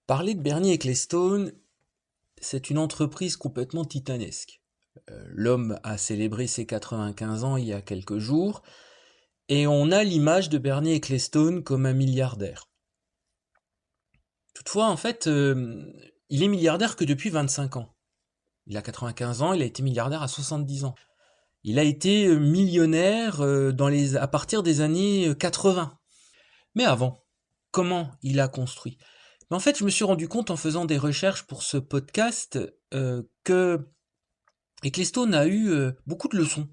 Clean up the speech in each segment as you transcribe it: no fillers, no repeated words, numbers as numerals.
Parler de Bernie Ecclestone, c'est une entreprise complètement titanesque. L'homme a célébré ses 95 ans il y a quelques jours, et on a l'image de Bernie Ecclestone comme un milliardaire. Toutefois, en fait, il est milliardaire que depuis 25 ans. Il a 95 ans, il a été milliardaire à 70 ans. Il a été millionnaire à partir des années 80. Mais avant, comment il a construit? Mais en fait, je me suis rendu compte en faisant des recherches pour ce podcast que Ecclestone a eu beaucoup de leçons.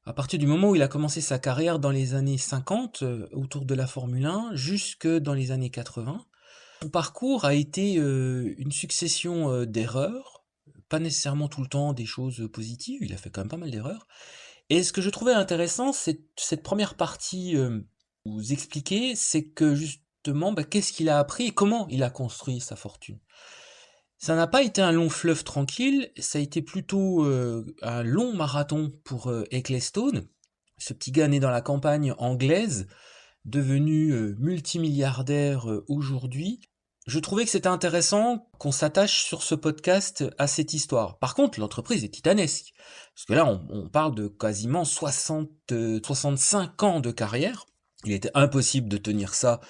À partir du moment où il a commencé sa carrière dans les années 50, autour de la Formule 1, jusque dans les années 80, son parcours a été une succession d'erreurs, pas nécessairement tout le temps des choses positives, il a fait quand même pas mal d'erreurs. Et ce que je trouvais intéressant, c'est cette première partie vous expliquer, c'est que justement, qu'est-ce qu'il a appris et comment il a construit sa fortune. Ça n'a pas été un long fleuve tranquille, ça a été plutôt un long marathon pour Ecclestone, ce petit gars né dans la campagne anglaise, devenu multimilliardaire aujourd'hui. Je trouvais que c'était intéressant qu'on s'attache sur ce podcast à cette histoire. Par contre, l'entreprise est titanesque, parce que là, on parle de quasiment 65 ans de carrière. Il était impossible de tenir ça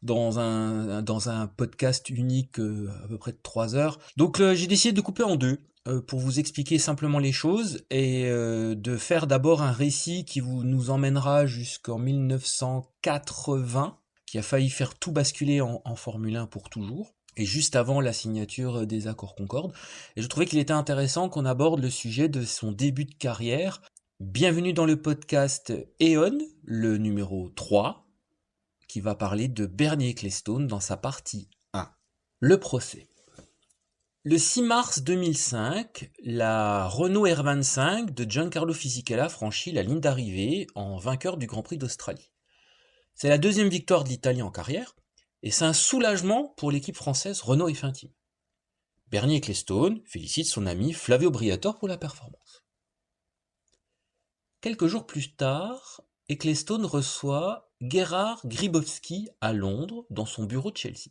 dans un podcast unique à peu près de 3 heures. Donc j'ai décidé de couper en deux pour vous expliquer simplement les choses et de faire d'abord un récit qui nous emmènera jusqu'en 1980, qui a failli faire tout basculer en Formule 1 pour toujours, et juste avant la signature des accords Concorde. Et je trouvais qu'il était intéressant qu'on aborde le sujet de son début de carrière. Bienvenue dans le podcast E.ON, le numéro 3, qui va parler de Bernie Ecclestone dans sa partie 1. Le procès. Le 6 mars 2005, la Renault R25 de Giancarlo Fisichella franchit la ligne d'arrivée en vainqueur du Grand Prix d'Australie. C'est la deuxième victoire de l'Italien en carrière, et c'est un soulagement pour l'équipe française Renault F1 Team. Bernie Ecclestone félicite son ami Flavio Briatore pour la performance. Quelques jours plus tard, Ecclestone reçoit Gerhard Grybowski à Londres, dans son bureau de Chelsea.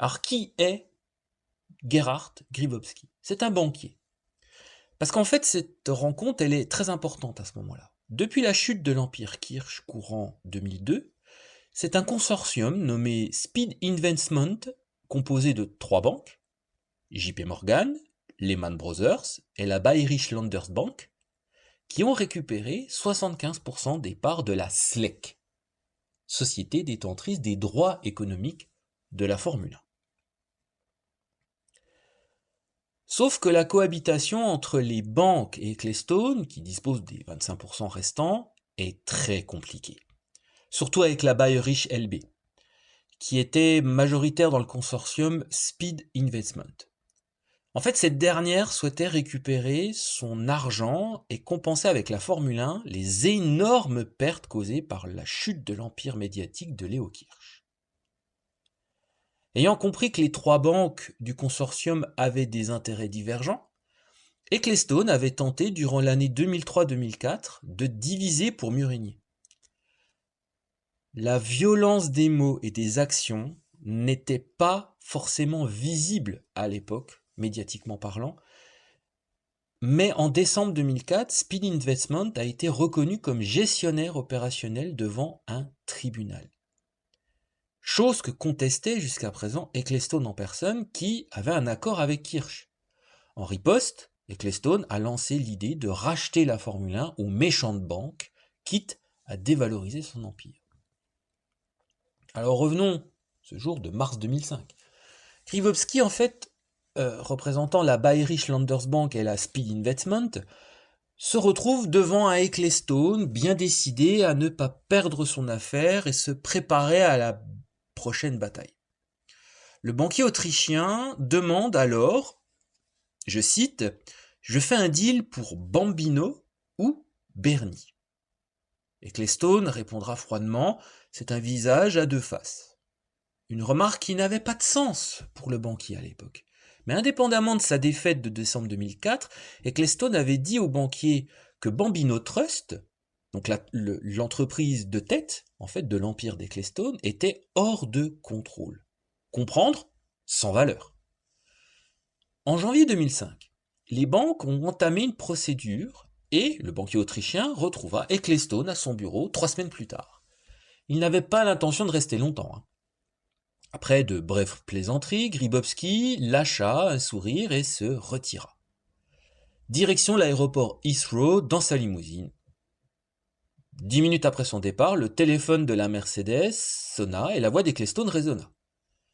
Alors qui est Gerhard Grybowski? C'est un banquier. Parce qu'en fait, cette rencontre, elle est très importante à ce moment-là. Depuis la chute de l'Empire Kirsch courant 2002, c'est un consortium nommé Speed Investment, composé de 3 banques, JP Morgan, Lehman Brothers et la Bayerische Landesbank, qui ont récupéré 75% des parts de la SLEC, société détentrice des droits économiques de la Formule 1. Sauf que la cohabitation entre les banques et Ecclestone, qui disposent des 25% restants, est très compliquée. Surtout avec la Bayerische LB, qui était majoritaire dans le consortium Speed Investment. En fait, cette dernière souhaitait récupérer son argent et compenser avec la Formule 1 les énormes pertes causées par la chute de l'empire médiatique de Leo Kirch. Ayant compris que les 3 banques du consortium avaient des intérêts divergents, Ecclestone avait tenté durant l'année 2003-2004 de diviser pour mieux régner. La violence des mots et des actions n'était pas forcément visible à l'époque, médiatiquement parlant, mais en décembre 2004, Speed Investment a été reconnu comme gestionnaire opérationnel devant un tribunal. Chose que contestait jusqu'à présent Ecclestone en personne, qui avait un accord avec Kirch. En riposte, Ecclestone a lancé l'idée de racheter la Formule 1 aux méchantes banques, quitte à dévaloriser son empire. Alors revenons ce jour de mars 2005. Grybowski, en fait, représentant la Bayerische Landesbank et la Speed Investment, se retrouve devant un Ecclestone bien décidé à ne pas perdre son affaire et se préparer à la prochaine bataille. Le banquier autrichien demande alors, je cite, « Je fais un deal pour Bambino ou Bernie ?» Ecclestone répondra froidement, « C'est un visage à 2 faces. » Une remarque qui n'avait pas de sens pour le banquier à l'époque. Mais indépendamment de sa défaite de décembre 2004, Ecclestone avait dit au banquier que Bambino Trust, donc l'entreprise de tête en fait de l'empire d'Ecclestone, était hors de contrôle. Comprendre sans valeur. En janvier 2005, les banques ont entamé une procédure et le banquier autrichien retrouva Ecclestone à son bureau 3 semaines plus tard. Il n'avait pas l'intention de rester longtemps. Après de brèves plaisanteries, Grybowski lâcha un sourire et se retira. Direction l'aéroport Heathrow dans sa limousine. 10 minutes après son départ, le téléphone de la Mercedes sonna et la voix d'Ecclestone résonna.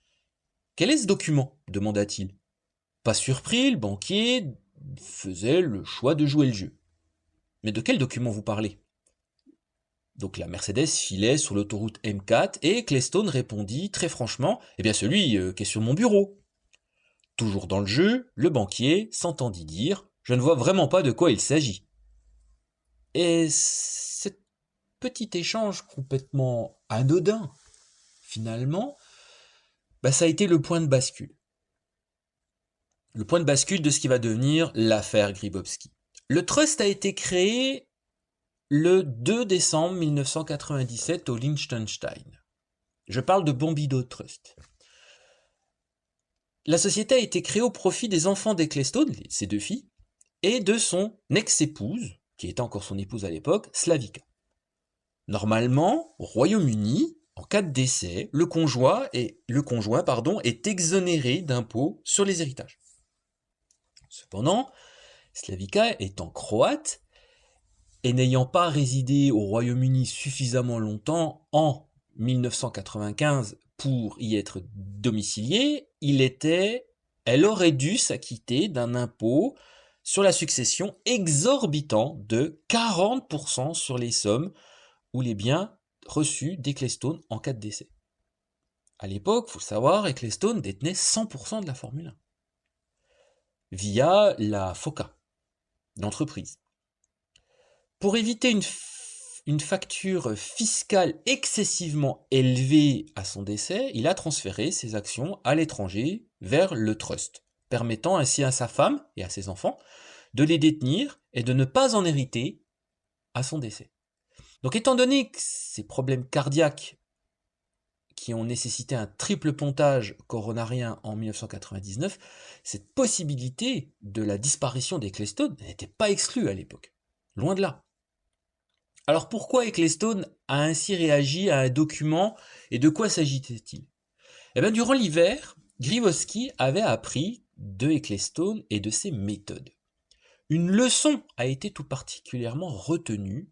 « Quel est ce document » demanda-t-il. Pas surpris, le banquier faisait le choix de jouer le jeu. « Mais de quel document vous parlez » Donc la Mercedes filait sur l'autoroute M4 et Ecclestone répondit très franchement « Eh bien celui qui est sur mon bureau ». Toujours dans le jeu, le banquier s'entendit dire « Je ne vois vraiment pas de quoi il s'agit ». Et cet petit échange complètement anodin, finalement, ça a été le point de bascule. Le point de bascule de ce qui va devenir l'affaire Grybowski. Le trust a été créé le 2 décembre 1997 au Liechtenstein. Je parle de Bombido Trust. La société a été créée au profit des enfants d'Ecclestone, ses 2 filles, et de son ex-épouse, qui était encore son épouse à l'époque, Slavica. Normalement, au Royaume-Uni, en cas de décès, le conjoint est exonéré d'impôts sur les héritages. Cependant, Slavica étant croate et n'ayant pas résidé au Royaume-Uni suffisamment longtemps en 1995 pour y être domiciliée, elle aurait dû s'acquitter d'un impôt sur la succession exorbitant de 40% sur les sommes ou les biens reçus d'Ecclestone en cas de décès. À l'époque, il faut le savoir, Ecclestone détenait 100% de la Formule 1 via la FOCA, l'entreprise. Pour éviter une facture fiscale excessivement élevée à son décès, il a transféré ses actions à l'étranger vers le trust, permettant ainsi à sa femme et à ses enfants de les détenir et de ne pas en hériter à son décès. Donc étant donné que ces problèmes cardiaques qui ont nécessité un triple pontage coronarien en 1999, cette possibilité de la disparition d'Ecclestone n'était pas exclue à l'époque. Loin de là. Alors pourquoi Ecclestone a ainsi réagi à un document et de quoi s'agissait-il ? Durant l'hiver, Grybowski avait appris de Ecclestone et de ses méthodes. Une leçon a été tout particulièrement retenue,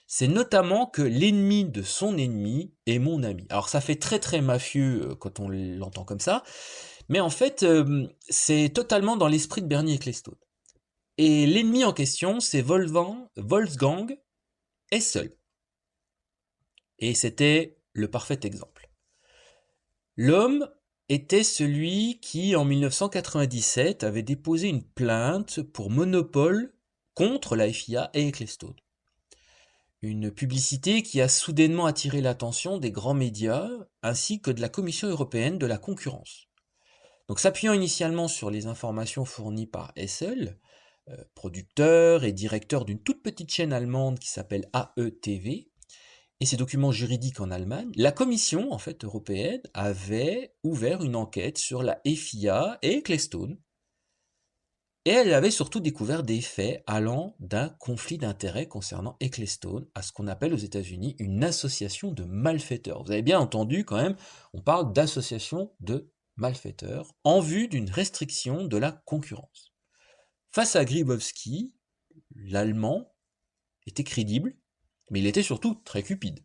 c'est notamment que l'ennemi de son ennemi est mon ami. Alors ça fait très très mafieux quand on l'entend comme ça, mais en fait c'est totalement dans l'esprit de Bernie Ecclestone. Et l'ennemi en question c'est Wolfgang Hessel. Et c'était le parfait exemple. L'homme était celui qui, en 1997, avait déposé une plainte pour monopole contre la FIA et Ecclestone. Une publicité qui a soudainement attiré l'attention des grands médias ainsi que de la Commission européenne de la concurrence. Donc s'appuyant initialement sur les informations fournies par Hessel, producteur et directeur d'une toute petite chaîne allemande qui s'appelle AETV, et ses documents juridiques en Allemagne, la Commission européenne avait ouvert une enquête sur la FIA et Ecclestone, et elle avait surtout découvert des faits allant d'un conflit d'intérêts concernant Ecclestone à ce qu'on appelle aux États-Unis une association de malfaiteurs. Vous avez bien entendu quand même, on parle d'association de malfaiteurs en vue d'une restriction de la concurrence. Face à Grybowski, l'Allemand était crédible, mais il était surtout très cupide.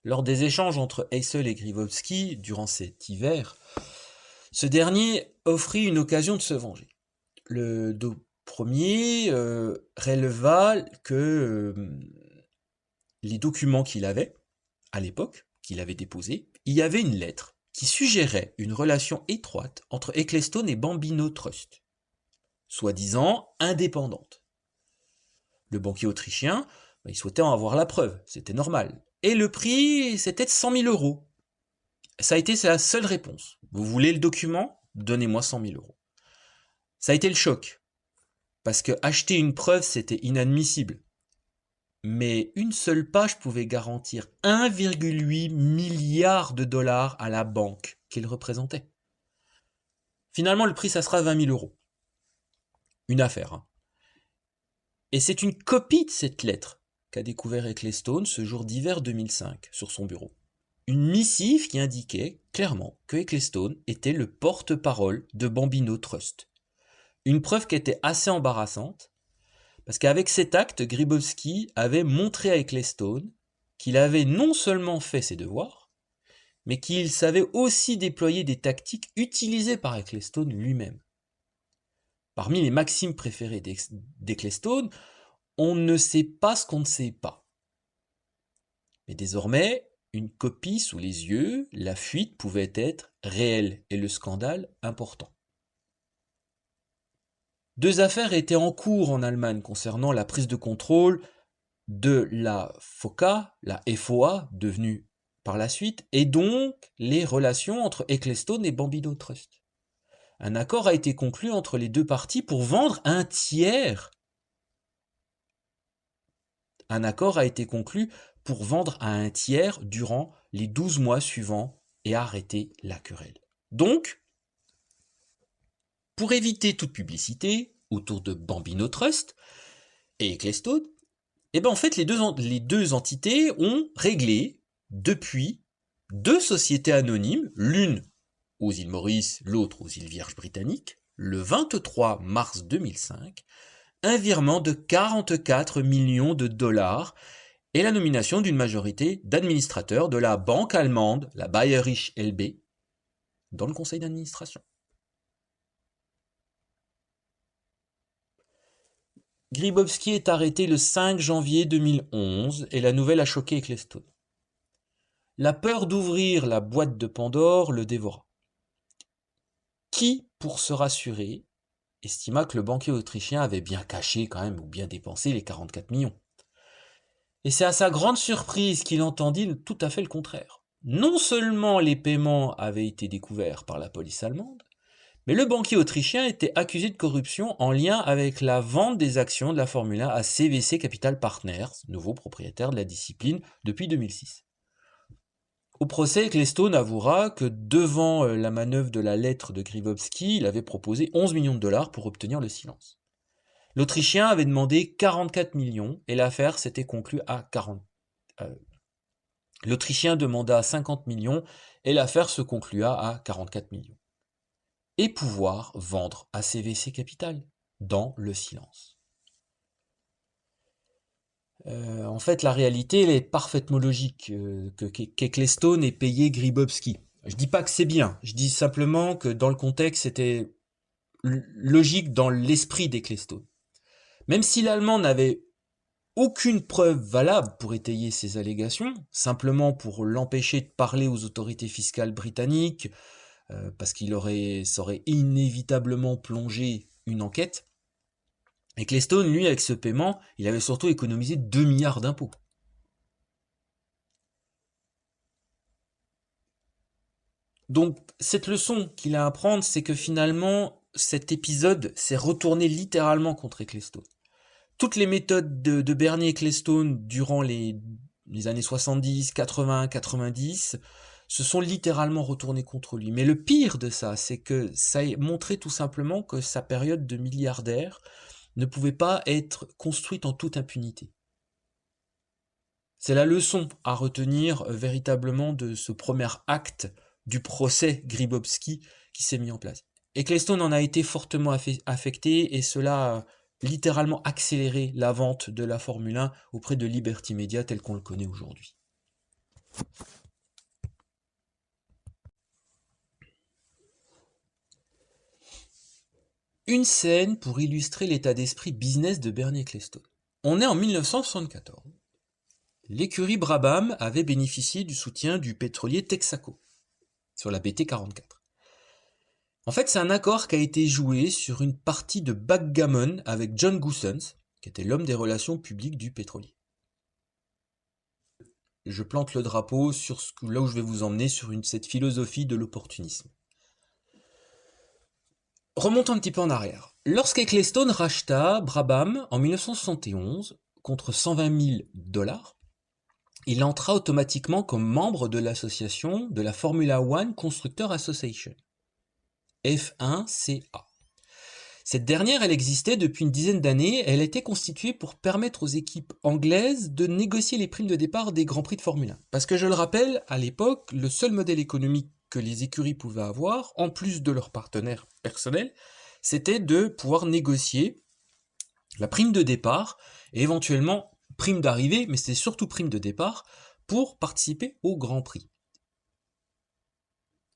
Lors des échanges entre Hessel et Grybowski durant cet hiver, ce dernier offrit une occasion de se venger. Le premier releva que les documents qu'il avait, à l'époque, qu'il avait déposés, il y avait une lettre qui suggérait une relation étroite entre Ecclestone et Bambino Trust, soi-disant indépendante. Le banquier autrichien, il souhaitait en avoir la preuve, c'était normal. Et le prix, c'était de 100 000 euros. Ça a été sa seule réponse. Vous voulez le document ? Donnez-moi 100 000 euros. Ça a été le choc. Parce que acheter une preuve, c'était inadmissible. mais une seule page pouvait garantir 1,8 milliard de dollars à la banque qu'il représentait. Finalement, le prix, ça sera 20 000 euros. Une affaire. Hein. Et c'est une copie de cette lettre qu'a découvert Ecclestone ce jour d'hiver 2005 sur son bureau. Une missive qui indiquait clairement que Ecclestone était le porte-parole de Bambino Trust. Une preuve qui était assez embarrassante, parce qu'avec cet acte, Grybowski avait montré à Ecclestone qu'il avait non seulement fait ses devoirs, mais qu'il savait aussi déployer des tactiques utilisées par Ecclestone lui-même. Parmi les maximes préférées d'Ecclestone, on ne sait pas ce qu'on ne sait pas. Mais désormais, une copie sous les yeux, la fuite pouvait être réelle et le scandale important. Deux affaires étaient en cours en Allemagne concernant la prise de contrôle de la FOCA, la FOA, devenue par la suite, et donc les relations entre Ecclestone et Bambino Trust. Un accord a été conclu entre les deux parties pour vendre un tiers. Un accord a été conclu pour vendre à un tiers durant les 12 mois suivants et arrêter la querelle. Donc, pour éviter toute publicité autour de Bambino Trust et Ecclestone, en fait, les deux entités ont réglé, depuis, deux sociétés anonymes, l'une aux îles Maurice, l'autre aux îles Vierges britanniques, le 23 mars 2005, un virement de 44 millions de dollars et la nomination d'une majorité d'administrateurs de la banque allemande, la Bayerische LB, dans le conseil d'administration. Grybowski est arrêté le 5 janvier 2011 et la nouvelle a choqué Ecclestone. La peur d'ouvrir la boîte de Pandore le dévora. Qui, pour se rassurer, estima que le banquier autrichien avait bien caché quand même ou bien dépensé les 44 millions. Et c'est à sa grande surprise qu'il entendit tout à fait le contraire. Non seulement les paiements avaient été découverts par la police allemande, mais le banquier autrichien était accusé de corruption en lien avec la vente des actions de la Formule 1 à CVC Capital Partners, nouveau propriétaire de la discipline depuis 2006. Au procès, Ecclestone avouera que devant la manœuvre de la lettre de Grybowski, il avait proposé 11 millions de dollars pour obtenir le silence. L'Autrichien avait demandé 44 millions et l'affaire s'était conclue à 40. L'Autrichien demanda 50 millions et l'affaire se conclua à 44 millions. Et pouvoir vendre à CVC Capital dans le silence. En fait, la réalité, elle est parfaitement logique qu'Ecclestone ait payé Grybowski. Je dis pas que c'est bien, je dis simplement que dans le contexte, c'était logique dans l'esprit d'Ecclestone. Même si l'Allemand n'avait aucune preuve valable pour étayer ces allégations, simplement pour l'empêcher de parler aux autorités fiscales britanniques, parce ça aurait inévitablement plongé une enquête, Ecclestone, lui, avec ce paiement, il avait surtout économisé 2 milliards d'impôts. Donc, cette leçon qu'il a à apprendre, c'est que finalement, cet épisode s'est retourné littéralement contre Ecclestone. Toutes les méthodes de Bernie Ecclestone durant les années 70, 80, 90 se sont littéralement retournées contre lui. Mais le pire de ça, c'est que ça a montré tout simplement que sa période de milliardaire ne pouvait pas être construite en toute impunité. C'est la leçon à retenir véritablement de ce premier acte du procès Grybowski qui s'est mis en place. Ecclestone en a été fortement affecté et cela a littéralement accéléré la vente de la Formule 1 auprès de Liberty Media tel qu'on le connaît aujourd'hui. Une scène pour illustrer l'état d'esprit business de Bernie Ecclestone. On est en 1974. L'écurie Brabham avait bénéficié du soutien du pétrolier Texaco sur la BT 44. En fait, c'est un accord qui a été joué sur une partie de backgammon avec John Goossens, qui était l'homme des relations publiques du pétrolier. Je plante le drapeau sur là où je vais vous emmener sur cette philosophie de l'opportunisme. Remontons un petit peu en arrière. Lorsqu'Ecclestone racheta Brabham en 1971, contre 120 000 $, il entra automatiquement comme membre de l'association de la Formula One Constructor Association, F1CA. Cette dernière, elle existait depuis une dizaine d'années, elle était constituée pour permettre aux équipes anglaises de négocier les primes de départ des Grands Prix de Formule 1. Parce que je le rappelle, à l'époque, le seul modèle économique que les écuries pouvaient avoir, en plus de leurs partenaires personnels, c'était de pouvoir négocier la prime de départ et éventuellement prime d'arrivée, mais c'était surtout prime de départ, pour participer au Grand Prix.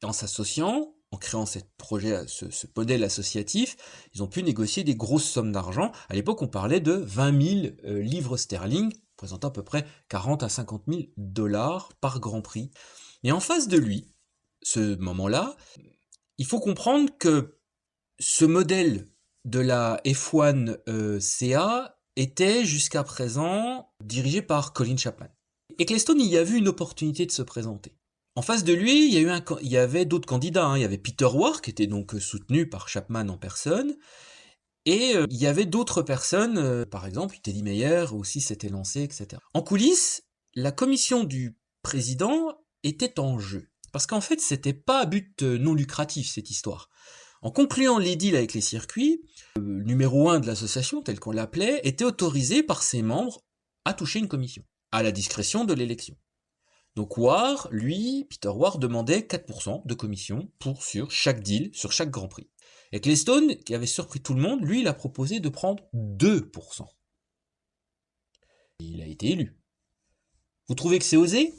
En s'associant, en créant ce modèle associatif, ils ont pu négocier des grosses sommes d'argent. À l'époque, on parlait de 20 000 livres sterling, représentant à peu près 40 à 50 000 $ par Grand Prix. Et en face de lui, ce moment-là, il faut comprendre que ce modèle de la F1 CA était jusqu'à présent dirigé par Colin Chapman. Ecclestone y a vu une opportunité de se présenter. En face de lui, il y avait d'autres candidats. Il y avait Peter Warr, qui était donc soutenu par Chapman en personne, et il y avait d'autres personnes, par exemple Teddy Meyer aussi s'était lancé, etc. En coulisses, la commission du président était en jeu. Parce qu'en fait, c'était pas à but non lucratif, cette histoire. En concluant les deals avec les circuits, le numéro 1 de l'association, tel qu'on l'appelait, était autorisé par ses membres à toucher une commission, à la discrétion de l'élection. Donc Peter Warr demandait 4% de commission sur chaque deal, sur chaque Grand Prix. Et Ecclestone, qui avait surpris tout le monde, lui, il a proposé de prendre 2%. Il a été élu. Vous trouvez que c'est osé ?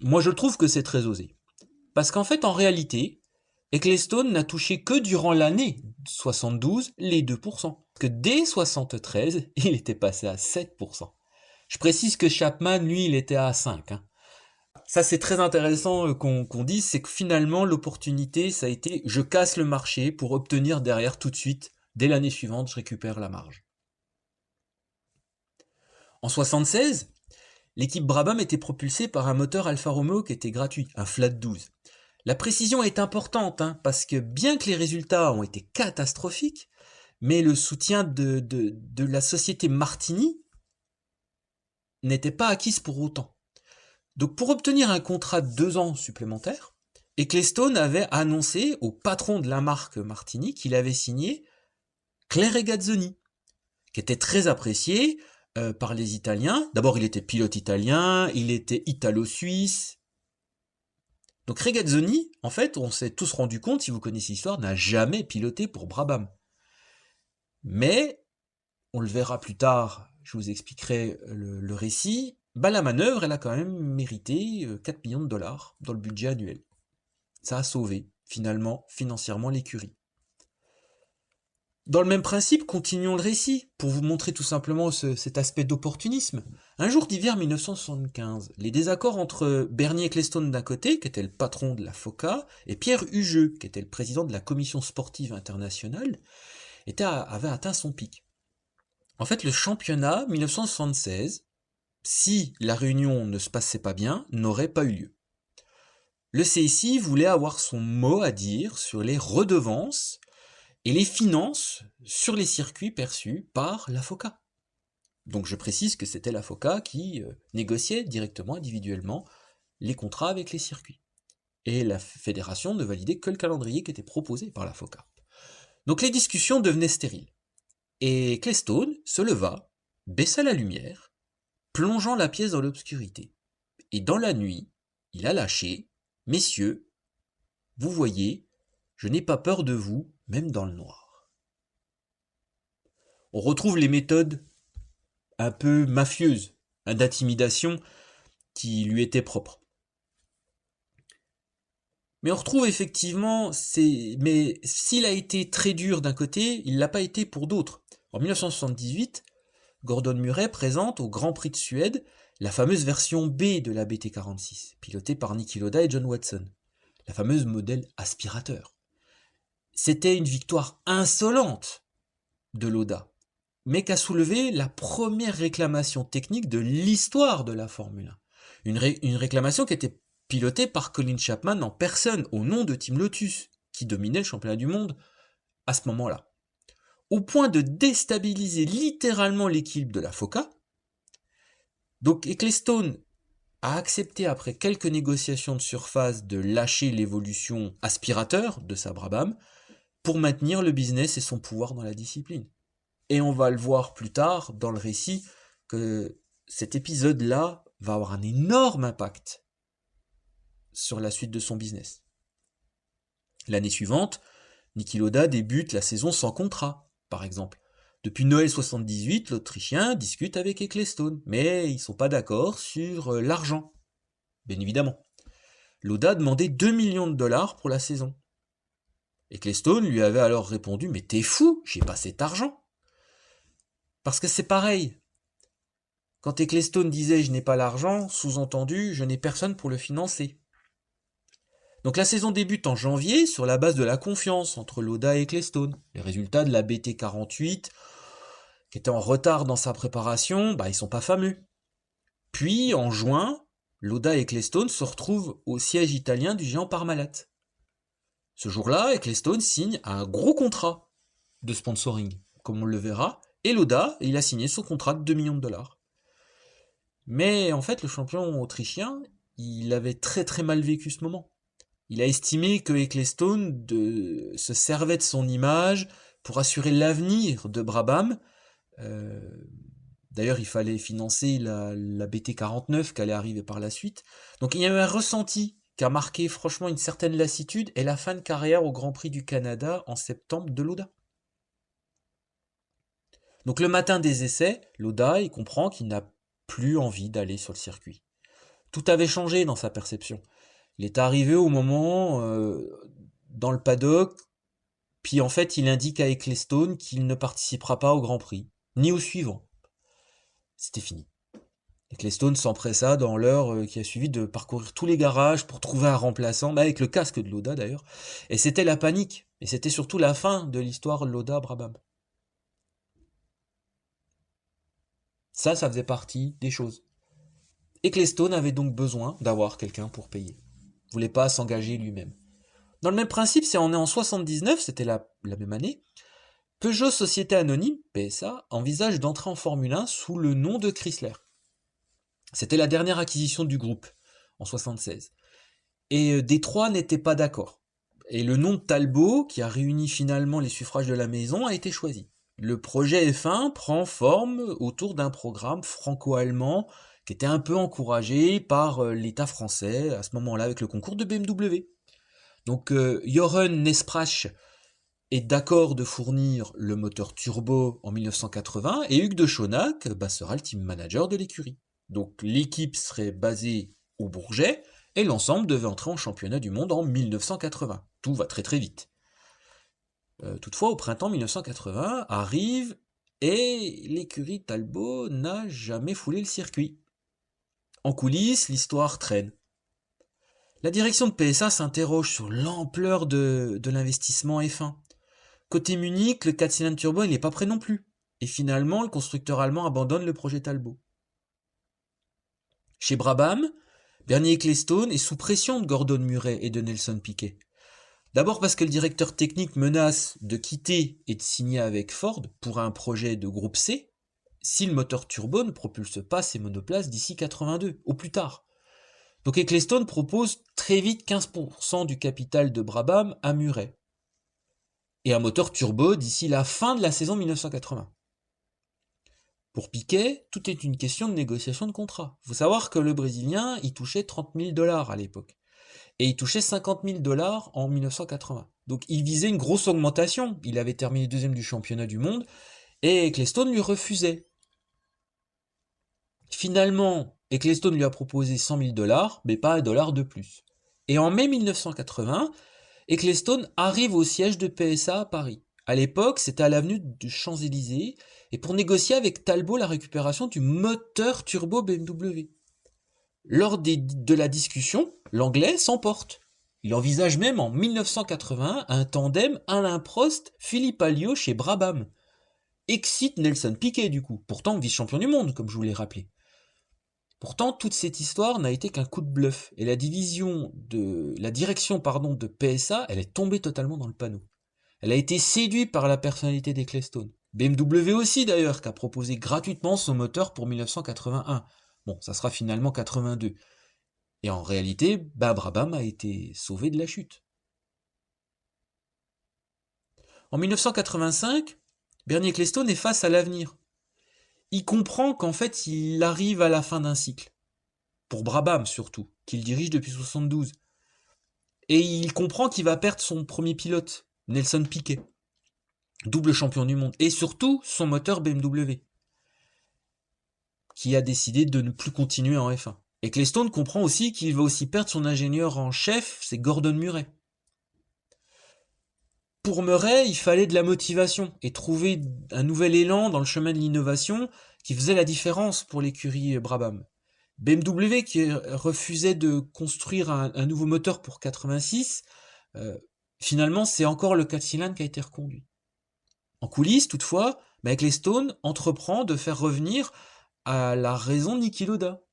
Moi, je trouve que c'est très osé. Parce qu'en fait, en réalité, Ecclestone n'a touché que durant l'année 72 les 2%. Parce que dès 73, il était passé à 7%. Je précise que Chapman, lui, il était à 5%. Ça, c'est très intéressant qu'on dise, c'est que finalement, l'opportunité, ça a été, je casse le marché pour obtenir derrière tout de suite, dès l'année suivante, je récupère la marge. En 76, l'équipe Brabham était propulsée par un moteur Alfa Romeo qui était gratuit, un Flat 12. La précision est importante, parce que bien que les résultats ont été catastrophiques, mais le soutien de la société Martini n'était pas acquis pour autant. Donc pour obtenir un contrat de 2 ans supplémentaire, Ecclestone avait annoncé au patron de la marque Martini qu'il avait signé Claire Regazzoni, qui était très apprécié par les Italiens. D'abord, il était pilote italien, il était italo-suisse. Donc Regazzoni, en fait, on s'est tous rendu compte, si vous connaissez l'histoire, n'a jamais piloté pour Brabham. Mais, on le verra plus tard, je vous expliquerai le récit, la manœuvre, elle a quand même mérité 4 millions de dollars dans le budget annuel. Ça a sauvé, finalement, financièrement l'écurie. Dans le même principe, continuons le récit, pour vous montrer tout simplement cet aspect d'opportunisme. Un jour d'hiver 1975, les désaccords entre Bernie Ecclestone d'un côté, qui était le patron de la FOCA, et Pierre Hugeux, qui était le président de la Commission sportive internationale, avait atteint son pic. En fait, le championnat 1976, si la réunion ne se passait pas bien, n'aurait pas eu lieu. Le CSI voulait avoir son mot à dire sur les redevances et les finances sur les circuits perçus par la FOCA. Donc je précise que c'était la FOCA qui négociait directement, individuellement, les contrats avec les circuits. Et la fédération ne validait que le calendrier qui était proposé par la FOCA. Donc les discussions devenaient stériles. Et Ecclestone se leva, baissa la lumière, plongeant la pièce dans l'obscurité. Et dans la nuit, il a lâché « Messieurs, vous voyez, je n'ai pas peur de vous, même dans le noir. » On retrouve les méthodes un peu mafieuses, d'intimidation qui lui étaient propres. Mais on retrouve effectivement, mais s'il a été très dur d'un côté, il ne l'a pas été pour d'autres. En 1978, Gordon Murray présente au Grand Prix de Suède la fameuse version B de la BT46, pilotée par Niki Lauda et John Watson, la fameuse modèle aspirateur. C'était une victoire insolente de Lauda, mais qu'a soulevé la première réclamation technique de l'histoire de la Formule 1. Une réclamation qui était pilotée par Colin Chapman en personne, au nom de Team Lotus, qui dominait le championnat du monde à ce moment-là. Au point de déstabiliser littéralement l'équipe de la FOCA, Donc Ecclestone a accepté après quelques négociations de surface de lâcher l'évolution aspirateur de sa Brabham pour maintenir le business et son pouvoir dans la discipline. Et on va le voir plus tard dans le récit que cet épisode-là va avoir un énorme impact sur la suite de son business. L'année suivante, Niki Lauda débute la saison sans contrat, par exemple. Depuis Noël 78, l'Autrichien discute avec Ecclestone, mais ils sont pas d'accord sur l'argent. Bien évidemment. Lauda demandait 2 millions de dollars pour la saison. Ecclestone lui avait alors répondu « Mais t'es fou, j'ai pas cet argent !» Parce que c'est pareil. Quand Ecclestone disait « Je n'ai pas l'argent », sous-entendu « Je n'ai personne pour le financer ». Donc la saison débute en janvier sur la base de la confiance entre Lauda et Ecclestone. Les résultats de la BT48, qui était en retard dans sa préparation, ils sont pas fameux. Puis en juin, Lauda et Ecclestone se retrouvent au siège italien du géant Parmalat. Ce jour-là, Ecclestone signe un gros contrat de sponsoring, comme on le verra, et Lauda, il a signé son contrat de 2 millions de dollars. Mais en fait, le champion autrichien, il avait très très mal vécu ce moment. Il a estimé que Ecclestone se servait de son image pour assurer l'avenir de Brabham. D'ailleurs, il fallait financer la BT49 qui allait arriver par la suite. Donc il y a eu un ressenti qui a marqué franchement une certaine lassitude et la fin de carrière au Grand Prix du Canada en septembre de Lauda. Donc le matin des essais, Lauda, il comprend qu'il n'a plus envie d'aller sur le circuit. Tout avait changé dans sa perception. Il est arrivé au moment, dans le paddock, puis en fait il indique à Ecclestone qu'il ne participera pas au Grand Prix, ni au suivant. C'était fini. Ecclestone s'empressa dans l'heure qui a suivi de parcourir tous les garages pour trouver un remplaçant, avec le casque de Lauda d'ailleurs, et c'était la panique, et c'était surtout la fin de l'histoire Lauda-Brabham. Ça faisait partie des choses. Ecclestone avait donc besoin d'avoir quelqu'un pour payer. Il voulait pas s'engager lui-même. Dans le même principe, si on est en 79, c'était la même année, Peugeot Société Anonyme, PSA, envisage d'entrer en Formule 1 sous le nom de Chrysler. C'était la dernière acquisition du groupe, en 76. Et Détroit n'était pas d'accord. Et le nom de Talbot, qui a réuni finalement les suffrages de la maison, a été choisi. Le projet F1 prend forme autour d'un programme franco-allemand qui était un peu encouragé par l'État français à ce moment-là avec le concours de BMW. Donc Jochen Nesprach est d'accord de fournir le moteur turbo en 1980 et Hugues de Chaunac sera le team manager de l'écurie. Donc l'équipe serait basée au Bourget et l'ensemble devait entrer en championnat du monde en 1980. Tout va très très vite. Toutefois, au printemps 1980 arrive et l'écurie Talbot n'a jamais foulé le circuit. En coulisses, l'histoire traîne. La direction de PSA s'interroge sur l'ampleur de l'investissement F1. Côté Munich, le 4 cylindres turbo, il n'est pas prêt non plus. Et finalement, le constructeur allemand abandonne le projet Talbot. Chez Brabham, Bernie Ecclestone est sous pression de Gordon Murray et de Nelson Piquet. D'abord parce que le directeur technique menace de quitter et de signer avec Ford pour un projet de groupe C si le moteur turbo ne propulse pas ses monoplaces d'ici 82, au plus tard. Donc Ecclestone propose très vite 15% du capital de Brabham à Murray. Et un moteur turbo d'ici la fin de la saison 1980. Pour Piquet, tout est une question de négociation de contrat. Il faut savoir que le Brésilien, il touchait 30 000 $ à l'époque. Et il touchait 50 000 $ en 1980. Donc il visait une grosse augmentation. Il avait terminé deuxième du championnat du monde et Ecclestone lui refusait. Finalement, Ecclestone lui a proposé 100 000 $, mais pas $1 de plus. Et en mai 1980, Ecclestone arrive au siège de PSA à Paris. À l'époque, c'était à l'avenue des Champs-Élysées, et pour négocier avec Talbot la récupération du moteur turbo BMW. Lors de la discussion, l'anglais s'emporte. Il envisage même en 1980 un tandem Alain Prost-Philippe Alliot chez Brabham. Excite Nelson Piquet du coup, pourtant vice-champion du monde, comme je vous l'ai rappelé. Pourtant, toute cette histoire n'a été qu'un coup de bluff, et la direction de PSA, elle est tombée totalement dans le panneau. Elle a été séduite par la personnalité d'Ecclestone. BMW aussi d'ailleurs, qui a proposé gratuitement son moteur pour 1981. Bon, ça sera finalement 82. Et en réalité, Brabham a été sauvé de la chute. En 1985, Bernie Ecclestone est face à l'avenir. Il comprend qu'en fait, il arrive à la fin d'un cycle. Pour Brabham surtout, qu'il dirige depuis 72. Et il comprend qu'il va perdre son premier pilote, Nelson Piquet, double champion du monde, et surtout son moteur BMW, qui a décidé de ne plus continuer en F1. Ecclestone comprend aussi qu'il va aussi perdre son ingénieur en chef, c'est Gordon Murray. Pour Murray, il fallait de la motivation et trouver un nouvel élan dans le chemin de l'innovation qui faisait la différence pour l'écurie Brabham. BMW qui refusait de construire un nouveau moteur pour 86, finalement c'est encore le 4 cylindres qui a été reconduit. En coulisses, toutefois, Ecclestone entreprend de faire revenir à la raison Niki Lauda.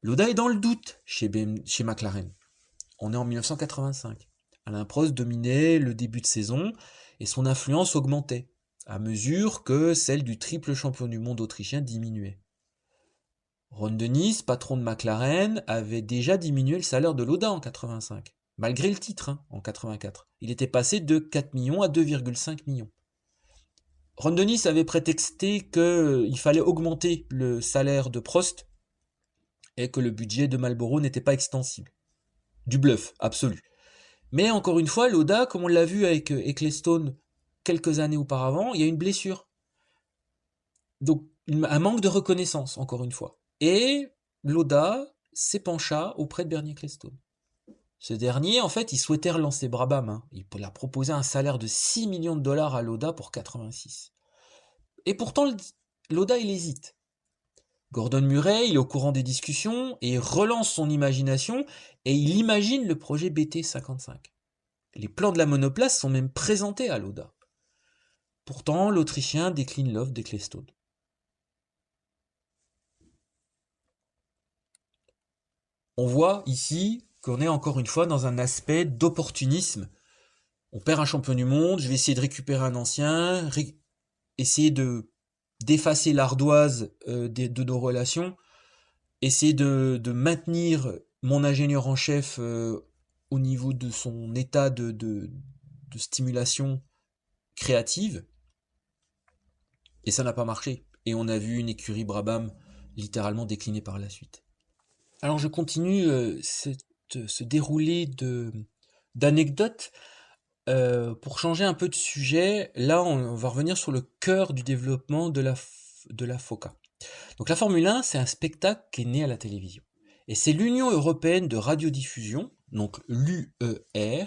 Lauda est dans le doute chez McLaren. On est en 1985. Alain Prost dominait le début de saison et son influence augmentait à mesure que celle du triple champion du monde autrichien diminuait. Ron Dennis, patron de McLaren, avait déjà diminué le salaire de Lauda en 85, malgré le titre en 84. Il était passé de 4 millions à 2,5 millions. Ron Dennis avait prétexté qu'il fallait augmenter le salaire de Prost et que le budget de Marlboro n'était pas extensible. Du bluff, absolu. Mais encore une fois, Lauda, comme on l'a vu avec Ecclestone quelques années auparavant, il y a une blessure. Donc, un manque de reconnaissance, encore une fois. Et Lauda s'épancha auprès de Bernie Ecclestone. Ce dernier, en fait, il souhaitait relancer Brabham. Il a proposé un salaire de 6 millions de dollars à Lauda pour 86. Et pourtant, Lauda, il hésite. Gordon Murray, il est au courant des discussions et relance son imagination et il imagine le projet BT55. Les plans de la monoplace sont même présentés à Lauda. Pourtant, l'Autrichien décline l'offre d'Ecclestone. On voit ici qu'on est encore une fois dans un aspect d'opportunisme. On perd un champion du monde, je vais essayer de récupérer un ancien, essayer d'effacer l'ardoise de nos relations, essayer de maintenir mon ingénieur en chef au niveau de son état de stimulation créative. Et ça n'a pas marché. Et on a vu une écurie Brabham littéralement décliner par la suite. Alors je continue ce déroulé d'anecdotes pour changer un peu de sujet. Là, on va revenir sur le cœur du développement de la FOCA. Donc la Formule 1, c'est un spectacle qui est né à la télévision. Et c'est l'Union européenne de radiodiffusion, donc l'UER,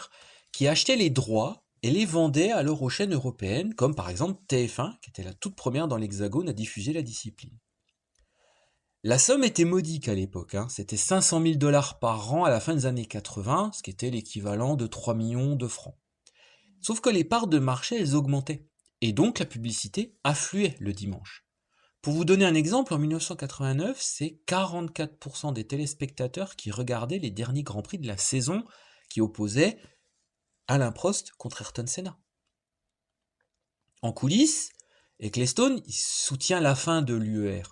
qui achetait les droits et les vendait alors aux chaînes européennes, comme par exemple TF1, qui était la toute première dans l'Hexagone à diffuser la discipline. La somme était modique à l'époque, c'était 500 000 $ par an à la fin des années 80, ce qui était l'équivalent de 3 millions de francs. Sauf que les parts de marché, elles augmentaient, et donc la publicité affluait le dimanche. Pour vous donner un exemple, en 1989, c'est 44% des téléspectateurs qui regardaient les derniers Grands Prix de la saison qui opposaient Alain Prost contre Ayrton Senna. En coulisses, Ecclestone soutient la fin de l'UER.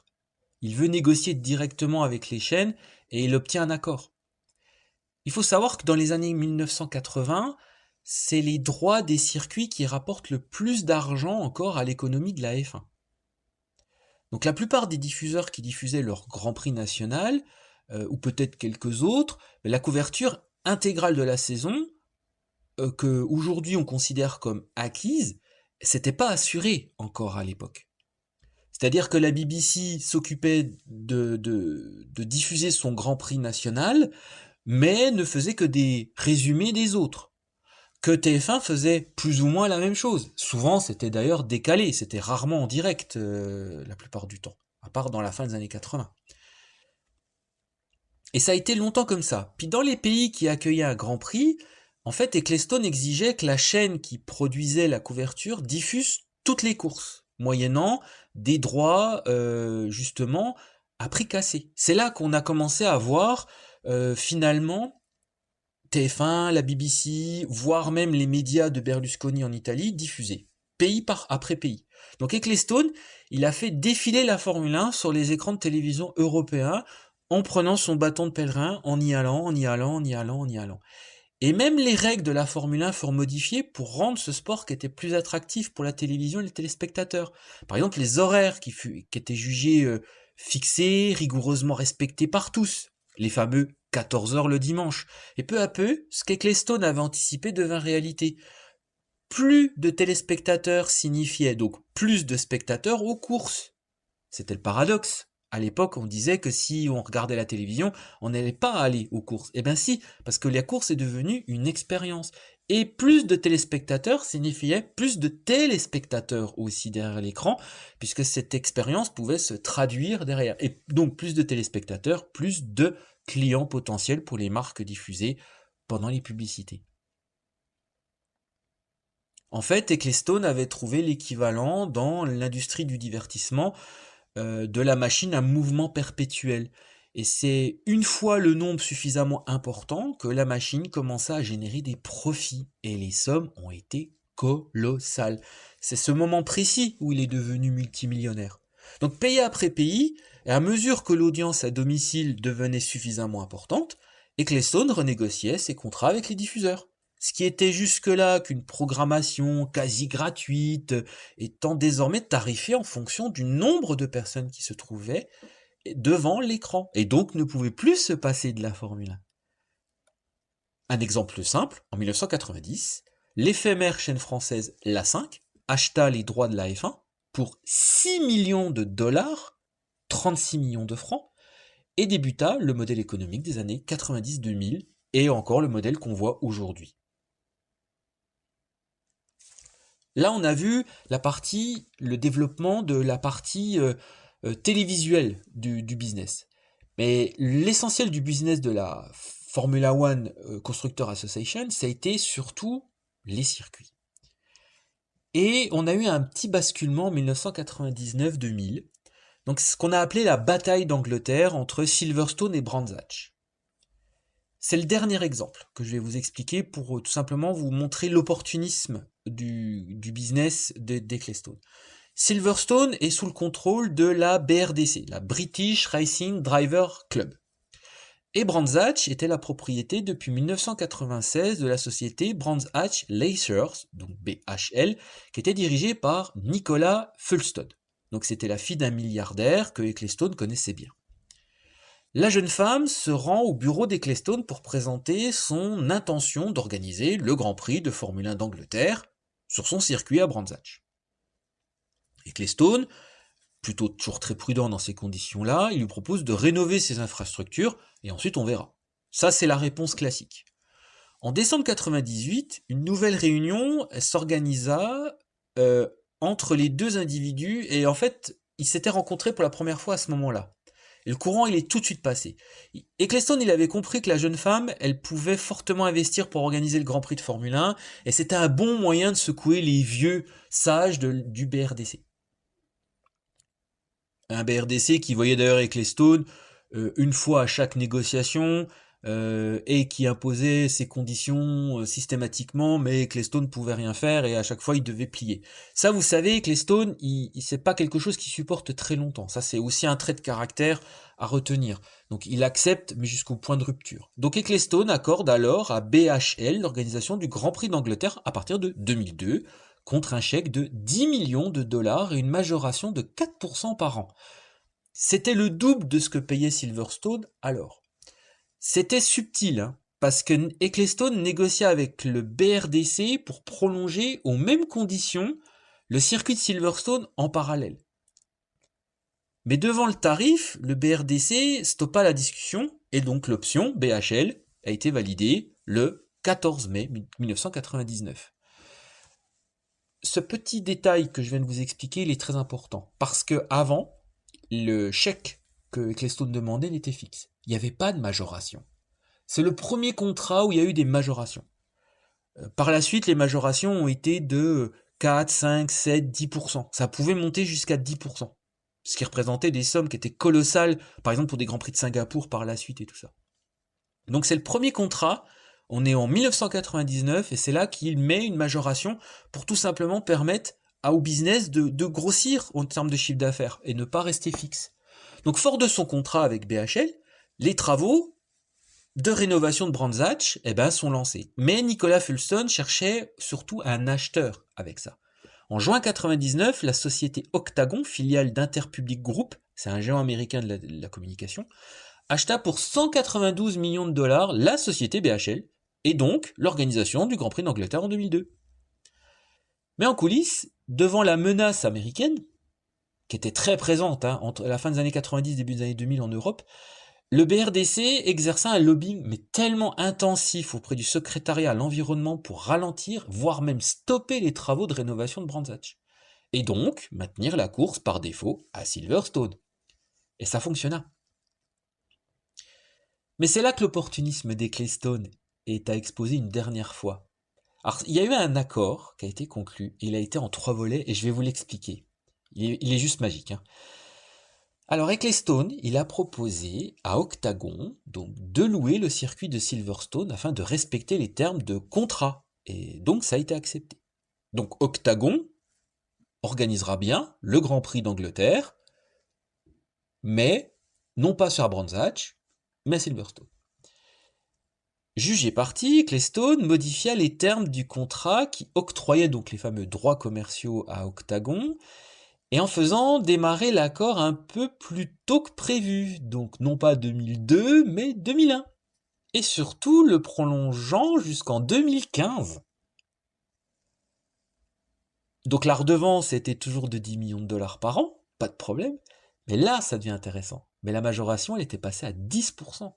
Il veut négocier directement avec les chaînes et il obtient un accord. Il faut savoir que dans les années 1980, c'est les droits des circuits qui rapportent le plus d'argent encore à l'économie de la F1. Donc la plupart des diffuseurs qui diffusaient leur Grand Prix national, ou peut-être quelques autres, la couverture intégrale de la saison, que aujourd'hui on considère comme acquise, c'était pas assuré encore à l'époque. C'est-à-dire que la BBC s'occupait de diffuser son Grand Prix national, mais ne faisait que des résumés des autres. Que TF1 faisait plus ou moins la même chose. Souvent, c'était d'ailleurs décalé, c'était rarement en direct la plupart du temps, à part dans la fin des années 80. Et ça a été longtemps comme ça. Puis dans les pays qui accueillaient un Grand Prix, en fait, Ecclestone exigeait que la chaîne qui produisait la couverture diffuse toutes les courses, moyennant des droits, justement, à prix cassé. C'est là qu'on a commencé à voir, finalement, TF1, la BBC, voire même les médias de Berlusconi en Italie diffuser. après pays. Donc Ecclestone, il a fait défiler la Formule 1 sur les écrans de télévision européens en prenant son bâton de pèlerin, en y allant, en y allant, en y allant, en y allant. Et même les règles de la Formule 1 furent modifiées pour rendre ce sport qui était plus attractif pour la télévision et les téléspectateurs. Par exemple, les horaires qui étaient jugés fixés, rigoureusement respectés par tous. Les fameux 14 heures le dimanche. Et peu à peu, ce qu'Ecclestone avait anticipé devint réalité. Plus de téléspectateurs signifiait donc plus de spectateurs aux courses. C'était le paradoxe. À l'époque, on disait que si on regardait la télévision, on n'allait pas aller aux courses. Eh bien si, parce que la course est devenue une expérience. Et plus de téléspectateurs signifiait plus de téléspectateurs aussi derrière l'écran, puisque cette expérience pouvait se traduire derrière. Et donc plus de téléspectateurs, plus de clients potentiels pour les marques diffusées pendant les publicités. En fait, Ecclestone avait trouvé l'équivalent dans l'industrie du divertissement de la machine à mouvement perpétuel. Et c'est une fois le nombre suffisamment important que la machine commença à générer des profits. Et les sommes ont été colossales. C'est ce moment précis où il est devenu multimillionnaire. Donc pays après pays, et à mesure que l'audience à domicile devenait suffisamment importante, Ecclestone renégociait ses contrats avec les diffuseurs. Ce qui était jusque-là qu'une programmation quasi gratuite, étant désormais tarifé en fonction du nombre de personnes qui se trouvaient devant l'écran, et donc ne pouvait plus se passer de la Formule 1. Un exemple simple, en 1990, l'éphémère chaîne française La 5 acheta les droits de la F1 pour 6 millions de dollars, 36 millions de francs, et débuta le modèle économique des années 90-2000, et encore le modèle qu'on voit aujourd'hui. Là, on a vu le développement de la partie télévisuelle du business. Mais l'essentiel du business de la Formula One Constructor Association, ça a été surtout les circuits. Et on a eu un petit basculement en 1999-2000, donc ce qu'on a appelé la bataille d'Angleterre entre Silverstone et Brands Hatch. C'est le dernier exemple que je vais vous expliquer pour tout simplement vous montrer l'opportunisme du business d'Ecclestone. Silverstone est sous le contrôle de la BRDC, la British Racing Driver Club. Et Brands Hatch était la propriété depuis 1996 de la société Brands Hatch Racers, donc BHL, qui était dirigée par Nicola Fulstad. Donc c'était la fille d'un milliardaire que Ecclestone connaissait bien. La jeune femme se rend au bureau d'Ecclestone pour présenter son intention d'organiser le Grand Prix de Formule 1 d'Angleterre sur son circuit à Brands Hatch. Ecclestone, plutôt toujours très prudent dans ces conditions-là, il lui propose de rénover ses infrastructures et ensuite on verra. Ça, c'est la réponse classique. En décembre 1998, une nouvelle réunion s'organisa entre les deux individus et en fait, ils s'étaient rencontrés pour la première fois à ce moment-là. Et le courant, il est tout de suite passé. Ecclestone, il avait compris que la jeune femme, elle pouvait fortement investir pour organiser le Grand Prix de Formule 1, et c'était un bon moyen de secouer les vieux sages du BRDC. Un BRDC qui voyait d'ailleurs Ecclestone une fois à chaque négociation, et qui imposait ses conditions systématiquement, mais Ecclestone ne pouvait rien faire et à chaque fois il devait plier. Ça, vous savez, Ecclestone, c'est pas quelque chose qui supporte très longtemps. Ça, c'est aussi un trait de caractère à retenir. Donc il accepte, mais jusqu'au point de rupture. Donc Ecclestone accorde alors à BHL l'organisation du Grand Prix d'Angleterre à partir de 2002, contre un chèque de 10 millions de dollars et une majoration de 4% par an. C'était le double de ce que payait Silverstone alors. C'était subtil, hein, parce que Ecclestone négocia avec le BRDC pour prolonger aux mêmes conditions le circuit de Silverstone en parallèle. Mais devant le tarif, le BRDC stoppa la discussion et donc l'option BHL a été validée le 14 mai 1999. Ce petit détail que je viens de vous expliquer, il est très important parce que avant, le chèque que Ecclestone demandait n'était fixe. Il n'y avait pas de majoration. C'est le premier contrat où il y a eu des majorations. Par la suite, les majorations ont été de 4, 5, 7, 10%. Ça pouvait monter jusqu'à 10%. Ce qui représentait des sommes qui étaient colossales, par exemple pour des Grands Prix de Singapour par la suite et tout ça. Donc c'est le premier contrat, on est en 1999 et c'est là qu'il met une majoration pour tout simplement permettre au business de grossir en termes de chiffre d'affaires et ne pas rester fixe. Donc fort de son contrat avec BHL, les travaux de rénovation de Brands Hatch sont lancés. Mais Nicolas Fulston cherchait surtout un acheteur avec ça. En juin 99, la société Octagon, filiale d'Interpublic Group, c'est un géant américain de la communication, acheta pour 192 millions de dollars la société BHL et donc l'organisation du Grand Prix d'Angleterre en 2002. Mais en coulisses, devant la menace américaine, qui était très présente entre la fin des années 90 et début des années 2000 en Europe, le BRDC exerça un lobbying mais tellement intensif auprès du secrétariat à l'environnement pour ralentir, voire même stopper les travaux de rénovation de Brands Hatch. Et donc maintenir la course par défaut à Silverstone. Et ça fonctionna. Mais c'est là que l'opportunisme d'Ecclestone est à exposer une dernière fois. Alors, il y a eu un accord qui a été conclu, il a été en 3 volets, et je vais vous l'expliquer. Il est juste magique. Alors, Ecclestone, il a proposé à Octagon donc, de louer le circuit de Silverstone afin de respecter les termes de contrat. Et donc, ça a été accepté. Donc, Octagon organisera bien le Grand Prix d'Angleterre, mais non pas sur Brands Hatch, mais à Silverstone. Jugé parti, Ecclestone modifia les termes du contrat qui octroyait donc les fameux droits commerciaux à Octagon, et en faisant démarrer l'accord un peu plus tôt que prévu, donc non pas 2002, mais 2001. Et surtout le prolongeant jusqu'en 2015. Donc la redevance était toujours de 10 millions de dollars par an, pas de problème, mais là ça devient intéressant. Mais la majoration, elle était passée à 10%.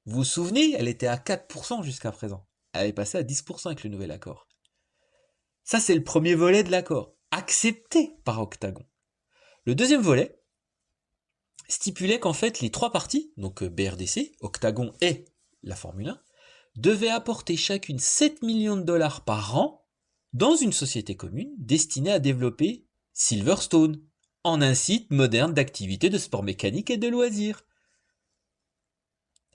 Vous vous souvenez, elle était à 4% jusqu'à présent. Elle est passée à 10% avec le nouvel accord. Ça, c'est le premier volet de l'accord, accepté par Octagon. Le deuxième volet stipulait qu'en fait, les 3 parties, donc BRDC, Octagon et la Formule 1, devaient apporter chacune 7 millions de dollars par an dans une société commune destinée à développer Silverstone, en un site moderne d'activités de sport mécanique et de loisirs.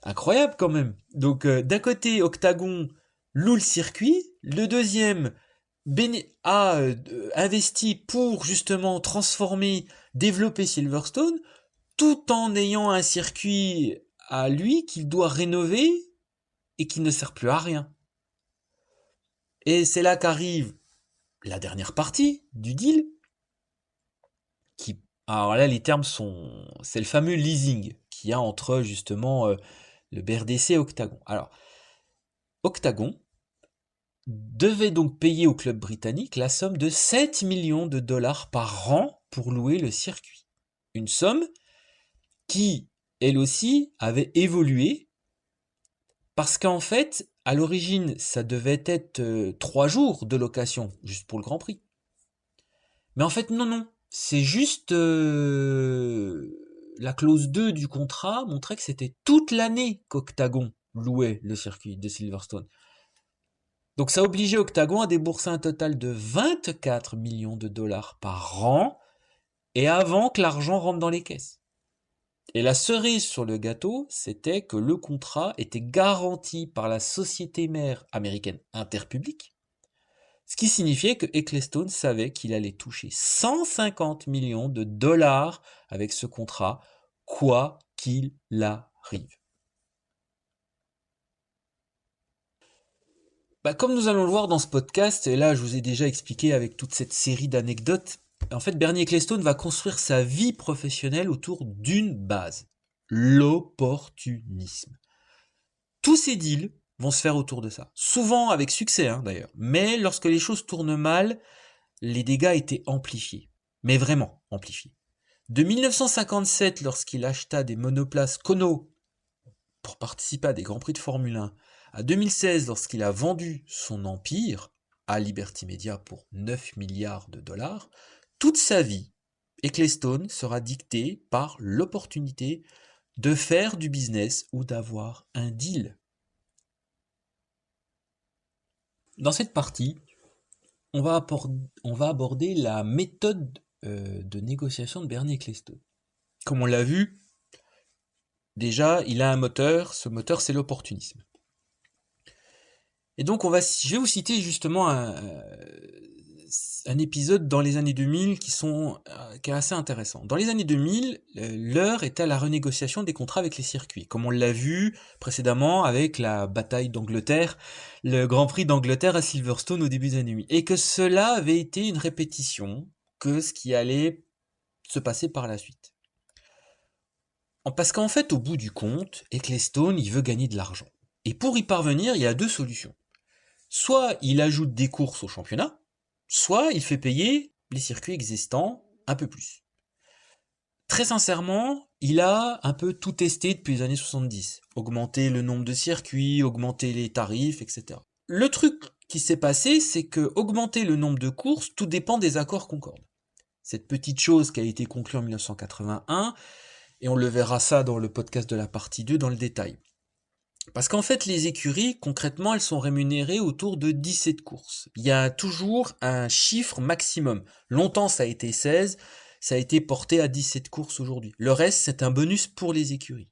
Incroyable quand même. Donc d'un côté, Octagon loue le circuit, le deuxième a investi pour justement transformer, développer Silverstone, tout en ayant un circuit à lui qu'il doit rénover et qui ne sert plus à rien. Et c'est là qu'arrive la dernière partie du deal, qui, alors là les termes sont, c'est le fameux leasing qu'il y a entre justement le BRDC et Octagon. Alors, Octagon devait donc payer au club britannique la somme de 7 millions de dollars par an pour louer le circuit. Une somme qui, elle aussi, avait évolué parce qu'en fait, à l'origine, ça devait être 3 jours de location, juste pour le Grand Prix. Mais en fait, non. C'est juste la clause 2 du contrat montrait que c'était toute l'année qu'Octagon louait le circuit de Silverstone. Donc ça obligeait Octagon à débourser un total de 24 millions de dollars par an, et avant que l'argent rentre dans les caisses. Et la cerise sur le gâteau, c'était que le contrat était garanti par la société mère américaine Interpublic, ce qui signifiait que Ecclestone savait qu'il allait toucher 150 millions de dollars avec ce contrat, quoi qu'il arrive. Comme nous allons le voir dans ce podcast, et là je vous ai déjà expliqué avec toute cette série d'anecdotes, en fait Bernie Ecclestone va construire sa vie professionnelle autour d'une base, l'opportunisme. Tous ces deals vont se faire autour de ça, souvent avec succès d'ailleurs, mais lorsque les choses tournent mal, les dégâts étaient amplifiés, mais vraiment amplifiés. De 1957, lorsqu'il acheta des monoplaces Kono pour participer à des Grands Prix de Formule 1, à 2016, lorsqu'il a vendu son empire à Liberty Media pour 9 milliards de dollars, toute sa vie, Ecclestone sera dictée par l'opportunité de faire du business ou d'avoir un deal. Dans cette partie, on va aborder la méthode de négociation de Bernie Ecclestone. Comme on l'a vu, déjà, il a un moteur, ce moteur c'est l'opportunisme. Et donc je vais vous citer justement un épisode dans les années 2000 qui est assez intéressant. Dans les années 2000, l'heure était à la renégociation des contrats avec les circuits, comme on l'a vu précédemment avec la bataille d'Angleterre, le Grand Prix d'Angleterre à Silverstone au début des années 2000, et que cela avait été une répétition que ce qui allait se passer par la suite. Parce qu'en fait, au bout du compte, Ecclestone, il veut gagner de l'argent. Et pour y parvenir, il y a deux solutions. Soit il ajoute des courses au championnat, soit il fait payer les circuits existants un peu plus. Très sincèrement, il a un peu tout testé depuis les années 70. Augmenter le nombre de circuits, augmenter les tarifs, etc. Le truc qui s'est passé, c'est que augmenter le nombre de courses, tout dépend des accords Concorde. Cette petite chose qui a été conclue en 1981, et on le verra ça dans le podcast de la partie 2 dans le détail. Parce qu'en fait, les écuries, concrètement, elles sont rémunérées autour de 17 courses. Il y a toujours un chiffre maximum. Longtemps, ça a été 16, ça a été porté à 17 courses aujourd'hui. Le reste, c'est un bonus pour les écuries.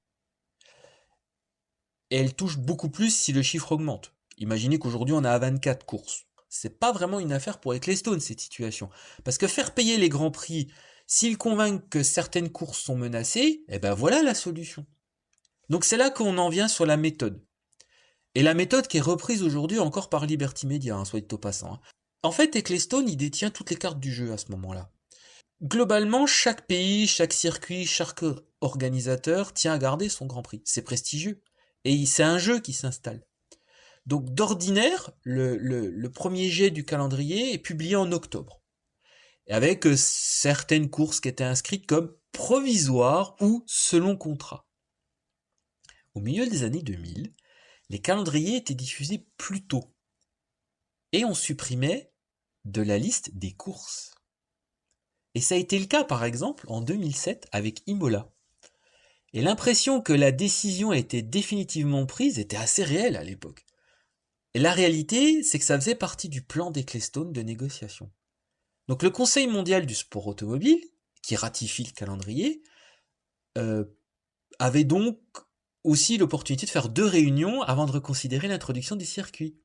Et elles touchent beaucoup plus si le chiffre augmente. Imaginez qu'aujourd'hui, on a 24 courses. C'est pas vraiment une affaire pour Ecclestone, cette situation. Parce que faire payer les grands prix, s'ils convainquent que certaines courses sont menacées, eh ben voilà la solution. Donc c'est là qu'on en vient sur la méthode. Et la méthode qui est reprise aujourd'hui encore par Liberty Media, soit dit au passant. En fait, Ecclestone, il détient toutes les cartes du jeu à ce moment-là. Globalement, chaque pays, chaque circuit, chaque organisateur tient à garder son Grand Prix. C'est prestigieux. Et c'est un jeu qui s'installe. Donc d'ordinaire, le premier jet du calendrier est publié en octobre. Avec certaines courses qui étaient inscrites comme provisoires ou selon contrat. Au milieu des années 2000, les calendriers étaient diffusés plus tôt. Et on supprimait de la liste des courses. Et ça a été le cas par exemple en 2007 avec Imola. Et l'impression que la décision a été définitivement prise était assez réelle à l'époque. Et la réalité, c'est que ça faisait partie du plan d'Ecclestone de négociation. Donc le Conseil mondial du sport automobile, qui ratifie le calendrier, avait donc aussi l'opportunité de faire 2 réunions avant de reconsidérer l'introduction des circuits.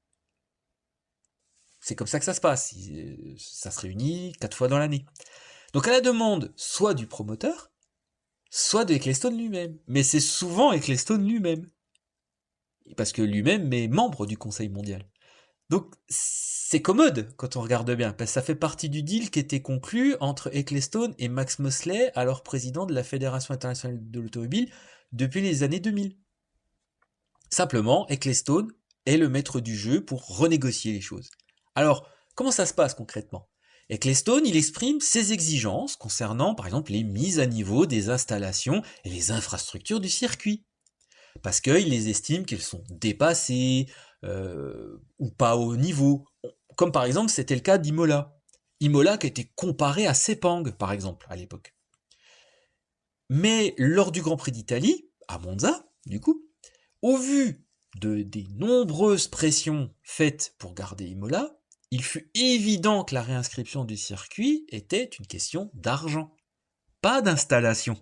C'est comme ça que ça se passe. Ça se réunit 4 fois dans l'année. Donc à la demande soit du promoteur, soit de Ecclestone lui-même. Mais c'est souvent Ecclestone lui-même. Parce que lui-même est membre du Conseil mondial. Donc c'est commode quand on regarde bien, parce que ça fait partie du deal qui était conclu entre Ecclestone et Max Mosley, alors président de la Fédération internationale de l'automobile, depuis les années 2000. Simplement, Ecclestone est le maître du jeu pour renégocier les choses. Alors, comment ça se passe concrètement ? Ecclestone, il exprime ses exigences concernant, par exemple, les mises à niveau des installations et les infrastructures du circuit. Parce qu'il les estime qu'elles sont dépassées, ou pas au niveau. Comme par exemple, c'était le cas d'Imola. Imola qui a été comparé à Sepang, par exemple, à l'époque. Mais lors du Grand Prix d'Italie, à Monza, du coup, au vu des nombreuses pressions faites pour garder Imola, il fut évident que la réinscription du circuit était une question d'argent, pas d'installation.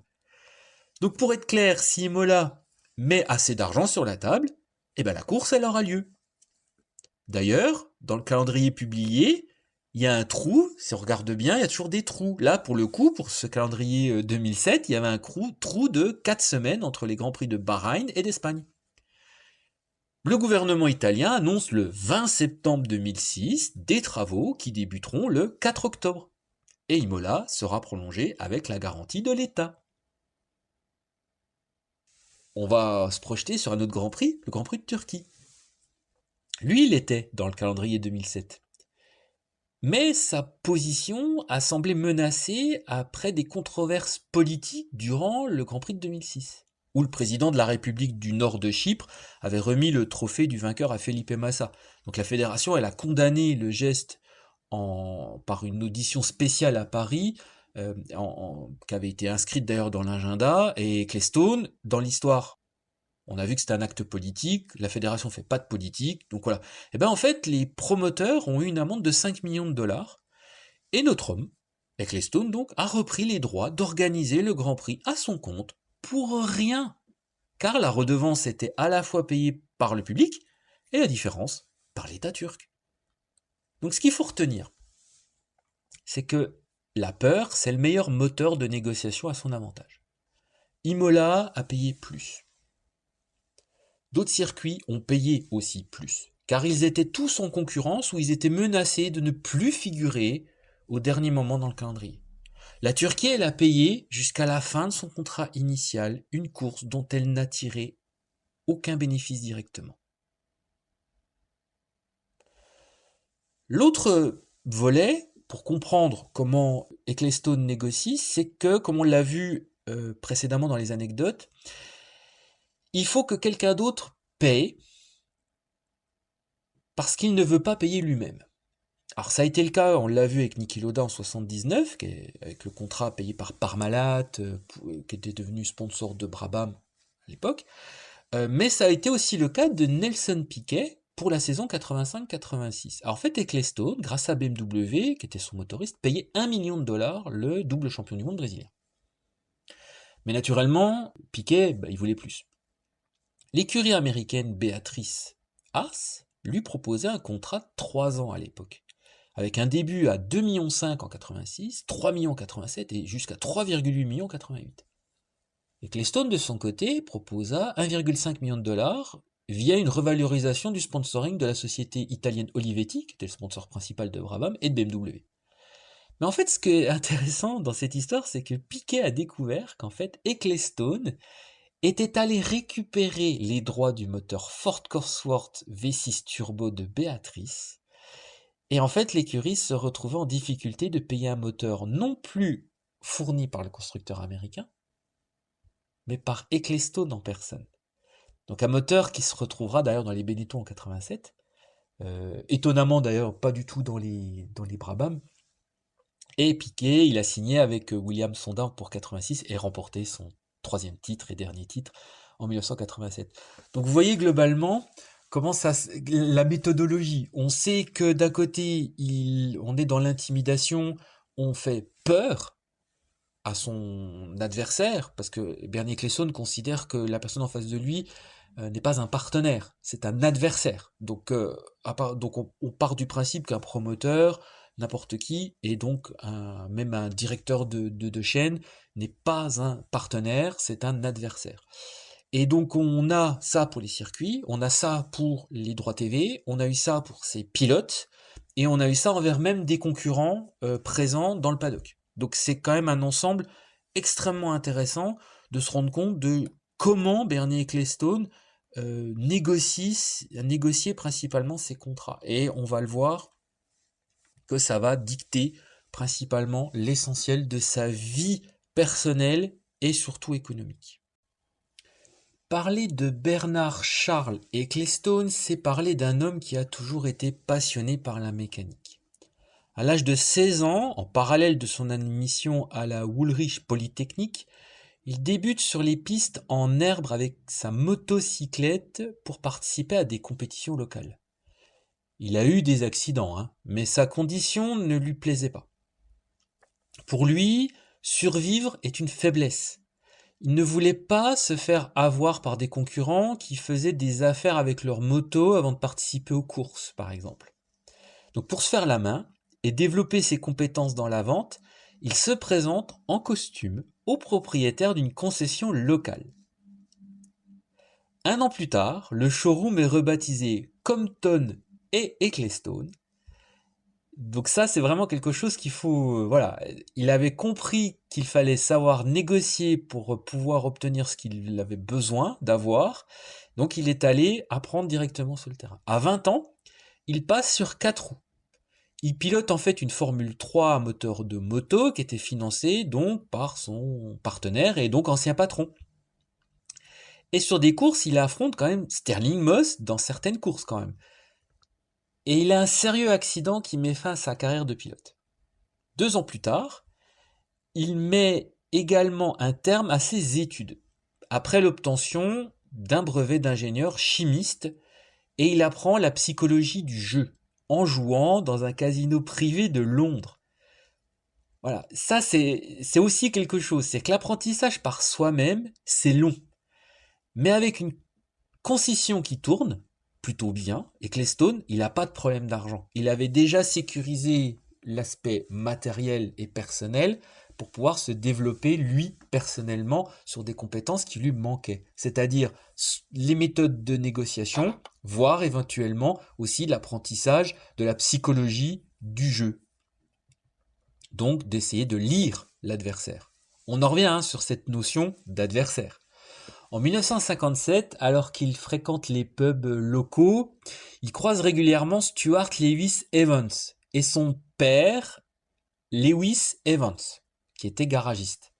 Donc pour être clair, si Imola met assez d'argent sur la table, eh ben la course elle aura lieu. D'ailleurs, dans le calendrier publié, il y a un trou, si on regarde bien, il y a toujours des trous. Là, pour le coup, pour ce calendrier 2007, il y avait un trou de 4 semaines entre les Grands Prix de Bahreïn et d'Espagne. Le gouvernement italien annonce le 20 septembre 2006 des travaux qui débuteront le 4 octobre. Et Imola sera prolongé avec la garantie de l'État. On va se projeter sur un autre Grand Prix, le Grand Prix de Turquie. Lui, il était dans le calendrier 2007. Mais sa position a semblé menacée après des controverses politiques durant le Grand Prix de 2006, où le président de la République du Nord de Chypre avait remis le trophée du vainqueur à Felipe Massa. Donc la fédération, elle a condamné le geste par une audition spéciale à Paris, qui avait été inscrite d'ailleurs dans l'agenda, et Ecclestone, dans l'histoire, on a vu que c'était un acte politique, la fédération fait pas de politique, donc voilà. Et ben en fait, les promoteurs ont eu une amende de 5 millions de dollars, et notre homme, Ecclestone donc, a repris les droits d'organiser le Grand Prix à son compte, pour rien. Car la redevance était à la fois payée par le public, et la différence par l'État turc. Donc ce qu'il faut retenir, c'est que la peur, c'est le meilleur moteur de négociation à son avantage. Imola a payé plus. D'autres circuits ont payé aussi plus, car ils étaient tous en concurrence ou ils étaient menacés de ne plus figurer au dernier moment dans le calendrier. La Turquie, elle a payé jusqu'à la fin de son contrat initial une course dont elle n'a tiré aucun bénéfice directement. L'autre volet, pour comprendre comment Ecclestone négocie, c'est que, comme on l'a vu précédemment dans les anecdotes, il faut que quelqu'un d'autre paye parce qu'il ne veut pas payer lui-même. Alors ça a été le cas, on l'a vu avec Niki Lauda en 79, avec le contrat payé par Parmalat, qui était devenu sponsor de Brabham à l'époque, mais ça a été aussi le cas de Nelson Piquet pour la saison 85-86. Alors en fait, Ecclestone, grâce à BMW, qui était son motoriste, payait $1 million le double champion du monde brésilien. Mais naturellement, Piquet, il voulait plus. L'écurie américaine Beatrice Haas lui proposait un contrat de 3 ans à l'époque, avec un début à 2,5 millions en 86, 3 millions en 87 et jusqu'à 3,8 millions en 88. Ecclestone, de son côté, proposa 1,5 million de dollars via une revalorisation du sponsoring de la société italienne Olivetti, qui était le sponsor principal de Brabham, et de BMW. Mais en fait, ce qui est intéressant dans cette histoire, c'est que Piquet a découvert qu'en fait, Ecclestone était allé récupérer les droits du moteur Ford Cosworth V6 Turbo de Beatrice, et en fait, l'écurie se retrouvait en difficulté de payer un moteur non plus fourni par le constructeur américain, mais par Ecclestone en personne. Donc un moteur qui se retrouvera d'ailleurs dans les Benetton en 87, étonnamment d'ailleurs pas du tout dans les Brabham. Et Piquet, il a signé avec William Sondard pour 86 et remporté son 3e titre et dernier titre en 1987. Donc vous voyez globalement comment ça, la méthodologie. On sait que d'un côté, on est dans l'intimidation, on fait peur à son adversaire, parce que Bernie Ecclestone considère que la personne en face de lui n'est pas un partenaire, c'est un adversaire. Donc, on part du principe qu'un promoteur, n'importe qui, et donc même un directeur de chaîne, n'est pas un partenaire, c'est un adversaire. Et donc on a ça pour les circuits, on a ça pour les droits TV, on a eu ça pour ses pilotes, et on a eu ça envers même des concurrents présents dans le paddock. Donc c'est quand même un ensemble extrêmement intéressant de se rendre compte de comment Bernie Ecclestone négocier principalement ses contrats. Et on va le voir que ça va dicter principalement l'essentiel de sa vie personnelle et surtout économique. Parler de Bernard Charles Ecclestone, c'est parler d'un homme qui a toujours été passionné par la mécanique. À l'âge de 16 ans, en parallèle de son admission à la Woolwich Polytechnique, il débute sur les pistes en herbe avec sa motocyclette pour participer à des compétitions locales. Il a eu des accidents, mais sa condition ne lui plaisait pas. Pour lui, survivre est une faiblesse. Il ne voulait pas se faire avoir par des concurrents qui faisaient des affaires avec leur moto avant de participer aux courses, par exemple. Donc pour se faire la main et développer ses compétences dans la vente, il se présente en costume au propriétaire d'une concession locale. 1 an plus tard, le showroom est rebaptisé Compton et Ecclestone. Donc ça, c'est vraiment quelque chose qu'il faut... voilà, il avait compris qu'il fallait savoir négocier pour pouvoir obtenir ce qu'il avait besoin d'avoir. Donc il est allé apprendre directement sur le terrain. À 20 ans, il passe sur 4 roues. Il pilote en fait une Formule 3 à moteur de moto qui était financée donc par son partenaire et donc ancien patron. Et sur des courses, il affronte quand même Stirling Moss dans certaines courses quand même. Et il a un sérieux accident qui met fin à sa carrière de pilote. 2 ans plus tard, il met également un terme à ses études, après l'obtention d'un brevet d'ingénieur chimiste, et il apprend la psychologie du jeu, en jouant dans un casino privé de Londres. Voilà, ça c'est aussi quelque chose, c'est que l'apprentissage par soi-même, c'est long. Mais avec une concession qui tourne plutôt bien, et Ecclestone, il n'a pas de problème d'argent. Il avait déjà sécurisé l'aspect matériel et personnel pour pouvoir se développer lui personnellement sur des compétences qui lui manquaient, c'est-à-dire les méthodes de négociation, voire éventuellement aussi l'apprentissage de la psychologie du jeu. Donc d'essayer de lire l'adversaire. On en revient sur cette notion d'adversaire. En 1957, alors qu'il fréquente les pubs locaux, il croise régulièrement Stuart Lewis Evans et son père, Lewis Evans, qui était garagiste.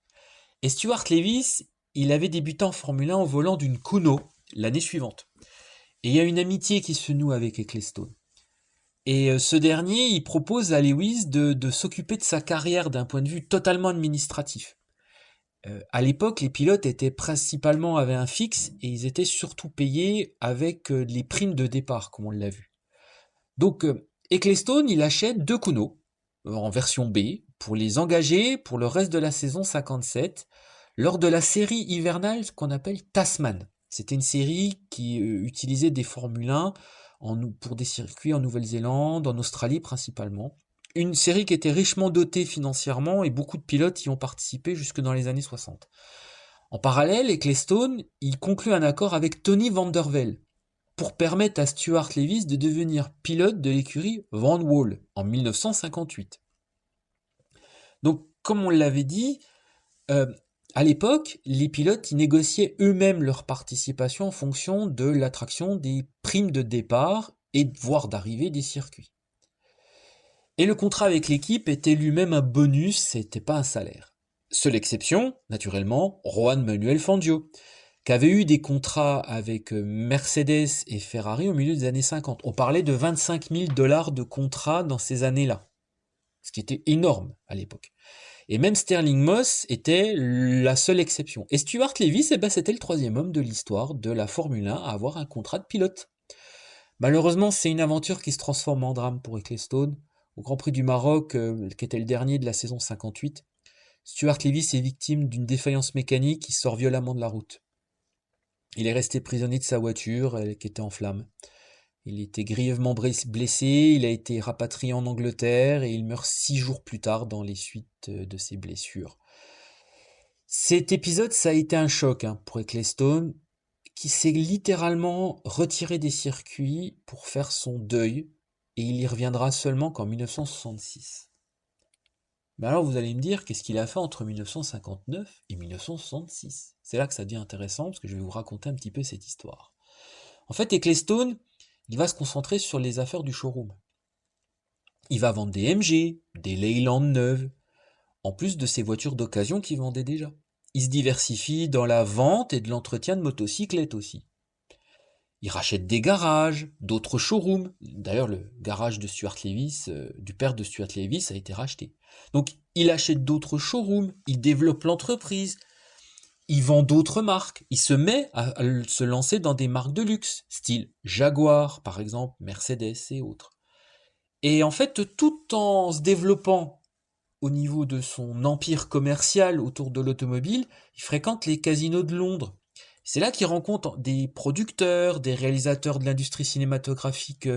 Et Stuart Lewis, il avait débuté en Formule 1 au volant d'une Kuno l'année suivante. Et il y a une amitié qui se noue avec Ecclestone. Et ce dernier, il propose à Lewis de s'occuper de sa carrière d'un point de vue totalement administratif. À l'époque, les pilotes étaient principalement avaient un fixe et ils étaient surtout payés avec les primes de départ, comme on l'a vu. Donc, Ecclestone, il achète 2 Kuno en version B pour les engager pour le reste de la saison 57 lors de la série hivernale qu'on appelle Tasman. C'était une série qui utilisait des Formule 1 pour des circuits en Nouvelle-Zélande, en Australie principalement. Une série qui était richement dotée financièrement et beaucoup de pilotes y ont participé jusque dans les années 60. En parallèle, Ecclestone, il conclut un accord avec Tony Van Der Velde pour permettre à Stuart Lewis de devenir pilote de l'écurie Van Wall en 1958. Donc, comme on l'avait dit, à l'époque, les pilotes ils négociaient eux-mêmes leur participation en fonction de l'attraction des primes de départ et voire d'arrivée des circuits. Et le contrat avec l'équipe était lui-même un bonus, c'était pas un salaire. Seule exception, naturellement, Juan Manuel Fangio, qui avait eu des contrats avec Mercedes et Ferrari au milieu des années 50. On parlait de 25 000 $ de contrats dans ces années-là, ce qui était énorme à l'époque. Et même Sterling Moss était la seule exception. Et Stuart Lewis, c'était le 3e homme de l'histoire de la Formule 1 à avoir un contrat de pilote. Malheureusement, c'est une aventure qui se transforme en drame pour Ecclestone. Au Grand Prix du Maroc, qui était le dernier de la saison 58, Stuart Lewis est victime d'une défaillance mécanique qui sort violemment de la route. Il est resté prisonnier de sa voiture, qui était en flammes. Il était grièvement blessé, il a été rapatrié en Angleterre et il meurt 6 jours plus tard dans les suites de ses blessures. Cet épisode, ça a été un choc pour Ecclestone, qui s'est littéralement retiré des circuits pour faire son deuil, et il y reviendra seulement qu'en 1966. Mais alors vous allez me dire, qu'est-ce qu'il a fait entre 1959 et 1966 ? C'est là que ça devient intéressant, parce que je vais vous raconter un petit peu cette histoire. En fait, Ecclestone, il va se concentrer sur les affaires du showroom. Il va vendre des MG, des Leyland neuves, en plus de ses voitures d'occasion qu'il vendait déjà. Il se diversifie dans la vente et de l'entretien de motocyclettes aussi. Il rachète des garages, d'autres showrooms. D'ailleurs, le garage de Stuart Lewis, du père de Stuart Lewis, a été racheté. Donc, il achète d'autres showrooms, il développe l'entreprise, il vend d'autres marques, il se met à se lancer dans des marques de luxe, style Jaguar, par exemple, Mercedes et autres. Et en fait, tout en se développant au niveau de son empire commercial autour de l'automobile, il fréquente les casinos de Londres. C'est là qu'il rencontre des producteurs, des réalisateurs de l'industrie cinématographique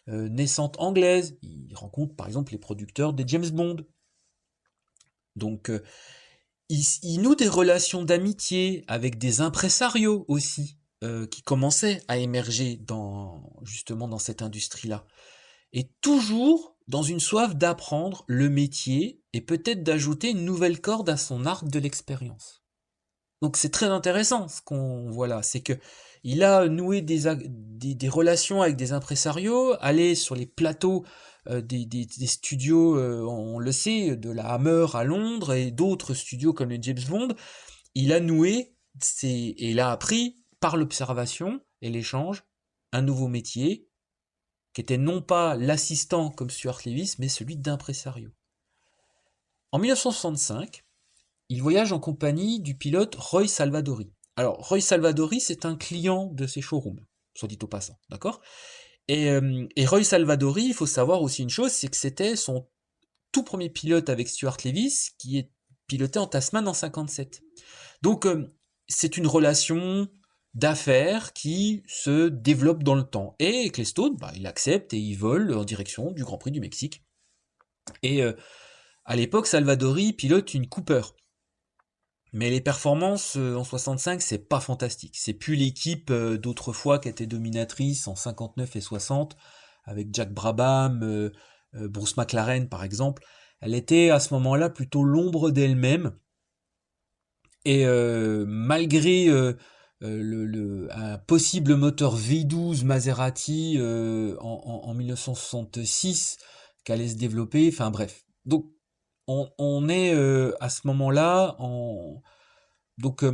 naissante anglaise. Il rencontre par exemple les producteurs des James Bond. Donc il noue des relations d'amitié avec des impresarios aussi, qui commençaient à émerger justement dans cette industrie-là. Et toujours dans une soif d'apprendre le métier et peut-être d'ajouter une nouvelle corde à son arc de l'expérience. Donc c'est très intéressant ce qu'on voit là, c'est que il a noué des relations avec des impresarios, allé sur les plateaux des studios, on le sait, de la Hammer à Londres et d'autres studios comme les James Bond. Il a noué et il a appris par l'observation et l'échange un nouveau métier qui était non pas l'assistant comme Stuart Lewis, mais celui d'impresario. En 1965, il voyage en compagnie du pilote Roy Salvadori. Alors, Roy Salvadori, c'est un client de ces showrooms, soit dit au passant, d'accord ? Et Roy Salvadori, il faut savoir aussi une chose, c'est que c'était son tout premier pilote avec Stuart Lewis, qui est piloté en Tasman en 57. Donc, c'est une relation d'affaires qui se développe dans le temps. Et Ecclestone, il accepte et il vole en direction du Grand Prix du Mexique Et à l'époque, Salvadori pilote une Cooper. Mais les performances en 65, c'est pas fantastique. C'est plus l'équipe d'autrefois qui était dominatrice en 59 et 60, avec Jack Brabham, Bruce McLaren par exemple. Elle était à ce moment-là plutôt l'ombre d'elle-même. Et malgré un possible moteur V12 Maserati en 1966 qui allait se développer, enfin bref. Donc on est à ce moment-là en donc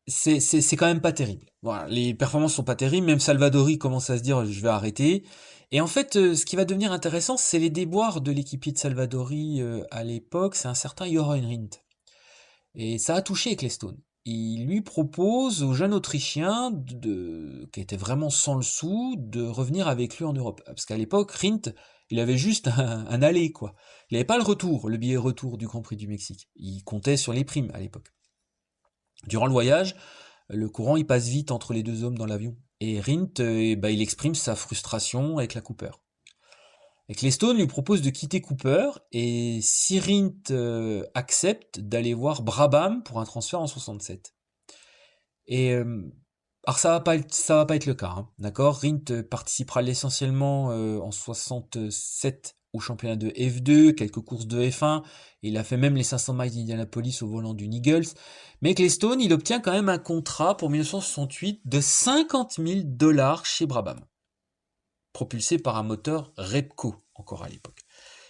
c'est quand même pas terrible. Voilà, les performances sont pas terribles, même Salvadori commence à se dire je vais arrêter. Et en fait, ce qui va devenir intéressant, c'est les déboires de l'équipier de Salvadori à l'époque, c'est un certain Jochen Rindt. Et ça a touché Ecclestone. Il lui propose au jeune Autrichien, qui était vraiment sans le sou, de revenir avec lui en Europe. Parce qu'à l'époque, Rindt, il avait juste un aller, quoi. Il n'avait pas le retour, le billet retour du Grand Prix du Mexique. Il comptait sur les primes à l'époque. Durant le voyage, le courant il passe vite entre les deux hommes dans l'avion. Et Rindt, il exprime sa frustration avec la Cooper. Ecclestone lui propose de quitter Cooper et si Rindt accepte d'aller voir Brabham pour un transfert en 67. Et alors ça va pas être le cas, hein, d'accord. Rindt participera essentiellement en 67 au championnat de F2, quelques courses de F1, et il a fait même les 500 miles d'Indianapolis au volant du Eagles. Mais Ecclestone, il obtient quand même un contrat pour 1968 de 50 000 dollars chez Brabham, propulsé par un moteur Repco encore à l'époque.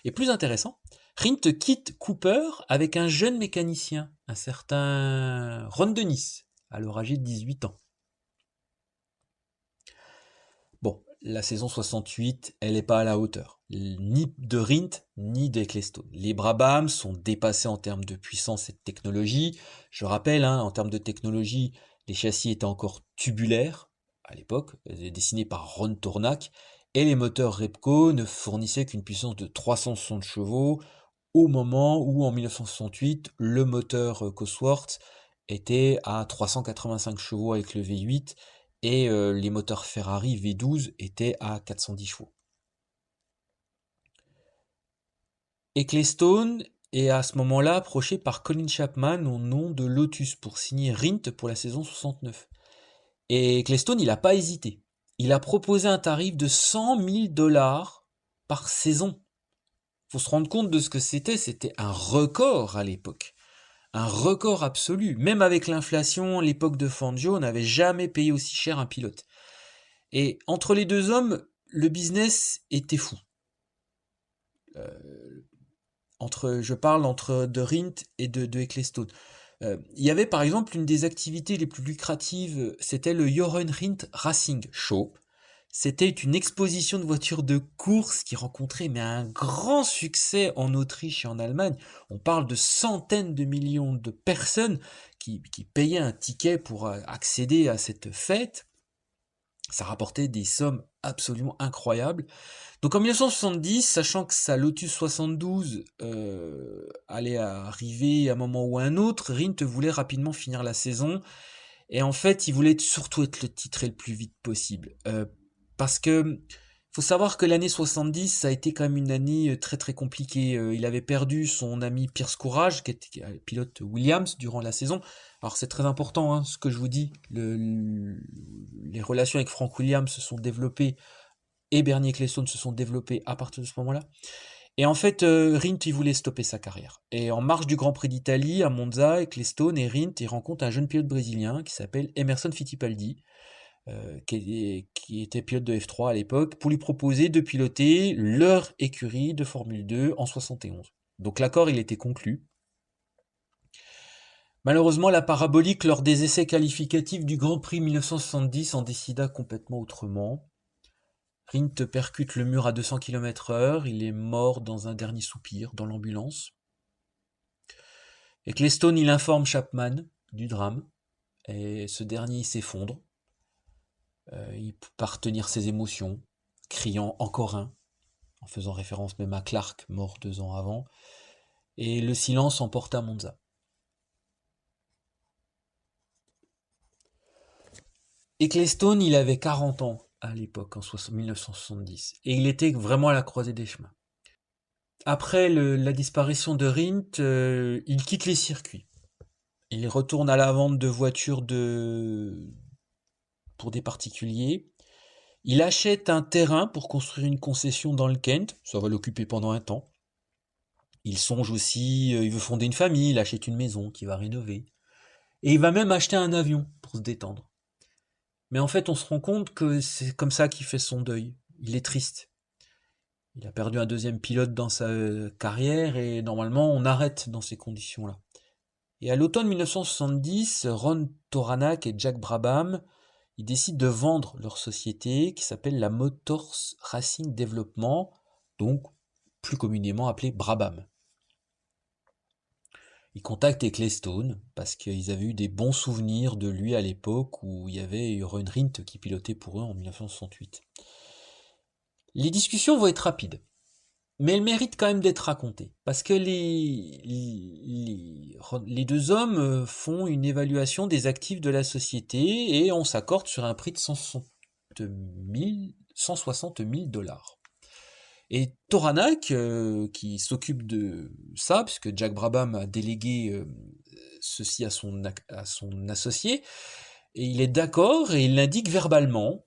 Et plus intéressant, Rindt quitte Cooper avec un jeune mécanicien, un certain Ron Dennis, alors âgé de 18 ans. Bon, la saison 68, elle n'est pas à la hauteur, ni de Rindt, ni d'Ecclestone. Les Brabham sont dépassés en termes de puissance et de technologie. Je rappelle, hein, en termes de technologie, les châssis étaient encore tubulaires, à l'époque, dessinés par Ron Tournac, et les moteurs Repco ne fournissaient qu'une puissance de 360 chevaux, au moment où, en 1968, le moteur Cosworth était à 385 chevaux avec le V8 et les moteurs Ferrari V12 étaient à 410 chevaux. Ecclestone est à ce moment-là approché par Colin Chapman au nom de Lotus pour signer Rindt pour la saison 69. Et Ecclestone, il n'a pas hésité. Il a proposé un tarif de 100 000 dollars par saison. Faut se rendre compte de ce que c'était un record à l'époque. Un record absolu. Même avec l'inflation, l'époque de Fangio, on n'avait jamais payé aussi cher un pilote. Et entre les deux hommes, le business était fou. Je parle entre de Rindt et de Ecclestone. Il y avait par exemple une des activités les plus lucratives, c'était le Jochen Rindt Racing Show. C'était une exposition de voitures de course qui rencontrait un grand succès en Autriche et en Allemagne. On parle de centaines de millions de personnes qui payaient un ticket pour accéder à cette fête. Ça rapportait des sommes absolument incroyables. Donc en 1970, sachant que sa Lotus 72 allait arriver à un moment ou à un autre, Rindt voulait rapidement finir la saison. Et en fait, il voulait surtout être le titré le plus vite possible. Parce que faut savoir que l'année 70, ça a été quand même une année très très compliquée. Il avait perdu son ami Pierce Courage, qui était pilote Williams durant la saison. Alors c'est très important, hein, ce que je vous dis. Les relations avec Frank Williams se sont développées et Bernie Ecclestone se sont développés à partir de ce moment-là. Et en fait, Rindt, il voulait stopper sa carrière. Et en marge du Grand Prix d'Italie, à Monza, Ecclestone et Rindt, ils rencontrent un jeune pilote brésilien qui s'appelle Emerson Fittipaldi, qui était pilote de F3 à l'époque, pour lui proposer de piloter leur écurie de Formule 2 en 71. Donc l'accord, il était conclu. Malheureusement, la parabolique, lors des essais qualificatifs du Grand Prix 1970, en décida complètement autrement. Rindt percute le mur à 200 km/h, il est mort dans un dernier soupir dans l'ambulance. Ecclestone, il informe Chapman du drame, et ce dernier s'effondre. Il peut pas retenir ses émotions, criant encore un, en faisant référence même à Clark, mort 2 ans avant, et le silence emporta Monza. Ecclestone, il avait 40 ans à l'époque, en 1970. Et il était vraiment à la croisée des chemins. Après la disparition de Rindt, il quitte les circuits. Il retourne à la vente de voitures pour des particuliers. Il achète un terrain pour construire une concession dans le Kent. Ça va l'occuper pendant un temps. Il songe aussi, il veut fonder une famille, il achète une maison qu'il va rénover. Et il va même acheter un avion pour se détendre. Mais en fait, on se rend compte que c'est comme ça qu'il fait son deuil. Il est triste. Il a perdu un deuxième pilote dans sa carrière et normalement on arrête dans ces conditions-là. Et à l'automne 1970, Ron Toranak et Jack Brabham, ils décident de vendre leur société qui s'appelle la Motors Racing Development, donc plus communément appelée Brabham. Ils contactent Ecclestone parce qu'ils avaient eu des bons souvenirs de lui à l'époque où il y avait Ron Rindt qui pilotait pour eux en 1968. Les discussions vont être rapides, mais elles méritent quand même d'être racontées parce que les deux hommes font une évaluation des actifs de la société et on s'accorde sur un prix de 160 000 dollars. Et Toranak, qui s'occupe de ça, puisque Jack Brabham a délégué ceci à son associé, et il est d'accord et il l'indique verbalement.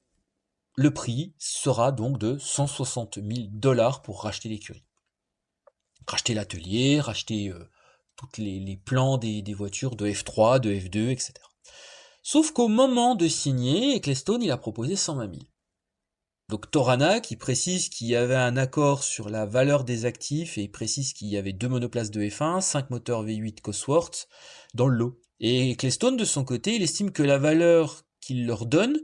Le prix sera donc de 160 000 dollars pour racheter l'écurie. Racheter l'atelier, racheter tous les plans des voitures de F3, de F2, etc. Sauf qu'au moment de signer, Ecclestone il a proposé 120 000. Donc Toranak, il précise qu'il y avait un accord sur la valeur des actifs et il précise qu'il y avait 2 monoplaces de F1, 5 moteurs V8 Cosworth dans le lot. Et Ecclestone, de son côté, il estime que la valeur qu'il leur donne,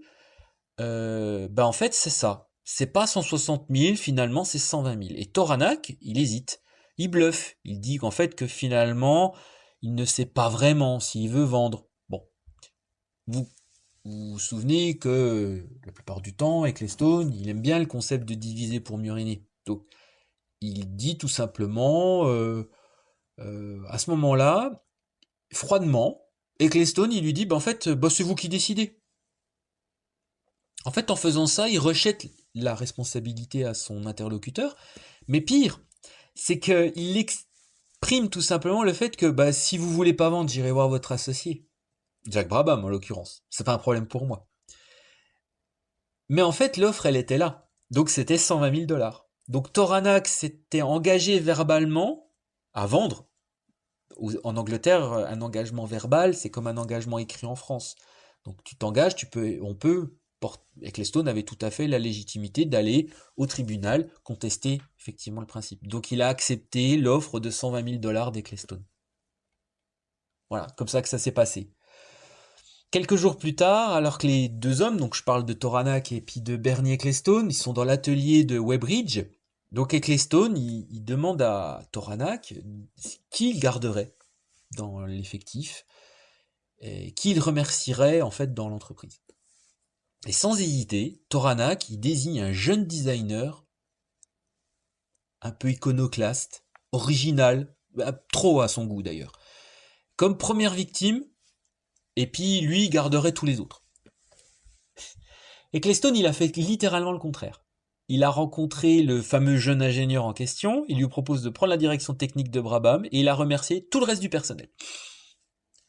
en fait, c'est ça. C'est pas 160 000, finalement, c'est 120 000. Et Toranak, il hésite. Il bluffe. Il dit qu'en fait, que finalement, il ne sait pas vraiment s'il veut vendre. Bon. Vous vous souvenez que la plupart du temps, Ecclestone, il aime bien le concept de diviser pour mieux régner. Donc, il dit tout simplement, à ce moment-là, froidement, Ecclestone, il lui dit, en fait, c'est vous qui décidez. En fait, en faisant ça, il rejette la responsabilité à son interlocuteur. Mais pire, c'est qu'il exprime tout simplement le fait que si vous voulez pas vendre, j'irai voir votre associé. Jack Brabham, en l'occurrence. C'est pas un problème pour moi. Mais en fait, l'offre, elle était là. Donc, c'était 120 000 dollars. Donc, Toranak s'était engagé verbalement à vendre. En Angleterre, un engagement verbal, c'est comme un engagement écrit en France. Donc, tu t'engages, Ecclestone avait tout à fait la légitimité d'aller au tribunal contester effectivement le principe. Donc, il a accepté l'offre de 120 000 dollars d'Ecclestone. Voilà, comme ça que ça s'est passé. Quelques jours plus tard, alors que les deux hommes, donc je parle de Toranak et puis de Bernie Ecclestone, ils sont dans l'atelier de Weybridge. Donc Ecclestone, il demande à Toranak qui il garderait dans l'effectif et qui il remercierait en fait dans l'entreprise. Et sans hésiter, Toranak, il désigne un jeune designer un peu iconoclaste, original, trop à son goût d'ailleurs, comme première victime. Et puis lui, il garderait tous les autres. Ecclestone, il a fait littéralement le contraire. Il a rencontré le fameux jeune ingénieur en question, il lui propose de prendre la direction technique de Brabham, et il a remercié tout le reste du personnel.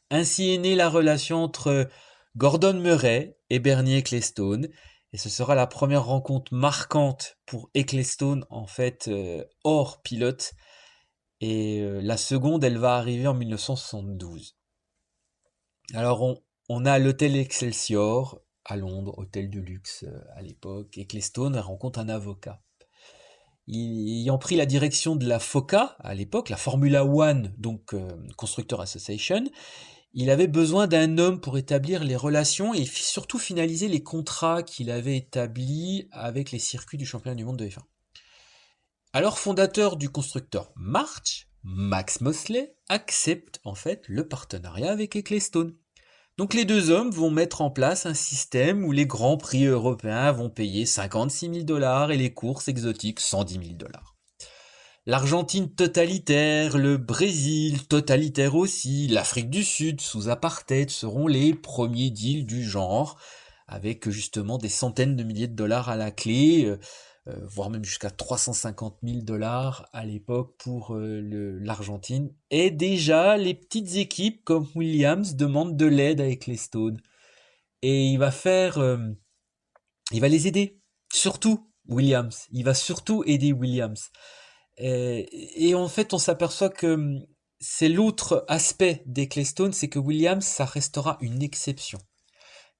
Ainsi est née la relation entre Gordon Murray et Bernie Ecclestone, et ce sera la première rencontre marquante pour Ecclestone, en fait, hors pilote, et la seconde, elle va arriver en 1972. Alors on a l'hôtel Excelsior à Londres, hôtel de luxe à l'époque. Ecclestone rencontre un avocat. Ayant pris la direction de la FOCA à l'époque, la Formula One, donc Constructor Association, il avait besoin d'un homme pour établir les relations et surtout finaliser les contrats qu'il avait établis avec les circuits du championnat du monde de F1. Alors fondateur du constructeur March, Max Mosley accepte en fait le partenariat avec Ecclestone. Donc les deux hommes vont mettre en place un système où les grands prix européens vont payer 56 000 dollars et les courses exotiques 110 000 dollars. L'Argentine totalitaire, le Brésil totalitaire aussi, l'Afrique du Sud sous apartheid seront les premiers deals du genre avec justement des centaines de milliers de dollars à la clé, voire même jusqu'à 350 000 dollars à l'époque pour l'Argentine. Et déjà, les petites équipes comme Williams demandent de l'aide avec les Stones. Et il va les aider. Surtout Williams. Il va surtout aider Williams. Et en fait, on s'aperçoit que c'est l'autre aspect des Claystones, c'est que Williams, ça restera une exception.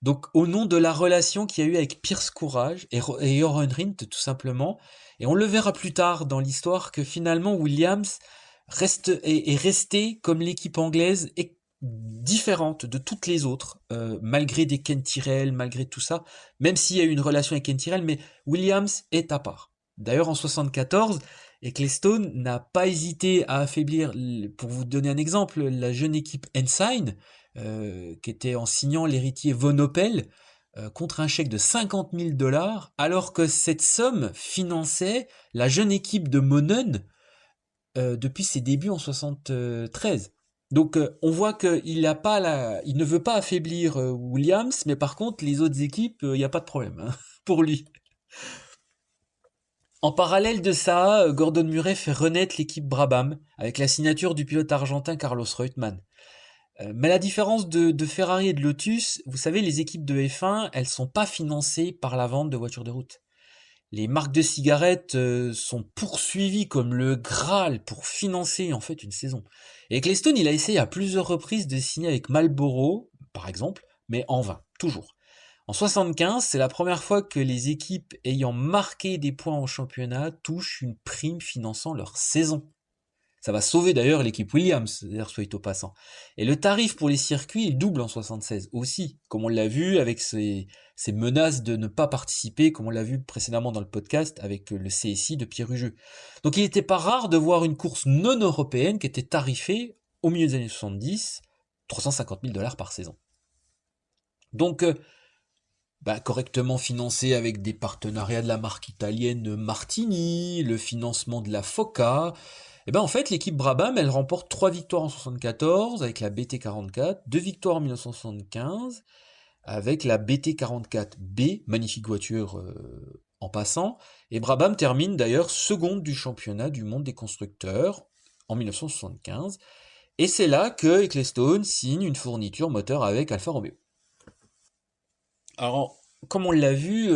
Donc, au nom de la relation qu'il y a eu avec Pierce Courage et Joran Rindt, tout simplement, et on le verra plus tard dans l'histoire que finalement Williams est resté comme l'équipe anglaise est différente de toutes les autres, malgré des Ken Tyrrell, malgré tout ça, même s'il y a eu une relation avec Ken Tyrrell, mais Williams est à part. D'ailleurs, en 74, Ecclestone n'a pas hésité à affaiblir, pour vous donner un exemple, la jeune équipe Ensign, qui était en signant l'héritier Von Oppel, contre un chèque de 50 000 dollars, alors que cette somme finançait la jeune équipe de Monon depuis ses débuts en 73. Donc on voit qu'il il ne veut pas affaiblir Williams, mais par contre les autres équipes, il n'y a pas de problème hein, pour lui. En parallèle de ça, Gordon Murray fait renaître l'équipe Brabham avec la signature du pilote argentin Carlos Reutemann. Mais la différence de Ferrari et de Lotus, vous savez, les équipes de F1, elles sont pas financées par la vente de voitures de route. Les marques de cigarettes sont poursuivies comme le Graal pour financer en fait une saison. Et Ecclestone, il a essayé à plusieurs reprises de signer avec Marlboro, par exemple, mais en vain, toujours. En 75, c'est la première fois que les équipes ayant marqué des points au championnat touchent une prime finançant leur saison. Ça va sauver d'ailleurs l'équipe Williams, d'ailleurs soit au passant. Et le tarif pour les circuits, il double en 76 aussi, comme on l'a vu avec ces menaces de ne pas participer, comme on l'a vu précédemment dans le podcast avec le CSI de Pierre Hugeux. Donc il n'était pas rare de voir une course non européenne qui était tarifée au milieu des années 70, 350 000 dollars par saison. Donc correctement financé avec des partenariats de la marque italienne Martini, le financement de la Foca. Et ben en fait l'équipe Brabham elle remporte 3 victoires en 74 avec la BT44, 2 victoires en 1975 avec la BT44B, magnifique voiture en passant, et Brabham termine d'ailleurs seconde du championnat du monde des constructeurs en 1975, et c'est là que Ecclestone signe une fourniture moteur avec Alfa Romeo. Alors, comme on l'a vu,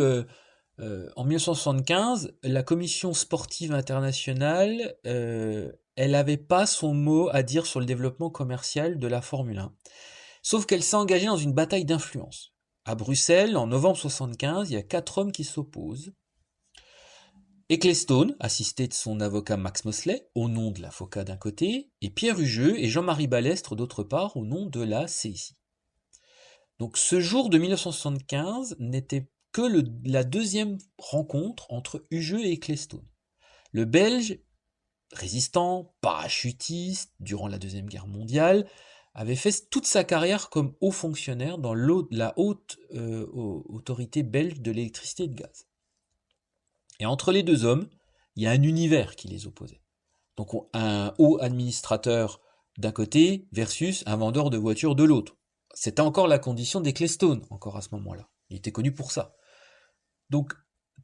en 1975, la Commission sportive internationale, elle n'avait pas son mot à dire sur le développement commercial de la Formule 1. Sauf qu'elle s'est engagée dans une bataille d'influence. À Bruxelles, en novembre 1975, il y a 4 hommes qui s'opposent. Ecclestone, assisté de son avocat Max Mosley, au nom de la FOCA d'un côté, et Pierre Hugeux et Jean-Marie Balestre d'autre part, au nom de la CSI. Donc ce jour de 1975 n'était que la deuxième rencontre entre Hugeux et Ecclestone. Le Belge, résistant, parachutiste, durant la Deuxième Guerre mondiale, avait fait toute sa carrière comme haut fonctionnaire dans la haute autorité belge de l'électricité et de gaz. Et entre les deux hommes, il y a un univers qui les opposait. Donc un haut administrateur d'un côté versus un vendeur de voitures de l'autre. C'était encore la condition d'Ecclestone, encore à ce moment-là. Il était connu pour ça. Donc,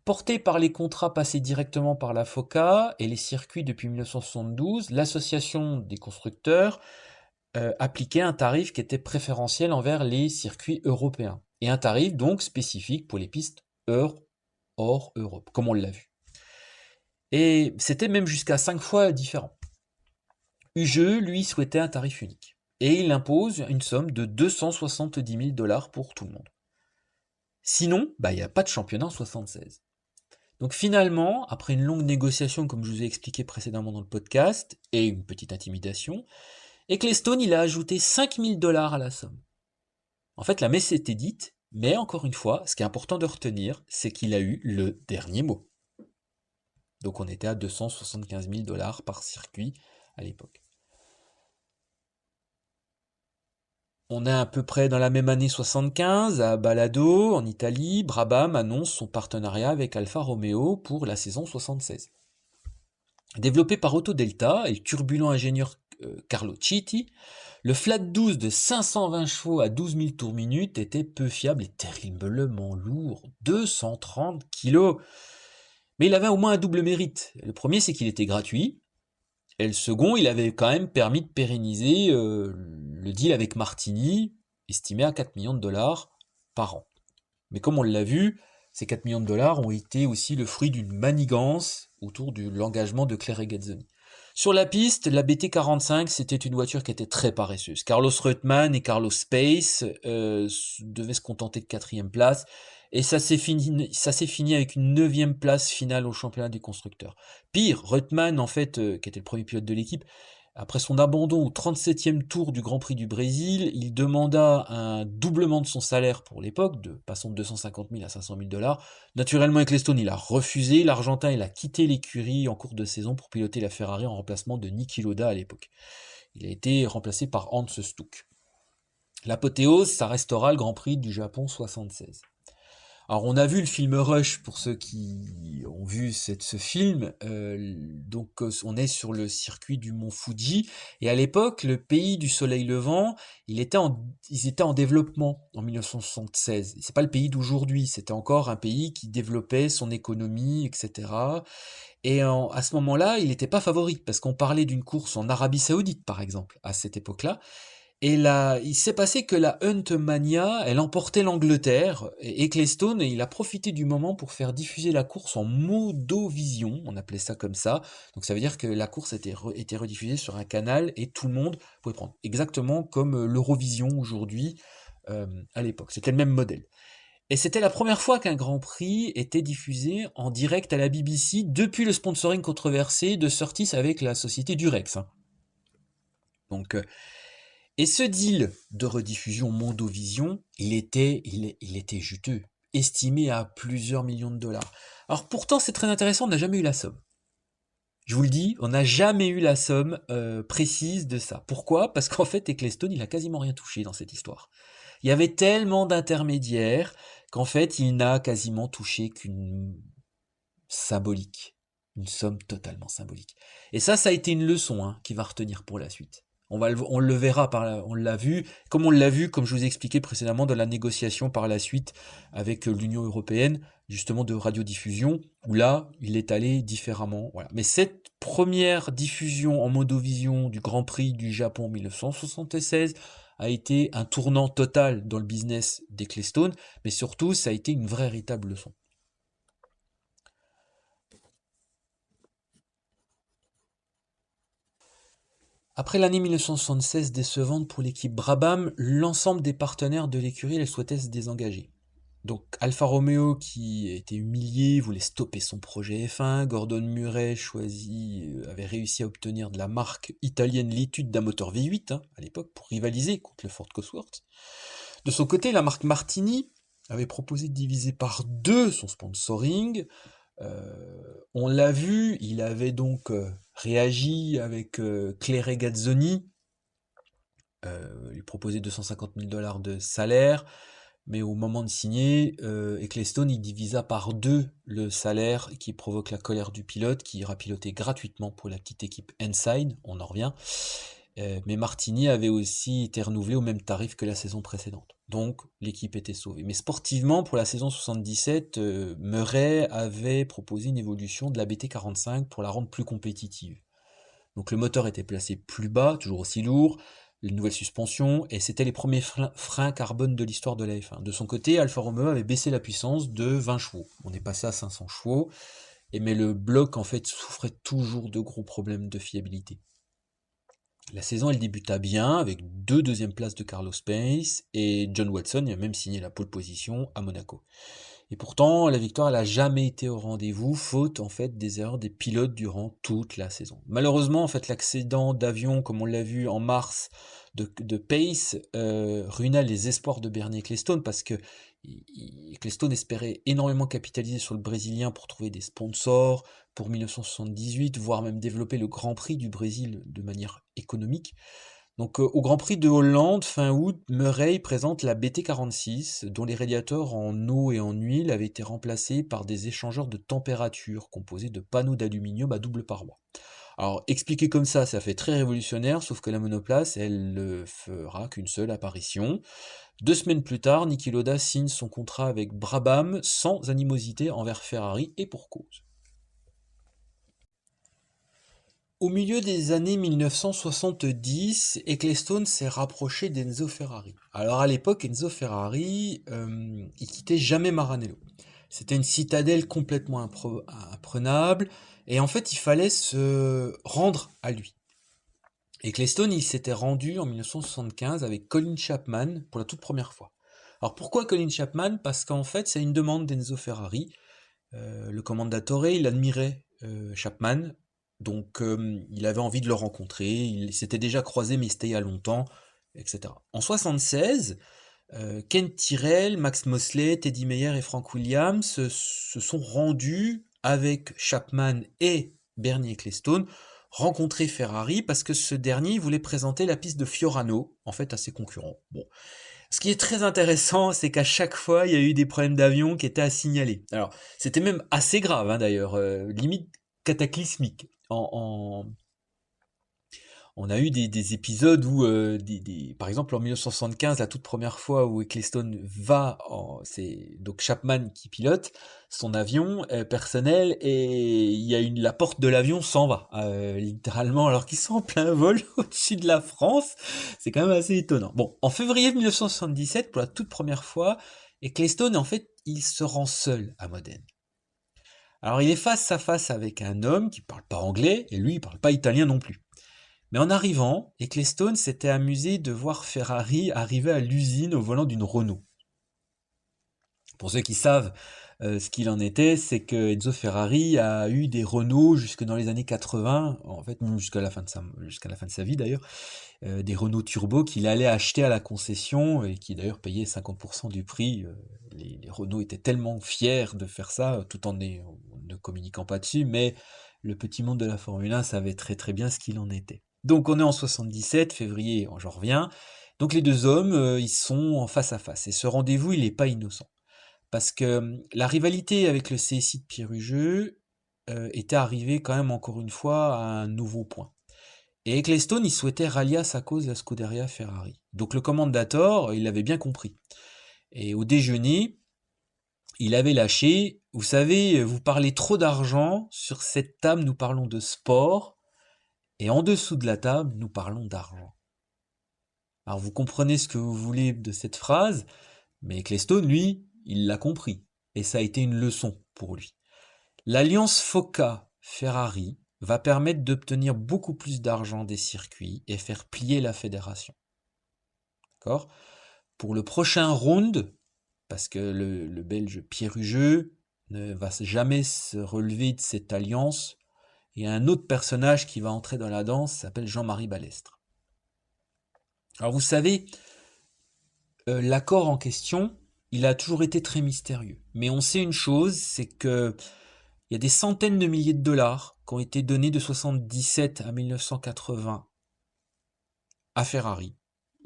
porté par les contrats passés directement par la FOCA et les circuits depuis 1972, l'association des constructeurs appliquait un tarif qui était préférentiel envers les circuits européens. Et un tarif donc spécifique pour les pistes hors Europe, comme on l'a vu. Et c'était même jusqu'à 5 fois différent. Hugeux, lui, souhaitait un tarif unique. Et il impose une somme de 270 000 dollars pour tout le monde. Sinon, il n'y a pas de championnat en 76. Donc finalement, après une longue négociation, comme je vous ai expliqué précédemment dans le podcast, et une petite intimidation, Ecclestone, il a ajouté 5 000 dollars à la somme. En fait, la messe était dite, mais encore une fois, ce qui est important de retenir, c'est qu'il a eu le dernier mot. Donc on était à 275 000 dollars par circuit à l'époque. On est à peu près dans la même année 75, à Balado, en Italie, Brabham annonce son partenariat avec Alfa Romeo pour la saison 76. Développé par Autodelta et le turbulent ingénieur Carlo Citti, le flat 12 de 520 chevaux à 12 000 tours minute était peu fiable et terriblement lourd, 230 kilos. Mais il avait au moins un double mérite. Le premier, c'est qu'il était gratuit, et le second, il avait quand même permis de pérenniser le deal avec Martini, estimé à 4 millions de dollars par an. Mais comme on l'a vu, ces 4 millions de dollars ont été aussi le fruit d'une manigance autour de l'engagement de Claire Regazzoni. Sur la piste, la BT45, c'était une voiture qui était très paresseuse. Carlos Reutemann et Carlos Pace devaient se contenter de 4e place, et ça s'est fini avec une 9e place finale au championnat des constructeurs. Pire, Reutemann, en fait, qui était le premier pilote de l'équipe, après son abandon au 37e tour du Grand Prix du Brésil, il demanda un doublement de son salaire pour l'époque, passant de 250 000 à 500 000 $. Naturellement, Ecclestone, il a refusé. L'Argentin, il a quitté l'écurie en cours de saison pour piloter la Ferrari en remplacement de Niki Lauda à l'époque. Il a été remplacé par Hans Stuck. L'apothéose, ça restera le Grand Prix du Japon 76. Alors on a vu le film Rush pour ceux qui ont vu ce film, donc on est sur le circuit du mont Fuji, et à l'époque le pays du soleil levant, ils étaient en développement en 1976. C'est pas le pays d'aujourd'hui, c'était encore un pays qui développait son économie, etc. Et à ce moment-là, il n'était pas favori, parce qu'on parlait d'une course en Arabie Saoudite par exemple, à cette époque-là. Et là, il s'est passé que la Huntmania, elle emportait l'Angleterre, et Ecclestone, il a profité du moment pour faire diffuser la course en modovision, on appelait ça comme ça. Donc ça veut dire que la course était rediffusée sur un canal et tout le monde pouvait prendre. Exactement comme l'Eurovision aujourd'hui, à l'époque. C'était le même modèle. Et c'était la première fois qu'un Grand Prix était diffusé en direct à la BBC depuis le sponsoring controversé de Surtees avec la société Durex. Donc, et ce deal de rediffusion Mondovision, il était juteux, estimé à plusieurs millions de dollars. Alors pourtant, c'est très intéressant, on n'a jamais eu la somme. Je vous le dis, on n'a jamais eu la somme précise de ça. Pourquoi ? Parce qu'en fait, Ecclestone, il a quasiment rien touché dans cette histoire. Il y avait tellement d'intermédiaires qu'en fait, il n'a quasiment touché qu'une symbolique, une somme totalement symbolique. Et ça a été une leçon qu'il va retenir pour la suite. On le verra on l'a vu, comme je vous ai expliqué précédemment, dans la négociation par la suite avec l'Union européenne, justement de radiodiffusion, où là, il est allé différemment. Voilà. Mais cette première diffusion en modovision du Grand Prix du Japon 1976 a été un tournant total dans le business d'Ecclestone, mais surtout, ça a été une véritable leçon. Après l'année 1976 décevante pour l'équipe Brabham, l'ensemble des partenaires de l'écurie souhaitaient se désengager. Donc Alfa Romeo, qui était humilié, voulait stopper son projet F1. Gordon Murray avait réussi à obtenir de la marque italienne l'étude d'un moteur V8 à l'époque pour rivaliser contre le Ford Cosworth. De son côté, la marque Martini avait proposé de diviser par 2 son sponsoring. On l'a vu, il avait donc réagi avec Claire Regazzoni, lui proposait 250 000 $ de salaire, mais au moment de signer, Ecclestone il divisa par 2 le salaire, qui provoque la colère du pilote, qui ira piloter gratuitement pour la petite équipe Ensign, on en revient. Mais Martini avait aussi été renouvelé au même tarif que la saison précédente. Donc l'équipe était sauvée. Mais sportivement, pour la saison 77, Murray avait proposé une évolution de la BT45 pour la rendre plus compétitive. Donc le moteur était placé plus bas, toujours aussi lourd, une nouvelle suspension, et c'était les premiers freins carbone de l'histoire de la F1. De son côté, Alfa Romeo avait baissé la puissance de 20 chevaux. On est passé à 500 chevaux, mais le bloc en fait souffrait toujours de gros problèmes de fiabilité. La saison, elle débuta bien, avec 2 deuxièmes places de Carlos Pace, et John Watson a même signé la pole position à Monaco. Et pourtant, la victoire, elle n'a jamais été au rendez-vous, faute en fait des erreurs des pilotes durant toute la saison. Malheureusement, en fait, l'accident d'avion, comme on l'a vu en mars, de Pace, ruina les espoirs de Bernie Ecclestone, parce que Ecclestone espérait énormément capitaliser sur le Brésilien pour trouver des sponsors pour 1978, voire même développer le Grand Prix du Brésil de manière économique. Donc au Grand Prix de Hollande, fin août, Murray présente la BT46, dont les radiateurs en eau et en huile avaient été remplacés par des échangeurs de température composés de panneaux d'aluminium à double paroi. Alors, expliqué comme ça fait très révolutionnaire, sauf que la monoplace, elle ne fera qu'une seule apparition. 2 semaines plus tard, Niki Lauda signe son contrat avec Brabham sans animosité envers Ferrari et pour cause. Au milieu des années 1970, Ecclestone s'est rapproché d'Enzo Ferrari. Alors à l'époque, Enzo Ferrari, il quittait jamais Maranello. C'était une citadelle complètement imprenable, et en fait, il fallait se rendre à lui. Ecclestone, il s'était rendu en 1975 avec Colin Chapman pour la toute première fois. Alors pourquoi Colin Chapman? Parce qu'en fait, c'est une demande d'Enzo Ferrari. Le commendatore, il admirait Chapman, donc il avait envie de le rencontrer, il s'était déjà croisé, mais c'était il y a longtemps, etc. En 1976, Ken Tyrrell, Max Mosley, Teddy Meyer et Frank Williams se sont rendus avec Chapman et Bernie Ecclestone rencontrer Ferrari parce que ce dernier voulait présenter la piste de Fiorano, en fait, à ses concurrents. Bon. Ce qui est très intéressant, c'est qu'à chaque fois, il y a eu des problèmes d'avion qui étaient à signaler. Alors, c'était même assez grave, hein, d'ailleurs, limite cataclysmique. On a eu des épisodes où, par exemple, en 1975, la toute première fois où Ecclestone c'est donc Chapman qui pilote son avion personnel, et la porte de l'avion s'en va, littéralement, alors qu'ils sont en plein vol au-dessus de la France. C'est quand même assez étonnant. Bon, en février 1977, pour la toute première fois, Ecclestone, en fait, il se rend seul à Modène. Alors, il est face à face avec un homme qui parle pas anglais, et lui, il parle pas italien non plus. Mais en arrivant, Ecclestone s'était amusé de voir Ferrari arriver à l'usine au volant d'une Renault. Pour ceux qui savent ce qu'il en était, c'est que Enzo Ferrari a eu des Renault jusque dans les années 80, en fait jusqu'à la fin de sa vie d'ailleurs, des Renault Turbo qu'il allait acheter à la concession et qui d'ailleurs payait 50% du prix. Les Renault étaient tellement fiers de faire ça, tout en ne communiquant pas dessus, mais le petit monde de la Formule 1 savait très très bien ce qu'il en était. Donc on est en 77, février, j'en reviens. Donc les deux hommes, ils sont en face à face. Et ce rendez-vous, il n'est pas innocent. Parce que la rivalité avec le CSI de Pierre-Hugeux était arrivée quand même encore une fois à un nouveau point. Et Ecclestone, il souhaitait rallier à sa cause la Scuderia Ferrari. Donc le commendator, il l'avait bien compris. Et au déjeuner, il avait lâché, vous savez, vous parlez trop d'argent, sur cette table nous parlons de sport, et en dessous de la table, nous parlons d'argent. Alors vous comprenez ce que vous voulez de cette phrase, mais Ecclestone, lui, il l'a compris. Et ça a été une leçon pour lui. L'alliance FOCA-Ferrari va permettre d'obtenir beaucoup plus d'argent des circuits et faire plier la fédération. D'accord? Pour le prochain round, parce que le Belge Pierre Hugeux ne va jamais se relever de cette alliance, il y a un autre personnage qui va entrer dans la danse, s'appelle Jean-Marie Balestre. Alors vous savez, l'accord en question, il a toujours été très mystérieux. Mais on sait une chose, c'est que il y a des centaines de milliers de dollars qui ont été donnés de 77 à 1980 à Ferrari,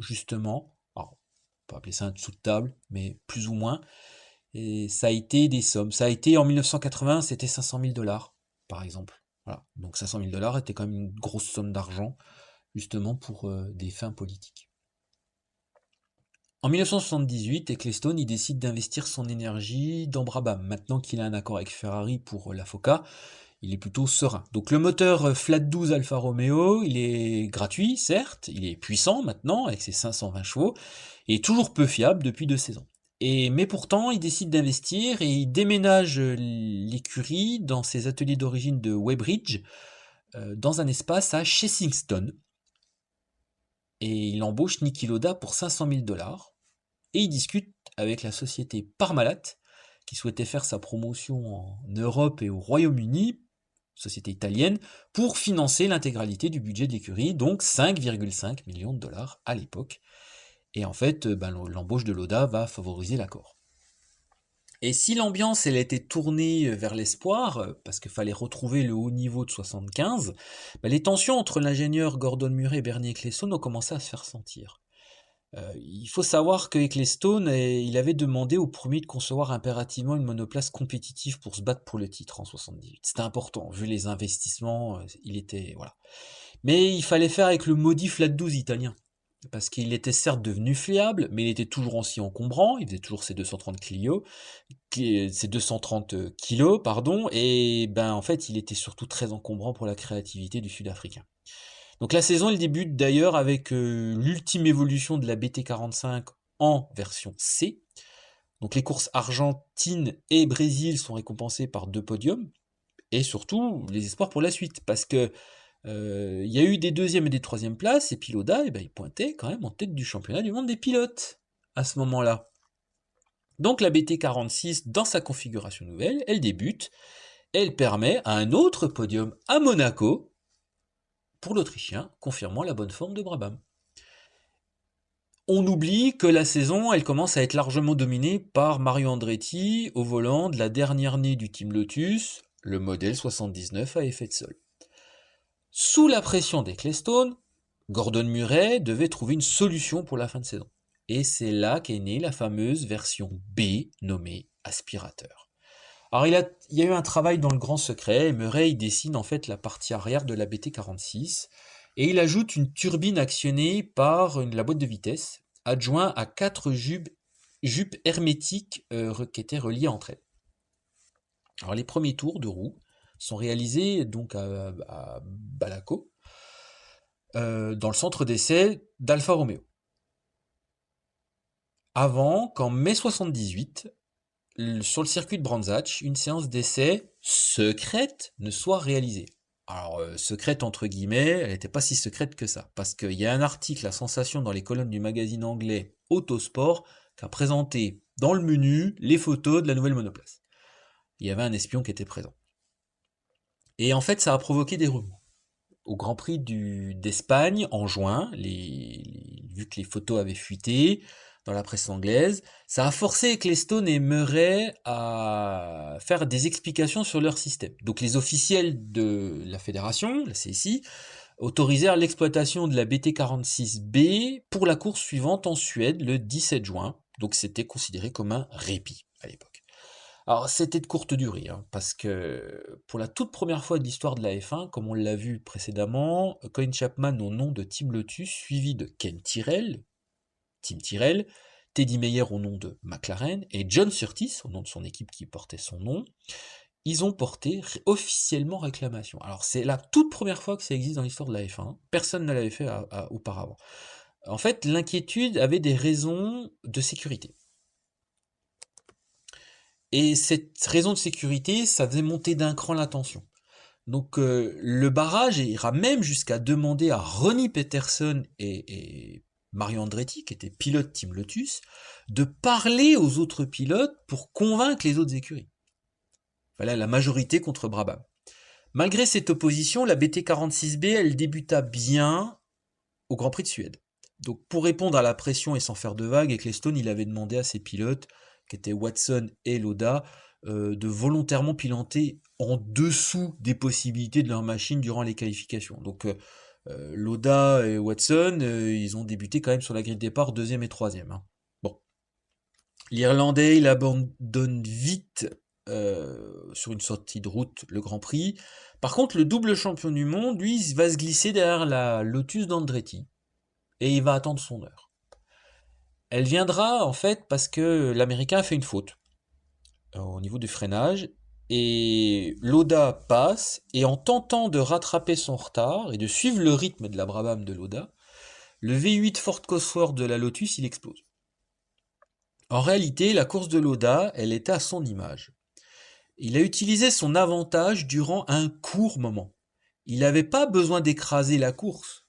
justement. Alors, on peut appeler ça un dessous de table, mais plus ou moins. Et ça a été des sommes. Ça a été en 1980, c'était 500 000 dollars, par exemple. Voilà. Donc 500 000 dollars était quand même une grosse somme d'argent, justement pour des fins politiques. En 1978, Ecclestone il décide d'investir son énergie dans Brabham. Maintenant qu'il a un accord avec Ferrari pour la FOCA, il est plutôt serein. Donc le moteur Flat 12 Alfa Romeo, il est gratuit, certes, il est puissant maintenant avec ses 520 chevaux, et toujours peu fiable depuis 2 saisons. Mais pourtant, il décide d'investir et il déménage l'écurie dans ses ateliers d'origine de Weybridge, dans un espace à Chessington. Et il embauche Niki Lauda pour 500 000 dollars. Et il discute avec la société Parmalat, qui souhaitait faire sa promotion en Europe et au Royaume-Uni, société italienne, pour financer l'intégralité du budget de l'écurie, donc 5,5 millions de dollars à l'époque. Et en fait, l'embauche de Lauda va favoriser l'accord. Et si l'ambiance elle était tournée vers l'espoir, parce qu'il fallait retrouver le haut niveau de 75, les tensions entre l'ingénieur Gordon Murray et Bernie Ecclestone ont commencé à se faire sentir. Il faut savoir que Ecclestone, il avait demandé au premier de concevoir impérativement une monoplace compétitive pour se battre pour le titre en 78. C'était important, vu les investissements, il était voilà. Mais il fallait faire avec le maudit flat 12 italien. Parce qu'il était certes devenu fiable, mais il était toujours aussi encombrant, il faisait toujours ses 230 kilos, ses 230 kilos, pardon, et ben en fait il était surtout très encombrant pour la créativité du Sud-Africain. Donc la saison elle débute d'ailleurs avec l'ultime évolution de la BT45 en version C. Donc les courses Argentine et Brésil sont récompensées par 2 podiums, et surtout les espoirs pour la suite, parce que il y a eu des deuxièmes et des troisièmes places, et puis Loda, eh ben, il pointait quand même en tête du championnat du monde des pilotes à ce moment-là. Donc la BT46, dans sa configuration nouvelle, elle débute, elle permet à un autre podium à Monaco pour l'Autrichien, confirmant la bonne forme de Brabham. On oublie que la saison, elle commence à être largement dominée par Mario Andretti au volant de la dernière née du Team Lotus, le modèle 79 à effet de sol. Sous la pression d'Ecclestone, Gordon Murray devait trouver une solution pour la fin de saison. Et c'est là qu'est née la fameuse version B nommée aspirateur. Alors il y a eu un travail dans le grand secret, et Murray dessine en fait la partie arrière de la BT46, et il ajoute une turbine actionnée par la boîte de vitesse, adjoint à 4 jupes hermétiques qui étaient reliées entre elles. Alors les premiers tours de roue sont réalisés donc à Balaco, dans le centre d'essai d'Alfa Romeo. Avant qu'en mai 78, sur le circuit de Brands Hatch, une séance d'essai secrète ne soit réalisée. Alors, secrète entre guillemets, elle n'était pas si secrète que ça, parce qu'il y a un article à sensation dans les colonnes du magazine anglais Autosport qui a présenté dans le menu les photos de la nouvelle monoplace. Il y avait un espion qui était présent. Et en fait, ça a provoqué des remous. Au Grand Prix d'Espagne en juin, vu que les photos avaient fuité dans la presse anglaise, ça a forcé Ecclestone et Murray à faire des explications sur leur système. Donc les officiels de la fédération, la CSI, autorisèrent l'exploitation de la BT46B pour la course suivante en Suède le 17 juin. Donc c'était considéré comme un répit à l'époque. Alors c'était de courte durée, hein, parce que pour la toute première fois de l'histoire de la F1, comme on l'a vu précédemment, Colin Chapman au nom de Team Lotus, suivi de Ken Tyrrell, Team Tyrrell, Teddy Meyer au nom de McLaren, et John Surtees au nom de son équipe qui portait son nom, ils ont porté officiellement réclamation. Alors c'est la toute première fois que ça existe dans l'histoire de la F1, personne ne l'avait fait auparavant. En fait, l'inquiétude avait des raisons de sécurité. Et cette raison de sécurité, ça faisait monter d'un cran la tension. Donc le barrage ira même jusqu'à demander à Ronnie Peterson et Mario Andretti, qui était pilote Team Lotus, de parler aux autres pilotes pour convaincre les autres écuries. Voilà la majorité contre Brabham. Malgré cette opposition, la BT46B, elle débuta bien au Grand Prix de Suède. Donc pour répondre à la pression et sans faire de vagues, Ecclestone, il avait demandé à ses pilotes, qui étaient Watson et Lauda, de volontairement piloter en dessous des possibilités de leur machine durant les qualifications. Donc Lauda et Watson, ils ont débuté quand même sur la grille de départ deuxième et troisième. Hein. Bon, l'Irlandais, il abandonne vite sur une sortie de route le Grand Prix. Par contre, le double champion du monde, lui, il va se glisser derrière la Lotus d'Andretti et il va attendre son heure. Elle viendra en fait parce que l'Américain a fait une faute au niveau du freinage et Lauda passe et en tentant de rattraper son retard et de suivre le rythme de la Brabham de Lauda, le V8 Ford Cosworth de la Lotus il explose. En réalité, la course de Lauda, elle était à son image. Il a utilisé son avantage durant un court moment. Il n'avait pas besoin d'écraser la course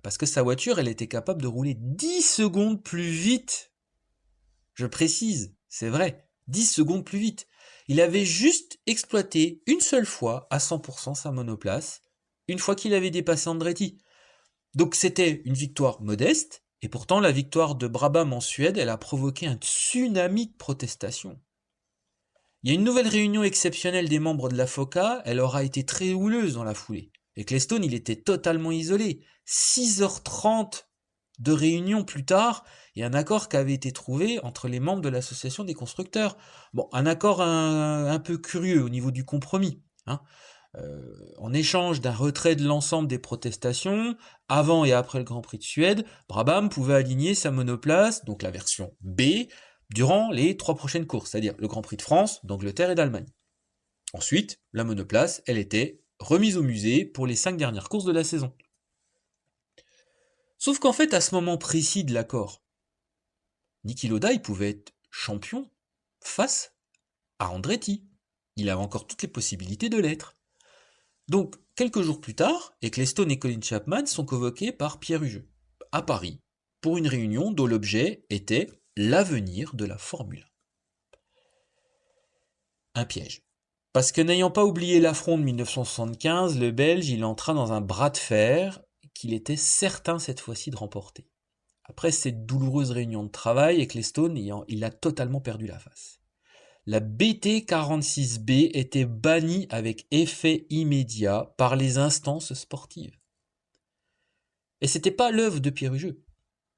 parce que sa voiture, elle était capable de rouler 10 secondes plus vite. Je précise, c'est vrai, 10 secondes plus vite. Il avait juste exploité une seule fois à 100% sa monoplace, une fois qu'il avait dépassé Andretti. Donc c'était une victoire modeste, et pourtant la victoire de Brabham en Suède, elle a provoqué un tsunami de protestations. Il y a une nouvelle réunion exceptionnelle des membres de la FOCA, elle aura été très houleuse dans la foulée. Ecclestone, il était totalement isolé. 6h30 de réunions plus tard, il y a un accord qui avait été trouvé entre les membres de l'association des constructeurs. Bon, un accord un peu curieux au niveau du compromis, hein. En échange d'un retrait de l'ensemble des protestations, avant et après le Grand Prix de Suède, Brabham pouvait aligner sa monoplace, donc la version B, durant les 3 prochaines courses, c'est-à-dire le Grand Prix de France, d'Angleterre et d'Allemagne. Ensuite, la monoplace, elle était remise au musée pour les 5 dernières courses de la saison. Sauf qu'en fait, à ce moment précis de l'accord, Niki Lauda, il pouvait être champion face à Andretti. Il avait encore toutes les possibilités de l'être. Donc, quelques jours plus tard, Ecclestone et Colin Chapman sont convoqués par Pierre Hugeux à Paris pour une réunion dont l'objet était l'avenir de la Formule 1. Un piège. Parce que n'ayant pas oublié l'affront de 1975, le Belge, il entra dans un bras de fer qu'il était certain cette fois-ci de remporter. Après cette douloureuse réunion de travail, Ecclestone, il a totalement perdu la face. La BT46B était bannie avec effet immédiat par les instances sportives. Et c'était pas l'œuvre de Pierre Hugeux.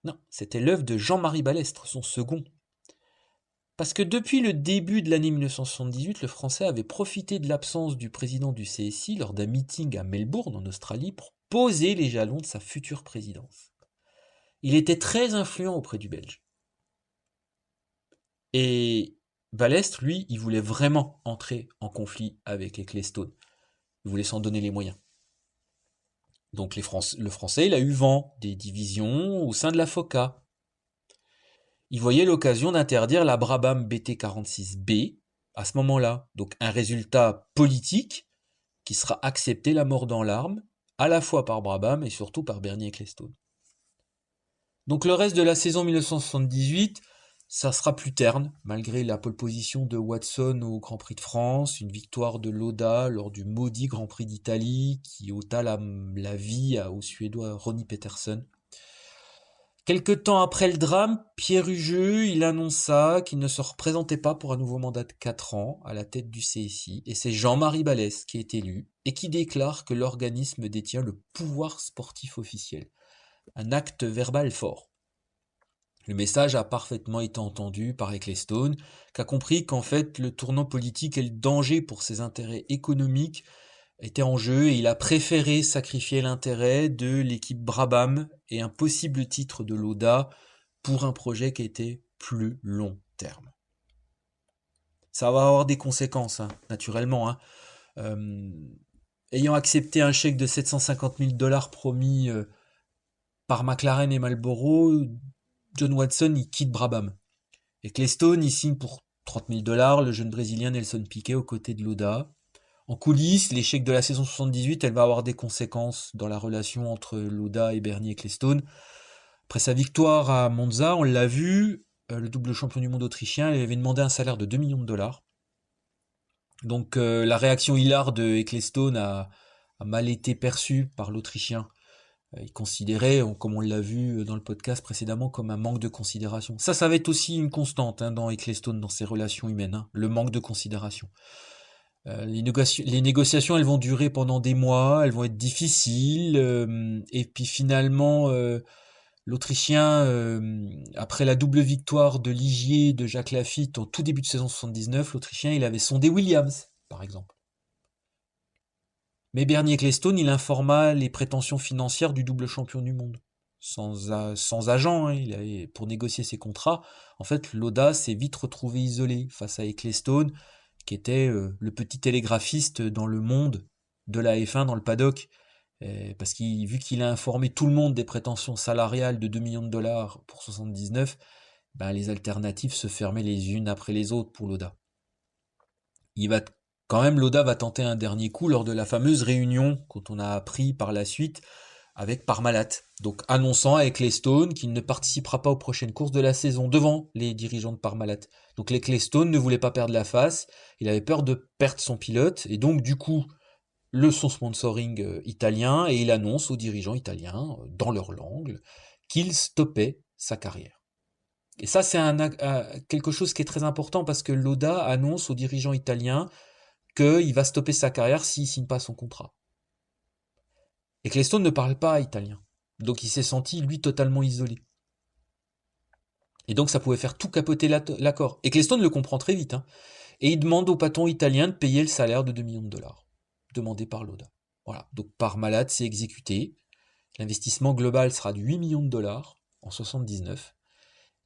Non, c'était l'œuvre de Jean-Marie Balestre, son second. Parce que depuis le début de l'année 1978, le Français avait profité de l'absence du président du CSI lors d'un meeting à Melbourne, en Australie, pour poser les jalons de sa future présidence. Il était très influent auprès du Belge. Et Balestre, lui, il voulait vraiment entrer en conflit avec Ecclestone. Il voulait s'en donner les moyens. Donc le Français, il a eu vent des divisions au sein de la FOCA. Il voyait l'occasion d'interdire la Brabham BT46B à ce moment-là. Donc un résultat politique qui sera accepté la mort dans l'arme, à la fois par Brabham et surtout par Bernie Ecclestone. Donc le reste de la saison 1978, ça sera plus terne, malgré la pole position de Watson au Grand Prix de France, une victoire de Lauda lors du maudit Grand Prix d'Italie qui ôta la vie au Suédois Ronnie Peterson. Quelque temps après le drame, Pierre Hugeux, il annonça qu'il ne se représentait pas pour un nouveau mandat de 4 ans à la tête du CSI, et c'est Jean-Marie Balestre qui est élu, et qui déclare que l'organisme détient le pouvoir sportif officiel. Un acte verbal fort. Le message a parfaitement été entendu par Ecclestone, qui a compris qu'en fait le tournant politique et le danger pour ses intérêts économiques étaient en jeu, et il a préféré sacrifier l'intérêt de l'équipe Brabham et un possible titre de Lauda pour un projet qui était plus long terme. Ça va avoir des conséquences, hein, naturellement. Hein. Ayant accepté un chèque de 750 000 $ promis par McLaren et Marlboro, John Watson il quitte Brabham. Et Ecclestone il signe pour 30 000 $ le jeune Brésilien Nelson Piquet aux côtés de Lauda. En coulisses, l'échec de la saison 78, elle va avoir des conséquences dans la relation entre Lauda et Bernie Ecclestone. Après sa victoire à Monza, on l'a vu, le double champion du monde autrichien, il avait demandé un salaire de 2 millions de $. Donc la réaction hilare de Ecclestone a mal été perçue par l'Autrichien. Il considérait, comme on l'a vu dans le podcast précédemment, comme un manque de considération. Ça va être aussi une constante dans Ecclestone, dans ses relations humaines, hein, le manque de considération. Les négociations, elles vont durer pendant des mois, elles vont être difficiles, et puis finalement, l'Autrichien, après la double victoire de Ligier, de Jacques Laffite en tout début de saison 79, l'Autrichien, il avait sondé Williams, par exemple. Mais Bernie Ecclestone, il informa les prétentions financières du double champion du monde. Sans agent, hein, pour négocier ses contrats. En fait, Lauda s'est vite retrouvé isolé face à Ecclestone, qui était le petit télégraphiste dans le monde de la F1, dans le paddock, parce qu'il vu qu'il a informé tout le monde des prétentions salariales de 2 millions de $ pour 79, ben les alternatives se fermaient les unes après les autres pour Lauda. Lauda va tenter un dernier coup lors de la fameuse réunion, quand on a appris par la suite, avec Parmalat, donc annonçant à Ecclestone qu'il ne participera pas aux prochaines courses de la saison devant les dirigeants de Parmalat. Donc Ecclestone ne voulait pas perdre la face, il avait peur de perdre son pilote, et donc du coup, son sponsoring italien, et il annonce aux dirigeants italiens, dans leur langue, qu'il stoppait sa carrière. Et ça, c'est quelque chose qui est très important, parce que Lauda annonce aux dirigeants italiens qu'il va stopper sa carrière s'il ne signe pas son contrat. Ecclestone ne parle pas italien. Donc il s'est senti, lui, totalement isolé. Et donc ça pouvait faire tout capoter l'accord. Ecclestone le comprend très vite, hein, et il demande au patron italien de payer le salaire de 2 millions de dollars, demandé par Lauda. Voilà, donc Parmalat s'est exécuté. L'investissement global sera de 8 millions de dollars en 79.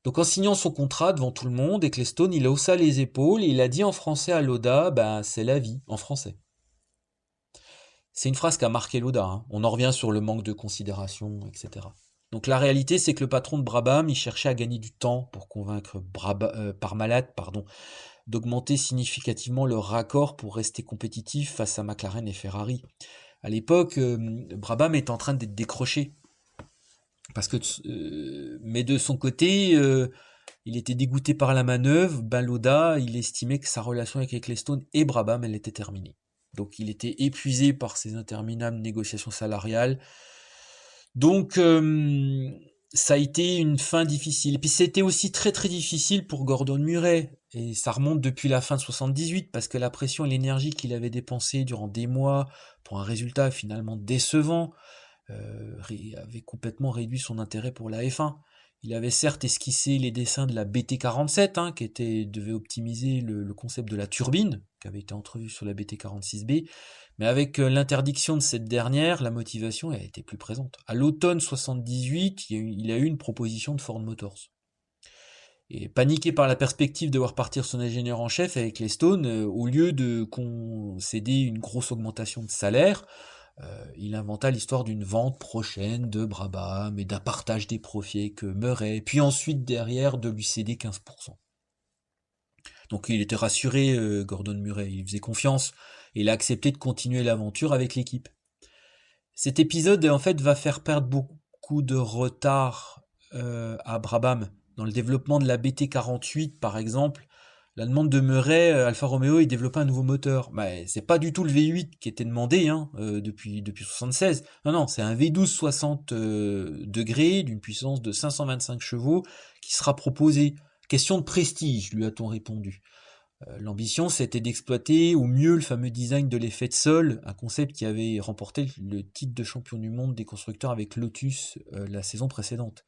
Donc en signant son contrat devant tout le monde, Ecclestone, il haussa les épaules et il a dit en français à Lauda, ben c'est la vie, en français. C'est une phrase qui a marqué Lauda, hein. On en revient sur le manque de considération, etc. Donc la réalité, c'est que le patron de Brabham, il cherchait à gagner du temps pour convaincre Parmalat, d'augmenter significativement leur raccord pour rester compétitif face à McLaren et Ferrari. À l'époque, Brabham est en train d'être décroché. Mais de son côté, il était dégoûté par la manœuvre. Ben Lauda, il estimait que sa relation avec Ecclestone et Brabham, elle était terminée. Donc il était épuisé par ces interminables négociations salariales. Donc ça a été une fin difficile. Et puis c'était aussi très très difficile pour Gordon Murray. Et ça remonte depuis la fin de 78, parce que la pression et l'énergie qu'il avait dépensée durant des mois pour un résultat finalement décevant avait complètement réduit son intérêt pour la F1. Il avait certes esquissé les dessins de la BT47, hein, devait optimiser le concept de la turbine, qui avait été entrevu sur la BT46B, mais avec l'interdiction de cette dernière, la motivation a été plus présente. À l'automne 78, il a eu une proposition de Ford Motors. Et paniqué par la perspective de voir partir son ingénieur en chef avec les Stones, au lieu de concéder une grosse augmentation de salaire, il inventa l'histoire d'une vente prochaine de Brabham et d'un partage des profits avec Murray, puis ensuite derrière de lui céder 15%. Donc il était rassuré, Gordon Murray, il faisait confiance, et il a accepté de continuer l'aventure avec l'équipe. Cet épisode en fait va faire perdre beaucoup de retard à Brabham. Dans le développement de la BT48 par exemple, la demande de Murray, Alfa Romeo, il développait un nouveau moteur. Bah, c'est pas du tout le V8 qui était demandé hein, depuis 76. Non, c'est un V12 60 degrés d'une puissance de 525 chevaux qui sera proposé. Question de prestige, lui a-t-on répondu. L'ambition, c'était d'exploiter au mieux le fameux design de l'effet de sol, un concept qui avait remporté le titre de champion du monde des constructeurs avec Lotus la saison précédente.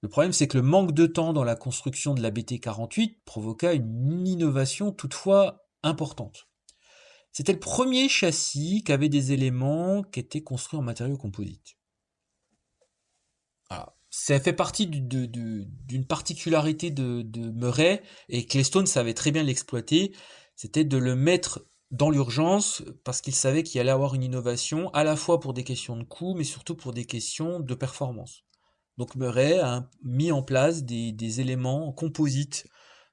Le problème, c'est que le manque de temps dans la construction de la BT48 provoqua une innovation toutefois importante. C'était le premier châssis qui avait des éléments qui étaient construits en matériaux composites. Alors, ça fait partie d'une particularité de Murray, et Ecclestone savait très bien l'exploiter, c'était de le mettre dans l'urgence, parce qu'il savait qu'il allait avoir une innovation, à la fois pour des questions de coût, mais surtout pour des questions de performance. Donc Murray a mis en place des éléments composites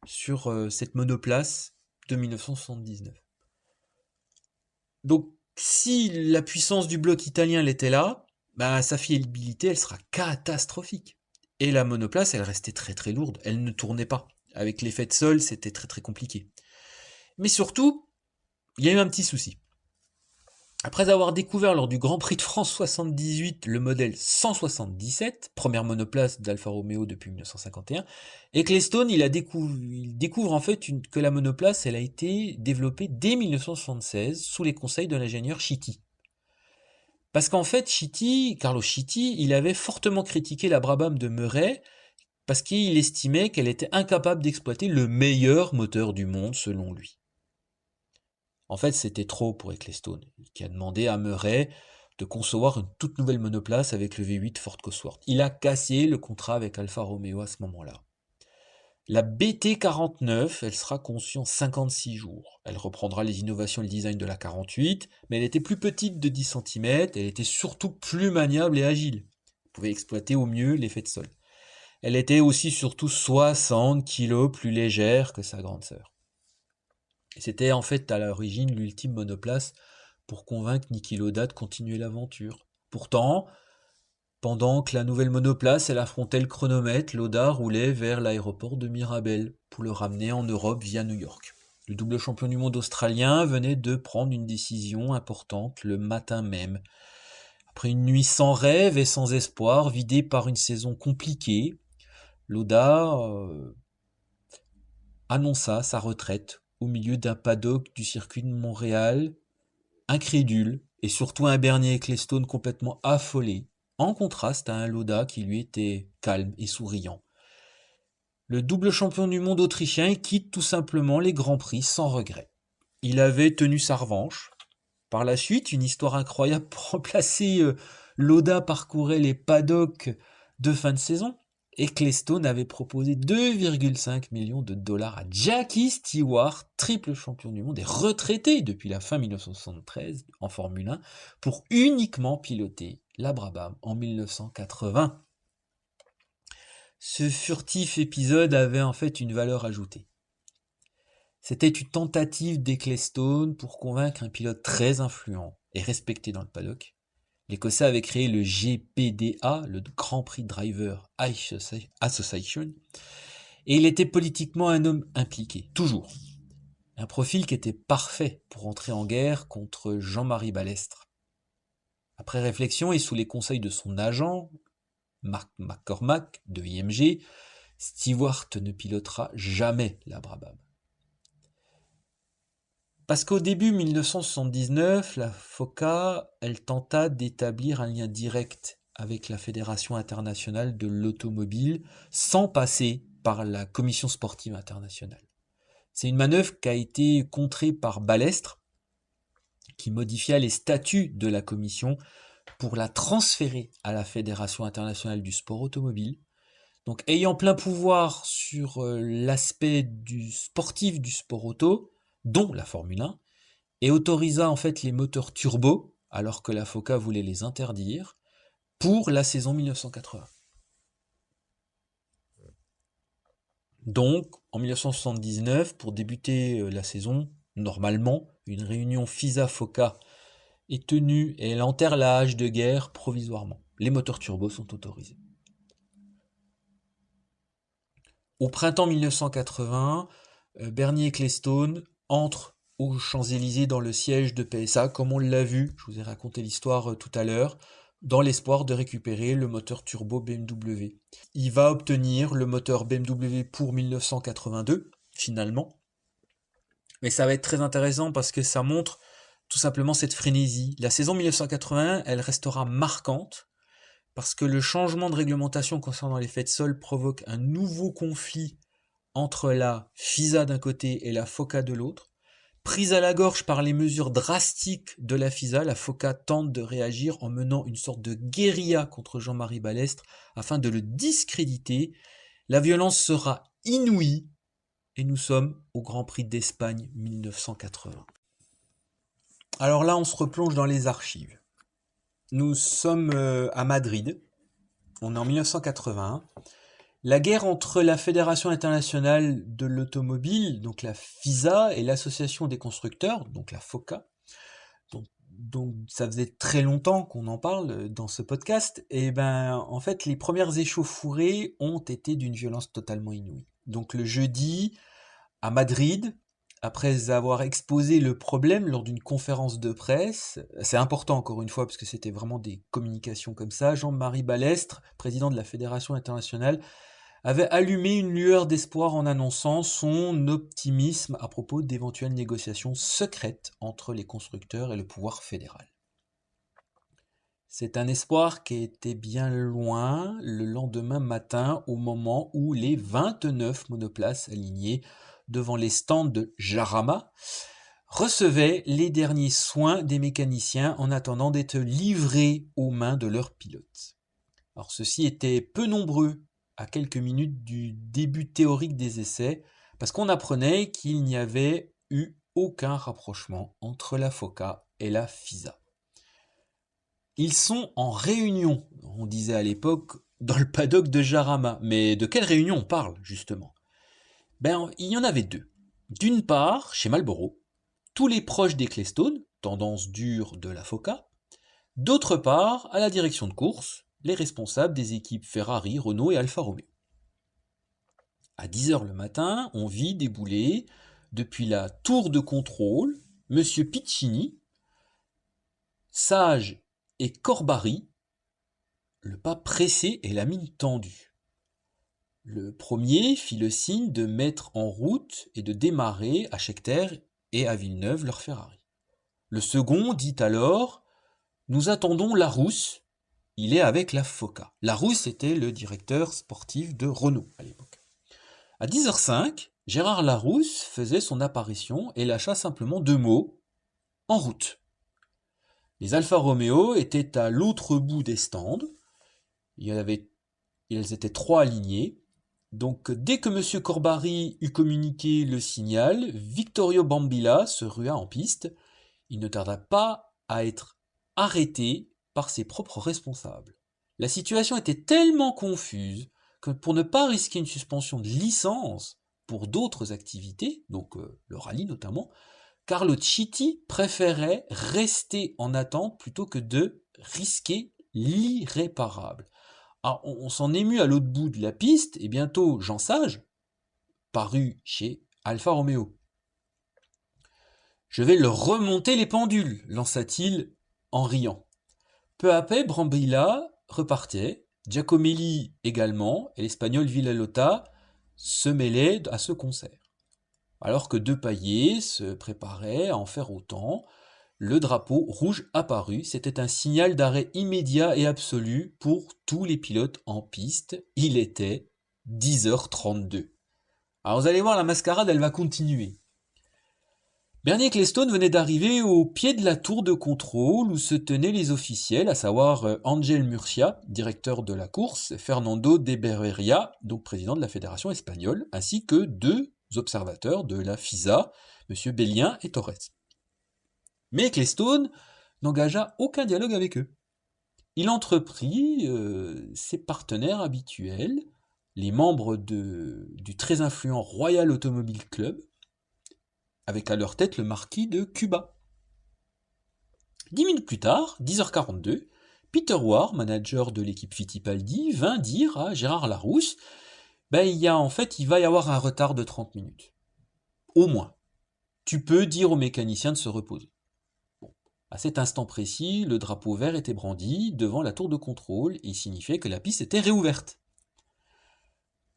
sur cette monoplace de 1979. Donc si la puissance du bloc italien elle était là, bah, sa fiabilité elle sera catastrophique. Et la monoplace elle restait très très lourde, elle ne tournait pas. Avec l'effet de sol c'était très très compliqué. Mais surtout, il y a eu un petit souci. Après avoir découvert lors du Grand Prix de France 78 le modèle 177, première monoplace d'Alfa Romeo depuis 1951, Ecclestone il découvre en fait que la monoplace elle a été développée dès 1976 sous les conseils de l'ingénieur Chiti. Parce qu'en fait Carlo Chiti, il avait fortement critiqué la Brabham de Murray parce qu'il estimait qu'elle était incapable d'exploiter le meilleur moteur du monde selon lui. En fait, c'était trop pour Ecclestone, qui a demandé à Murray de concevoir une toute nouvelle monoplace avec le V8 Ford Cosworth. Il a cassé le contrat avec Alfa Romeo à ce moment-là. La BT49, elle sera conçue en 56 jours. Elle reprendra les innovations et le design de la 48, mais elle était plus petite de 10 cm, elle était surtout plus maniable et agile. Elle pouvait exploiter au mieux l'effet de sol. Elle était aussi surtout 60 kg plus légère que sa grande sœur. C'était en fait à l'origine l'ultime monoplace pour convaincre Niki Lauda de continuer l'aventure. Pourtant, pendant que la nouvelle monoplace elle affrontait le chronomètre, Lauda roulait vers l'aéroport de Mirabel pour le ramener en Europe via New York. Le double champion du monde australien venait de prendre une décision importante le matin même. Après une nuit sans rêve et sans espoir, vidée par une saison compliquée, Lauda annonça sa retraite au milieu d'un paddock du circuit de Montréal, incrédule, et surtout un Bernie Ecclestone complètement affolé, en contraste à un Lauda qui lui était calme et souriant. Le double champion du monde autrichien quitte tout simplement les Grands Prix sans regret. Il avait tenu sa revanche. Par la suite, une histoire incroyable pour remplacer Lauda parcourait les paddocks de fin de saison. Ecclestone avait proposé 2,5 millions de dollars à Jackie Stewart, triple champion du monde et retraité depuis la fin 1973 en Formule 1, pour uniquement piloter la Brabham en 1980. Ce furtif épisode avait en fait une valeur ajoutée. C'était une tentative d'Ecclestone pour convaincre un pilote très influent et respecté dans le paddock. L'Écossais avait créé le GPDA, le Grand Prix Driver Association, et il était politiquement un homme impliqué, toujours. Un profil qui était parfait pour entrer en guerre contre Jean-Marie Balestre. Après réflexion et sous les conseils de son agent, Mark McCormack de IMG, Stewart ne pilotera jamais la Brabham. Parce qu'au début 1979, la FOCA, elle tenta d'établir un lien direct avec la Fédération internationale de l'automobile sans passer par la Commission sportive internationale. C'est une manœuvre qui a été contrée par Balestre, qui modifia les statuts de la commission pour la transférer à la Fédération internationale du sport automobile. Donc, ayant plein pouvoir sur l'aspect du sportif du sport auto, dont la Formule 1, et autorisa en fait les moteurs turbo, alors que la FOCA voulait les interdire, pour la saison 1980. Donc, en 1979, pour débuter la saison, normalement, une réunion FISA-FOCA est tenue et elle enterre la hache de guerre provisoirement. Les moteurs turbo sont autorisés. Au printemps 1980, Bernie Ecclestone entre aux Champs-Élysées dans le siège de PSA, comme on l'a vu, je vous ai raconté l'histoire tout à l'heure, dans l'espoir de récupérer le moteur turbo BMW. Il va obtenir le moteur BMW pour 1982, finalement. Mais ça va être très intéressant parce que ça montre tout simplement cette frénésie. La saison 1981, elle restera marquante parce que le changement de réglementation concernant les faits de sol provoque un nouveau conflit entre la FISA d'un côté et la FOCA de l'autre. Prise à la gorge par les mesures drastiques de la FISA, la FOCA tente de réagir en menant une sorte de guérilla contre Jean-Marie Balestre afin de le discréditer. La violence sera inouïe et nous sommes au Grand Prix d'Espagne 1980. Alors là, on se replonge dans les archives. Nous sommes à Madrid, on est en 1981. La guerre entre la Fédération internationale de l'automobile, donc la FISA, et l'Association des constructeurs, donc la FOCA, donc ça faisait très longtemps qu'on en parle dans ce podcast, et en fait les premières échauffourées ont été d'une violence totalement inouïe. Donc le jeudi, à Madrid, après avoir exposé le problème lors d'une conférence de presse, c'est important encore une fois parce que c'était vraiment des communications comme ça, Jean-Marie Balestre, président de la Fédération internationale, avait allumé une lueur d'espoir en annonçant son optimisme à propos d'éventuelles négociations secrètes entre les constructeurs et le pouvoir fédéral. C'est un espoir qui était bien loin le lendemain matin au moment où les 29 monoplaces alignées devant les stands de Jarama recevaient les derniers soins des mécaniciens en attendant d'être livrés aux mains de leurs pilotes. Alors ceux-ci étaient peu nombreux à quelques minutes du début théorique des essais, parce qu'on apprenait qu'il n'y avait eu aucun rapprochement entre la FOCA et la FISA. Ils sont en réunion, on disait à l'époque, dans le paddock de Jarama. Mais de quelle réunion on parle, justement ? Il y en avait deux. D'une part, chez Marlboro, tous les proches d'Ecclestone, tendance dure de la FOCA. D'autre part, à la direction de course, les responsables des équipes Ferrari, Renault et Alfa Romeo. À 10h le matin, on vit débouler, depuis la tour de contrôle, Monsieur Piccini, Sage et Corbari, le pas pressé et la mine tendue. Le premier fit le signe de mettre en route et de démarrer à Scheckter et à Villeneuve leur Ferrari. Le second dit alors « Nous attendons Larousse ». il est avec la FOCA. Larousse était le directeur sportif de Renault à l'époque. À 10h05, Gérard Larousse faisait son apparition et lâcha simplement 2 mots: en route. Les Alfa Romeo étaient à l'autre bout des stands. Ils étaient 3 alignés. Donc, dès que M. Corbary eut communiqué le signal, Vittorio Brambilla se rua en piste. Il ne tarda pas à être arrêté par ses propres responsables. La situation était tellement confuse que pour ne pas risquer une suspension de licence pour d'autres activités, donc le rallye notamment, Carlo Citti préférait rester en attente plutôt que de risquer l'irréparable. Alors, on s'en émut à l'autre bout de la piste, et bientôt Jean Sage parut chez Alfa Romeo. Je vais leur remonter les pendules, lança-t-il en riant. Peu à peu, Brambilla repartait, Giacomelli également, et l'Espagnol Villalota se mêlaient à ce concert. Alors que deux paillets se préparaient à en faire autant, le drapeau rouge apparut. C'était un signal d'arrêt immédiat et absolu pour tous les pilotes en piste. Il était 10h32. Alors vous allez voir, la mascarade, elle va continuer. Bernie Ecclestone venait d'arriver au pied de la tour de contrôle où se tenaient les officiels, à savoir Ángel Murcia, directeur de la course, Fernando de Berberia, donc président de la fédération espagnole, ainsi que 2 observateurs de la FISA, M. Bellien et Torres. Mais Ecclestone n'engagea aucun dialogue avec eux. Il entreprit ses partenaires habituels, les membres du très influent Royal Automobile Club, avec à leur tête le marquis de Cuba. 10 minutes plus tard, 10h42, Peter Warr, manager de l'équipe Fittipaldi, vint dire à Gérard Larousse il va y avoir un retard de 30 minutes. Au moins. Tu peux dire aux mécaniciens de se reposer. Bon. À cet instant précis, le drapeau vert était brandi devant la tour de contrôle et signifiait que la piste était réouverte.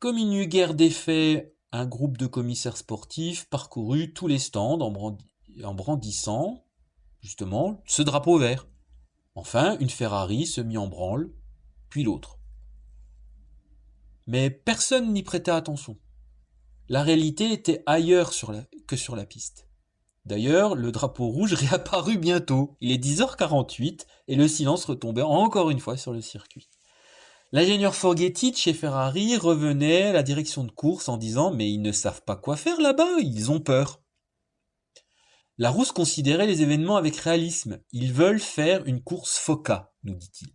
Comme il n'y eut guère d'effet, un groupe de commissaires sportifs parcourut tous les stands en brandissant, justement, ce drapeau vert. Enfin, une Ferrari se mit en branle, puis l'autre. Mais personne n'y prêtait attention. La réalité était ailleurs que sur la piste. D'ailleurs, le drapeau rouge réapparut bientôt. Il est 10h48 et le silence retombait encore une fois sur le circuit. L'ingénieur Forghetti de chez Ferrari revenait à la direction de course en disant « Mais ils ne savent pas quoi faire là-bas, ils ont peur ». Larousse considérait les événements avec réalisme. « Ils veulent faire une course FOCA », nous dit-il.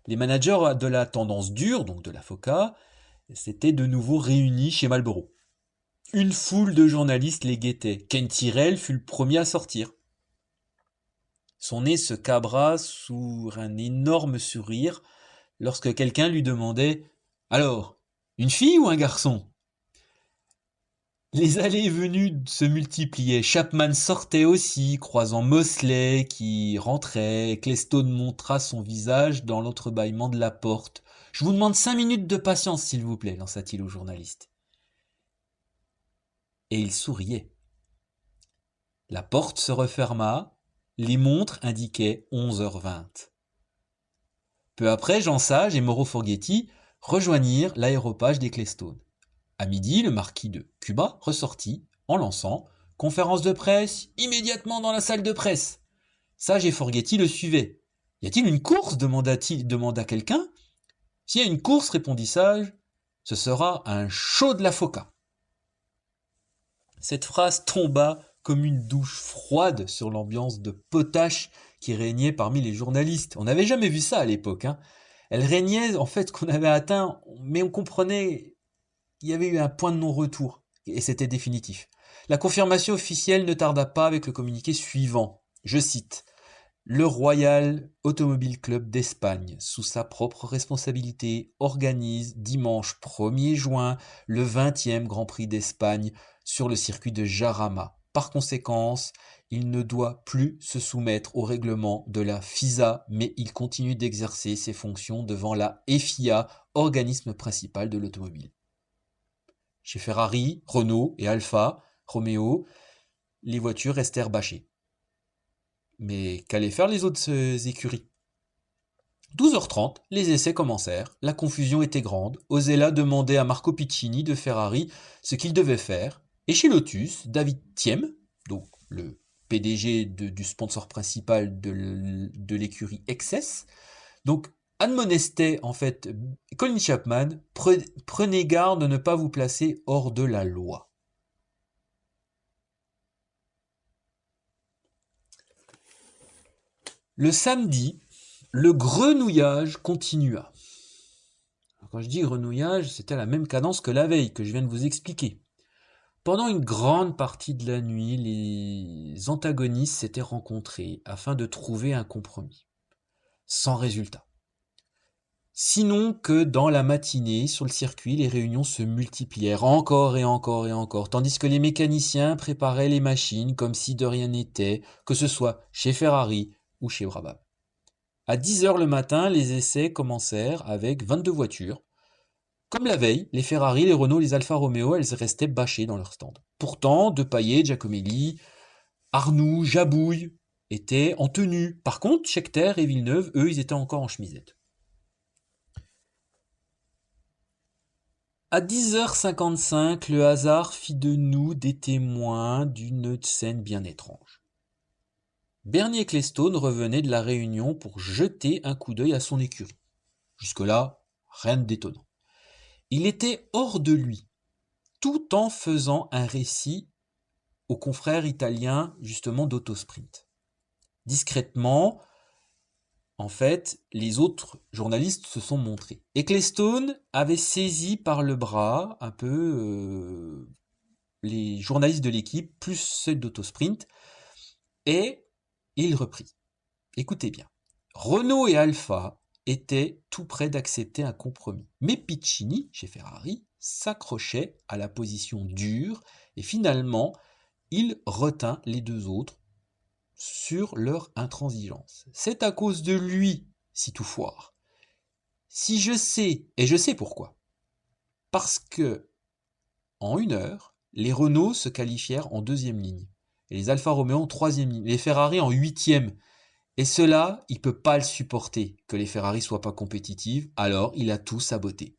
Les managers de la tendance dure, donc de la FOCA, s'étaient de nouveau réunis chez Marlboro. Une foule de journalistes les guettait. Ken Tyrrell fut le premier à sortir. Son nez se cabra sous un énorme sourire lorsque quelqu'un lui demandait « Alors, une fille ou un garçon ?» Les allées et venues se multipliaient. Chapman sortait aussi, croisant Mosley qui rentrait. Ecclestone montra son visage dans l'entrebâillement de la porte. « Je vous demande 5 minutes de patience, s'il vous plaît, » lança-t-il au journaliste. Et il souriait. La porte se referma. Les montres indiquaient 11h20. Peu après, Jean Sage et Mauro Forghetti rejoignirent l'aéropage d'Ecclestone. À midi, le marquis de Cuba ressortit en lançant « Conférence de presse, immédiatement dans la salle de presse !» Sage et Forghetti le suivaient. « Y a-t-il une course ?» demanda quelqu'un. « S'il y a une course, répondit Sage, ce sera un show de la FOCA. » Cette phrase tomba comme une douche froide sur l'ambiance de potache qui régnait parmi les journalistes. On n'avait jamais vu ça à l'époque. Elle régnait en fait qu'on avait atteint, mais on comprenait... Il y avait eu un point de non-retour, et c'était définitif. La confirmation officielle ne tarda pas avec le communiqué suivant. Je cite « Le Royal Automobile Club d'Espagne, sous sa propre responsabilité, organise dimanche 1er juin le 20e Grand Prix d'Espagne sur le circuit de Jarama. Par conséquent, il ne doit plus se soumettre au règlement de la FISA, mais il continue d'exercer ses fonctions devant la FIA, organisme principal de l'automobile. » Chez Ferrari, Renault et Alfa Romeo, les voitures restèrent bâchées. Mais qu'allaient faire les autres écuries? 12h30, les essais commencèrent, la confusion était grande, Osella demandait à Marco Piccini de Ferrari ce qu'il devait faire, et chez Lotus, David Thiem, donc le PDG du sponsor principal de l'écurie XS, donc admonestait en fait Colin Chapman, prenez garde de ne pas vous placer hors de la loi. Le samedi, le grenouillage continua. Alors, quand je dis grenouillage, c'était la même cadence que la veille, que je viens de vous expliquer. Pendant une grande partie de la nuit, les antagonistes s'étaient rencontrés afin de trouver un compromis. Sans résultat. Sinon que dans la matinée, sur le circuit, les réunions se multiplièrent encore et encore et encore, tandis que les mécaniciens préparaient les machines comme si de rien n'était, que ce soit chez Ferrari ou chez Brabham. À 10h le matin, les essais commencèrent avec 22 voitures. Comme la veille, les Ferrari, les Renault, les Alfa Romeo, elles restaient bâchées dans leur stand. Pourtant, Depailler, Giacomelli, Arnoux, Jabouille étaient en tenue. Par contre, Scheckter et Villeneuve, eux, ils étaient encore en chemisette. À 10h55, le hasard fit de nous des témoins d'une scène bien étrange. Bernie Ecclestone revenait de la réunion pour jeter un coup d'œil à son écurie. Jusque-là, rien de détonnant. Il était hors de lui, tout en faisant un récit aux confrères italiens justement d'autosprint. Discrètement, en fait, les autres journalistes se sont montrés. Ecclestone avait saisi par le bras un peu les journalistes de l'équipe, plus ceux d'autosprint, et il reprit. Écoutez bien. Renault et Alfa étaient tout près d'accepter un compromis. Mais Piccini, chez Ferrari, s'accrochait à la position dure et finalement, il retint les deux autres sur leur intransigeance. C'est à cause de lui, si tout foire. Si je sais, et je sais pourquoi. Parce que, en 1 heure, les Renault se qualifièrent en 2e ligne, et les Alfa Romeo en 3e ligne, les Ferrari en 8e. Et cela, il peut pas le supporter, que les Ferrari soient pas compétitives, alors il a tout saboté.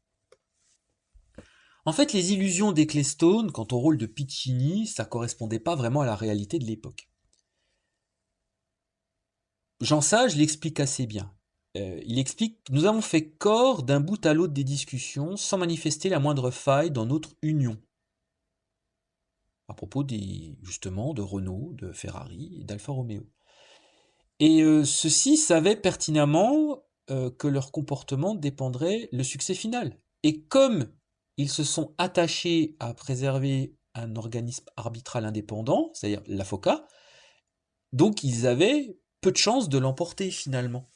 En fait, les illusions d'Ecclestone, quant au rôle de Piccini, ça correspondait pas vraiment à la réalité de l'époque. Jean Sage l'explique assez bien. Il explique « Nous avons fait corps d'un bout à l'autre des discussions sans manifester la moindre faille dans notre union. » À propos justement de Renault, de Ferrari et d'Alfa Romeo. Et ceux-ci savaient pertinemment que leur comportement dépendrait le succès final. Et comme ils se sont attachés à préserver un organisme arbitral indépendant, c'est-à-dire la FOCA, donc ils avaient peu de chances de l'emporter finalement.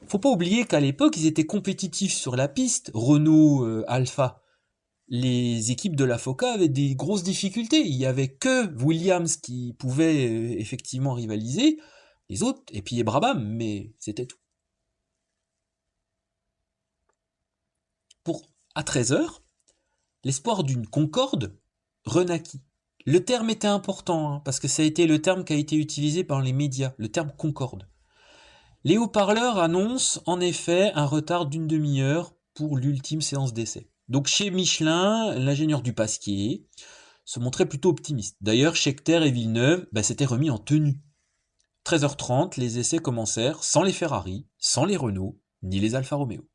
Faut pas oublier qu'à l'époque, ils étaient compétitifs sur la piste, Renault, Alpha. Les équipes de la FOCA avaient des grosses difficultés. Il y avait que Williams qui pouvait effectivement rivaliser, les autres, et puis Brabham, mais c'était tout. À 13h, l'espoir d'une concorde renaquit. Le terme était important, parce que ça a été le terme qui a été utilisé par les médias, le terme concorde. Les haut-parleurs annoncent en effet un retard d'une demi-heure pour l'ultime séance d'essai. Donc chez Michelin, l'ingénieur du Pasquier se montrait plutôt optimiste. D'ailleurs, Scheckter et Villeneuve s'étaient remis en tenue. 13h30, les essais commencèrent sans les Ferrari, sans les Renault, ni les Alfa Romeo.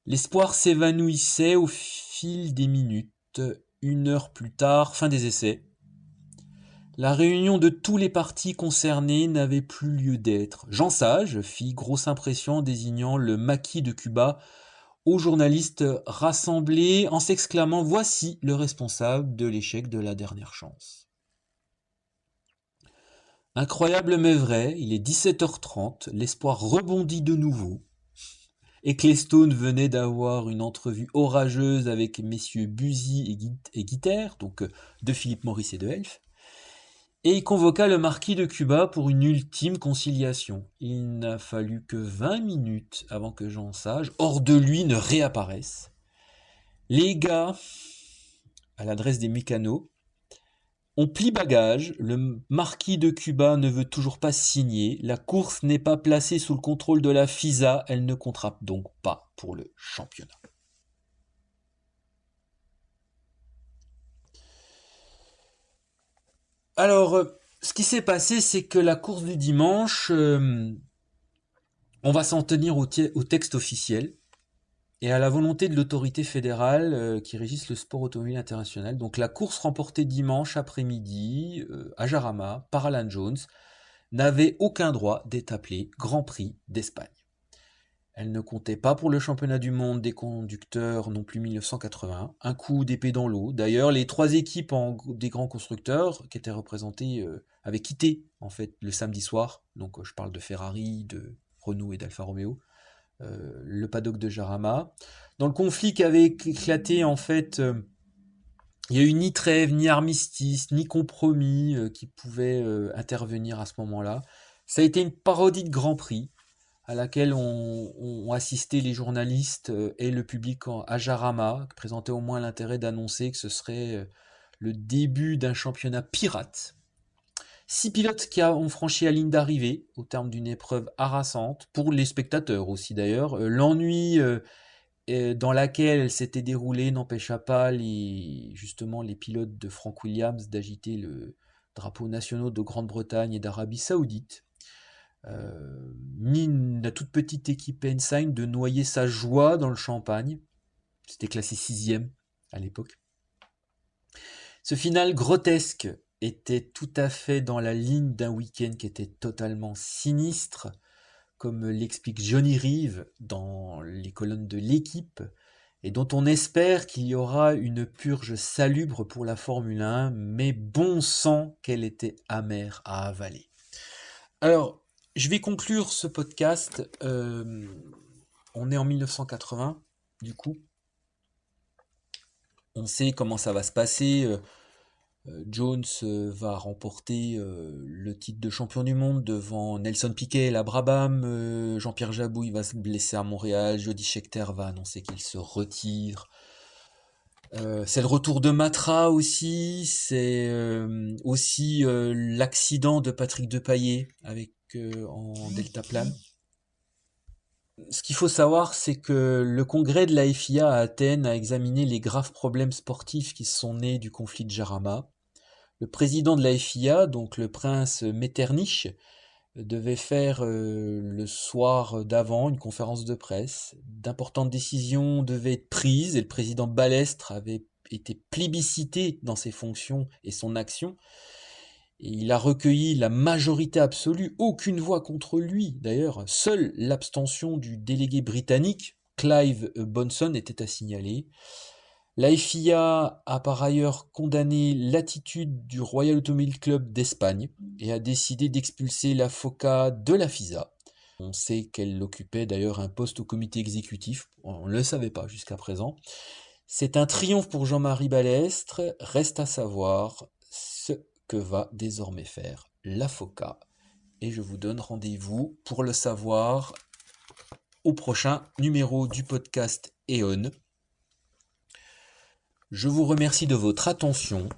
L'espoir s'évanouissait au fil des minutes. 1 heure plus tard, fin des essais. La réunion de tous les partis concernés n'avait plus lieu d'être. Jean Sage fit grosse impression en désignant le maquis de Cuba aux journalistes rassemblés en s'exclamant « Voici le responsable de l'échec de la dernière chance ». Incroyable mais vrai, il est 17h30, l'espoir rebondit de nouveau. Ecclestone venait d'avoir une entrevue orageuse avec messieurs Buzy et Guiter, donc de Philippe Maurice et de Elf, et il convoqua le marquis de Cuba pour une ultime conciliation. Il n'a fallu que 20 minutes avant que Jean Sage, hors de lui, ne réapparaisse. Les gars, à l'adresse des mécanos, On plie bagage, le marquis de Cuba ne veut toujours pas signer, la course n'est pas placée sous le contrôle de la FISA, elle ne comptera donc pas pour le championnat. Alors, ce qui s'est passé, c'est que la course du dimanche, on va s'en tenir au texte officiel et à la volonté de l'autorité fédérale qui régisse le sport automobile international. Donc la course remportée dimanche après-midi à Jarama par Alan Jones n'avait aucun droit d'être appelée Grand Prix d'Espagne. Elle ne comptait pas pour le championnat du monde des conducteurs non plus 1980, un coup d'épée dans l'eau. D'ailleurs, les 3 équipes des grands constructeurs qui étaient représentées avaient quitté en fait le samedi soir. Donc je parle de Ferrari, de Renault et d'Alfa Romeo. Le paddock de Jarama. Dans le conflit qui avait éclaté, en fait, il n'y a eu ni trêve, ni armistice, ni compromis qui pouvait intervenir à ce moment-là. Ça a été une parodie de Grand Prix à laquelle ont assisté les journalistes et le public à Jarama, qui présentait au moins l'intérêt d'annoncer que ce serait le début d'un championnat pirate. 6 pilotes qui ont franchi la ligne d'arrivée au terme d'une épreuve harassante, pour les spectateurs aussi d'ailleurs. L'ennui dans laquelle elle s'était déroulée n'empêcha pas justement les pilotes de Frank Williams d'agiter le drapeau national de Grande-Bretagne et d'Arabie Saoudite. Ni la toute petite équipe Ensign de noyer sa joie dans le champagne. C'était classé 6e à l'époque. Ce final grotesque était tout à fait dans la ligne d'un week-end qui était totalement sinistre, comme l'explique Johnny Reeve dans les colonnes de l'équipe, et dont on espère qu'il y aura une purge salubre pour la Formule 1, mais bon sang qu'elle était amère à avaler. Alors, je vais conclure ce podcast. On est en 1980, du coup. On sait comment ça va se passer. Jones va remporter le titre de champion du monde devant Nelson Piquet et la Brabham. Jean-Pierre Jabouille va se blesser à Montréal. Jody Scheckter va annoncer qu'il se retire. C'est le retour de Matra aussi. C'est aussi l'accident de Patrick Depailler en deltaplane. Ce qu'il faut savoir, c'est que le congrès de la FIA à Athènes a examiné les graves problèmes sportifs qui sont nés du conflit de Jarama. Le président de la FIA, donc le prince Metternich, devait faire le soir d'avant une conférence de presse. D'importantes décisions devaient être prises et le président Balestre avait été plébiscité dans ses fonctions et son action. Et il a recueilli la majorité absolue, aucune voix contre lui. D'ailleurs, seule l'abstention du délégué britannique, Clive Bonson, était à signaler. La FIA a par ailleurs condamné l'attitude du Royal Automobile Club d'Espagne et a décidé d'expulser la FOCA de la FISA. On sait qu'elle occupait d'ailleurs un poste au comité exécutif, on ne le savait pas jusqu'à présent. C'est un triomphe pour Jean-Marie Balestre, reste à savoir ce que va désormais faire la FOCA. Et je vous donne rendez-vous pour le savoir au prochain numéro du podcast EON. Je vous remercie de votre attention